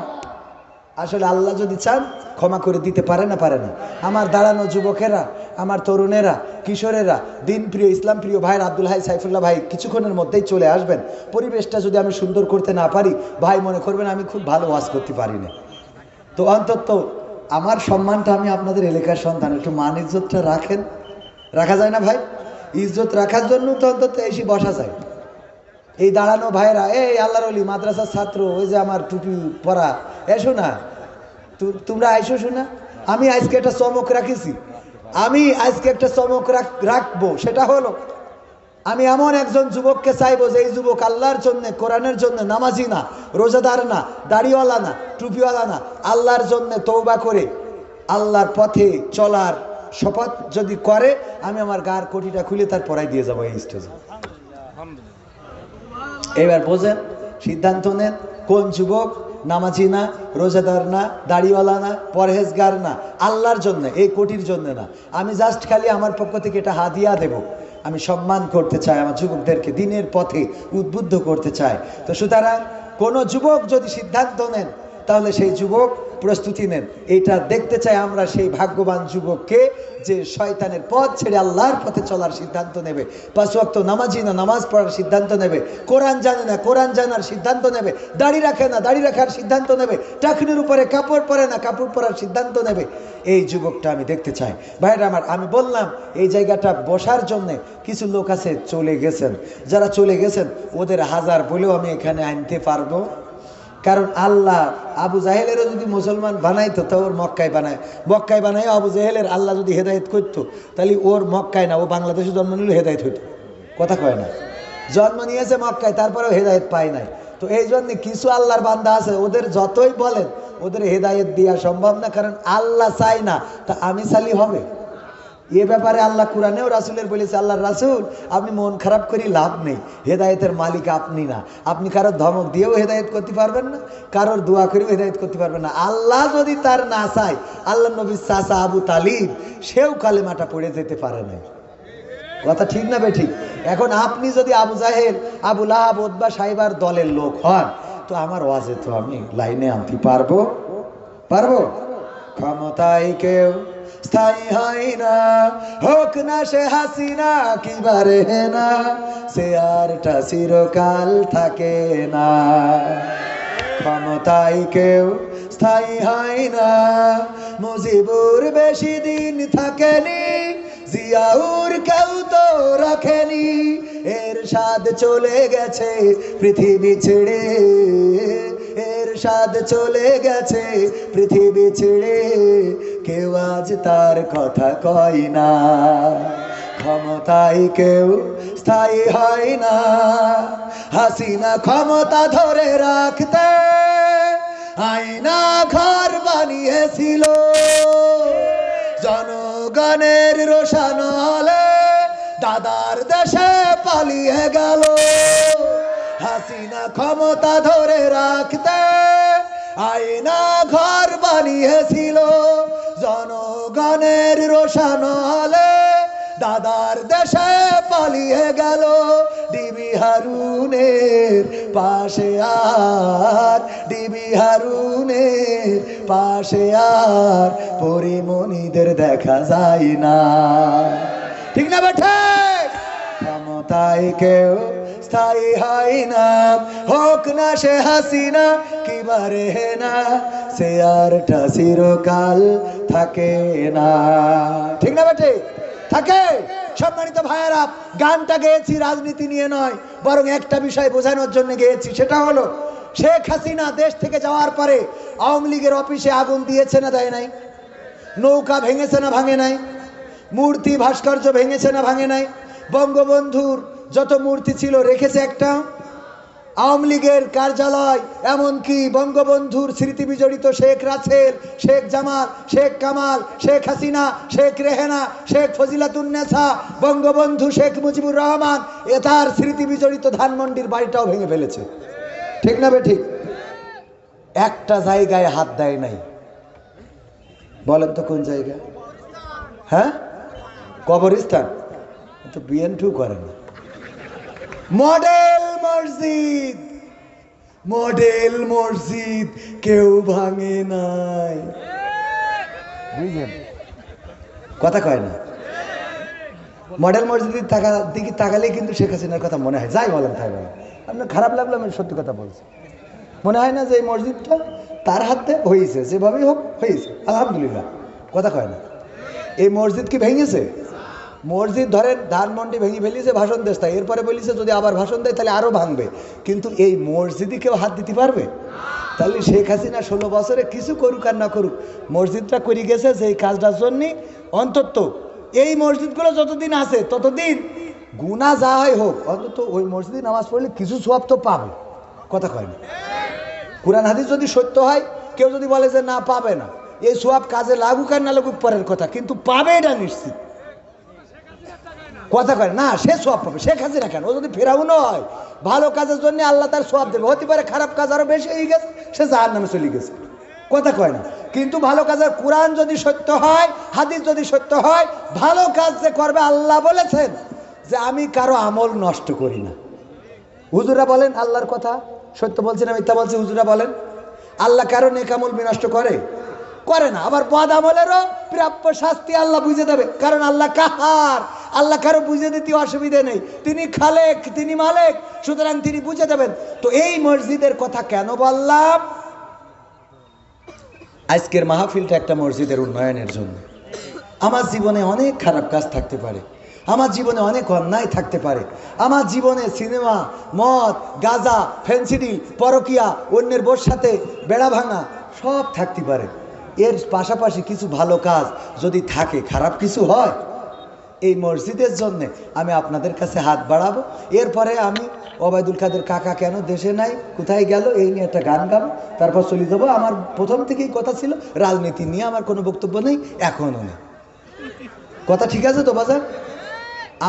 আসলে আল্লাহ যদি চান ক্ষমা করে দিতে পারে না, পারে না। আমার দাঁড়ানো যুবকেরা, আমার তরুণেরা, কিশোরেরা, দিন প্রিয় ইসলাম প্রিয় ভাই আব্দুল হাই সাইফুল্লাহ ভাই কিছুক্ষণের মধ্যেই চলে আসবেন। পরিবেশটা যদি আমি সুন্দর করতে না পারি, ভাই মনে করবেন আমি খুব ভালো ওয়াজ করতে পারি না। তো অন্তত আমার সম্মানটা, আমি আপনাদের এলাকার সন্তান, একটু মান ইজ্জতটা রাখেন। রাখা যায় না ভাই? ইজ্জত রাখার জন্য তো অন্তত এসে বসা যায়। এই দাঁড়ানো ভাইরা, এই আল্লাহর ওলি মাদ্রাসার ছাত্র, ওই যে আমার টুপি পরা, এসো না, তোমরা আইসো শোনা। আমি আজকে একটা চমক রাখিছি, আমি আজকে একটা চমক রাখবো। সেটা হলো, আমি এমন একজন যুবককে চাইবো যে এই যুবক আল্লাহর জন্য, কোরআনের জন্য নামাজি না, রোজাদার না, দাড়িওয়ালা না, টুপিওয়ালা না, আল্লাহর জন্য তওবা করে আল্লাহর পথে চলার শপথ যদি করে, আমি আমার গার কোটিটা খুলে তার পরাই দিয়ে যাবো এই স্টেজে। এবার বোঝেন, সিদ্ধান্ত নেন কোন যুবক নামাজি না, রোজাদার না, দাড়িওয়ালা না, পরহেজগার না, আল্লাহর জন্য, এই কোটির জন্য না। আমি জাস্ট খালি আমার পক্ষ থেকে এটা হাদিয়া দেব। আমি সম্মান করতে চাই আমার যুবকদেরকে, দিনের পথে উদ্বুদ্ধ করতে চাই। তো সুতরাং কোনো যুবক যদি সিদ্ধান্ত নেন, তাহলে সেই যুবক প্রস্তুতি নেন। এইটা দেখতে চাই আমরা সেই ভাগ্যবান যুবককে যে শয়তানের পথ ছেড়ে আল্লাহর পথে চলার সিদ্ধান্ত নেবে, 5 ওয়াক্ত নামাজি না, নামাজ পড়ার সিদ্ধান্ত নেবে, কোরআন জানে না, কোরআন জানার সিদ্ধান্ত নেবে, দাড়ি রাখে না, দাড়ি রাখার সিদ্ধান্ত নেবে, টাকনির উপরে কাপড় পরে না, কাপড় পরার সিদ্ধান্ত নেবে। এই যুবকটা আমি দেখতে চাই। ভাইরা আমার, আমি বললাম এই জায়গাটা বসার জন্যে কিছু লোক আছে চলে গেছেন। যারা চলে গেছেন ওদের হাজার বলেও আমি এখানে আনতে পারবো। কারণ আল্লাহ আবু জাহেলেরও যদি মুসলমান বানাইতো, তো ওর মক্কায় বানায় আবু জাহেলের আল্লাহ যদি হেদায়েত করতো, তাহলে ওর মক্কায় না, ও বাংলাদেশে জন্ম নিলে হেদায়েত হইতো। কথা কয় না? জন্ম নিয়েছে মক্কায়, তারপরেও হেদায়েত পায় নাই। তো এই জন্য কিছু আল্লাহর বান্দা আছে, ওদের যতই বলেন ওদের হেদায়েত দেওয়া সম্ভব না, কারণ আল্লাহ চাই না। তা আমি চালি হবে? এ ব্যাপারে আল্লাহ কোরআনেও রাসূলের বলেছে, আল্লাহর রাসূল আপনি মন খারাপ করে লাভ নেই, হেদায়েতের মালিক আপনি না। আপনি কারোর ধমক দিয়েও হেদায়েত করতে পারবেন না, কারোর দোয়া করেও হেদায়েত করতে পারবেন না। আল্লাহ যদি তার না চায়, আল্লাহ নবীর চাচা আবু তালিব সেও কালেমাটা পড়ে যেতে পারে না। কথা ঠিক না বে ঠিক? এখন আপনি যদি আবু জাহেল, আবু লাহাব, উতবা, সাইবার দলের লোক হন, তো আমার ওয়াজে তো আমি লাইনে আনতে পারবো? ক্ষমতায় কেউ স্থায়ী হয় না, হোক না সে হাসিনা কিবারে না, সে আরটা চিরকাল থাকে না। ক্ষমতায় কেউ স্থায়ী হয় না, মুজিবুর বেশি দিন থাকেনি, জিয়াউর কেউ তো রাখেনি, এরশাদ চলে গেছে পৃথিবী ছেড়ে, এরশাদ চলে গেছে পৃথিবী ছেড়ে, কেউ আজ তার কথা কয় না। ক্ষমতায় কেউ স্থায়ী হয় না, হাসিনা ক্ষমতা ধরে রাখতে আয়না ঘর বানিয়েছিল, জনগণের রোশানলে দাদার দেশে পালিয়ে গেল। হাসিনা ক্ষমতা ধরে রাখতে আয়না ঘর বানিয়েছিল, জনগণের রোশানলে দাদার দেশে পালিয়ে গেল। ডিবি হারুনের পাশে আর, ডিবি হারুনের পাশে আর পরিমণিদের দেখা যায় না। ঠিক না বেঠে? ক্ষমতায় কেউ স্থায়ী হয় না, হোক না সে হাসিনা কিবারে না, সে আরটা চিরকাল থাকে না। ঠিক না বেঠে? থাকে। সম্মানিত ভাইয়েরা, গানটা গেয়েছি রাজনীতি নিয়ে নয়, বরং একটা বিষয় বোঝানোর জন্য গেয়েছি। সেটা হলো, শেখ হাসিনা দেশ থেকে যাওয়ার পরে আওয়ামী লীগের অফিসে আগুন দিয়েছে না দেয় নাই? নৌকা ভেঙেছে না ভাঙে নাই? মূর্তি ভাস্কর্য ভেঙেছে না ভাঙে নাই? বঙ্গবন্ধুর যত মূর্তি ছিল রেখেছে একটা? আওয়ামী লীগের কার্যালয়, এমনকি বঙ্গবন্ধুর স্মৃতি বিজড়িত শেখ রাসেল, শেখ জামাল, শেখ কামাল, শেখ হাসিনা, শেখ রেহেনা, শেখ ফজিলাতুন্নেসা, বঙ্গবন্ধু শেখ মুজিবুর রহমান, তার স্মৃতি বিজড়িত ধানমন্ডির বাড়িটাও ভেঙে ফেলেছে। ঠিক না বে ঠিক? একটা জায়গায় হাত দেয় নাই। বলেন তো কোন জায়গায়? হ্যাঁ, কবরস্থান তো বিএনপিও করে না। মডেল মসজিদ, মডেল মসজিদ কেউ ভাঙে নাই, বুঝলেন? কথা কয় না। মডেল মসজিদের দিকে তাকালে কিন্তু শেখ হাসিনার কথা মনে হয়। যাই বলেন তাই বলেন, আপনার খারাপ লাগলো, আমি সত্যি কথা বলছি। মনে হয় না যে এই মসজিদটা তার হাতে হয়েছে, যেভাবেই হোক হয়েছে, আলহামদুলিল্লাহ। কথা কয় না। এই মসজিদ কি ভেঙেছে? মসজিদ ধরেন ধানমন্ডি ভেঙে ফেলিয়েছে, ভাষণ দেশ, তাই এরপরে বলিছে যদি আবার ভাষণ দেয় তাহলে আরও ভাঙবে। কিন্তু এই মসজিদে কেউ হাত দিতে পারবে? তাহলে শেখ হাসিনা 16 বছরে কিছু করুক আর না করুক, মসজিদটা করে গেছে যে এই কাজটার জন্যে। অন্তত এই মসজিদগুলো যতদিন আছে ততদিন গুনাহ যা হয় হোক, অন্তত ওই মসজিদে নামাজ পড়লে কিছু সওয়াব তো পাবে। কথা কয় না। কুরআন হাদিস যদি সত্য হয়, কেউ যদি বলে যে না পাবে না, এই সওয়াব কাজে লাগুক আর না লাগুক পরের কথা, কিন্তু পাবে এটা নিশ্চিত। কথা কয় না, সে সওয়াব পাবে। শেখ হাসিনা কেন, ও যদি ফেরাউনও হয়, ভালো কাজের জন্য আল্লাহ তার সওয়াব দেবে। হতে পারে খারাপ কাজ আরো বেশি হয়ে গেছে, সে জাহান্নামে চলে গেছে। কথা কয় না। কিন্তু ভালো কাজের কোরআন যদি সত্য হয়, হাদিস যদি সত্য হয়, ভালো কাজ যে করবে, আল্লাহ বলেছেন যে আমি কারো আমল নষ্ট করি না। হুজুরা বলেন আল্লাহর কথা সত্য বলছে না মিথ্যা বলছে? হুজুরা বলেন আল্লাহ কারো নেক আমল বিনষ্ট করে? করে না। আবার বদ আমলেরও প্রাপ্য শাস্তি আল্লাহ বুঝে দেবে, কারণ আল্লাহ কাহার। আল্লাহ কারো বুঝে দিতে অসুবিধে নেই, তিনি খালেক, তিনি মালেক, সুতরাং তিনি বুঝে দেবেন। তো এই মসজিদের কথা কেন বললাম? আজকের মাহফিলটা একটা মসজিদের উন্নয়নের জন্য। আমার জীবনে অনেক খারাপ কাজ থাকতে পারে, আমার জীবনে অনেক অন্যায় থাকতে পারে, আমার জীবনে সিনেমা, মদ, গাঁজা, ফেন্সিডিল, পরকিয়া, অন্যের বোর সাথে বেড়া ভাঙা সব থাকতে পারে। এর পাশাপাশি কিছু ভালো কাজ যদি থাকে, খারাপ কিছু হয়, এই মসজিদের জন্যে আমি আপনাদের কাছে হাত বাড়াবো। এরপরে আমি ওবায়দুল কাদের কাকা কেন দেশে নাই, কোথায় গেল, এই নিয়ে একটা গান গাবো, তারপর চলে যাবো। আমার প্রথম থেকেই কথা ছিল রাজনীতি নিয়ে আমার কোনো বক্তব্য নেই, এখনও নেই। কথা ঠিক আছে তো বাজার?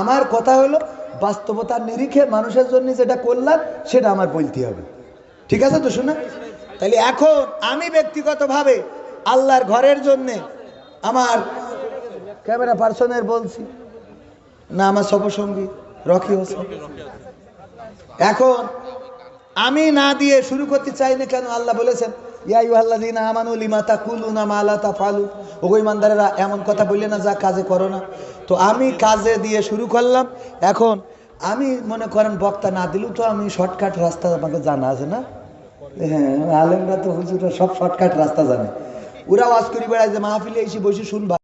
আমার কথা হলো বাস্তবতার নিরিখে মানুষের জন্য যেটা করলাম সেটা আমার বলতে হবে। ঠিক আছে তো? শোনা, তাহলে এখন আমি ব্যক্তিগতভাবে আল্লাহর ঘরের জন্যে আমার ক্যামেরা পার্সনের বলছি না, আমার সহসঙ্গী রকি হোসেন, এখন আমি না দিয়ে শুরু করতে চাই না। কেন? আল্লাহ বলেছেন ইয়া আইয়ুহাল্লাযীনা আমানু লিমা তাকুলুনা মা লা তাফআলুন, ওগো ঈমানদারেরা এমন কথা বললে না যা কাজে করো না। তো আমি কাজে দিয়ে শুরু করলাম। এখন আমি মনে করেন বক্তা না দিলেও তো আমি শর্টকাট রাস্তা আমাকে জানা আছে না? হ্যাঁ, আলেমরা তো হুজুররা সব শর্টকাট রাস্তা জানে। ওরা ওয়াজ করি বেড়ায় যে মাহফিলে এসে বসে শুনবা।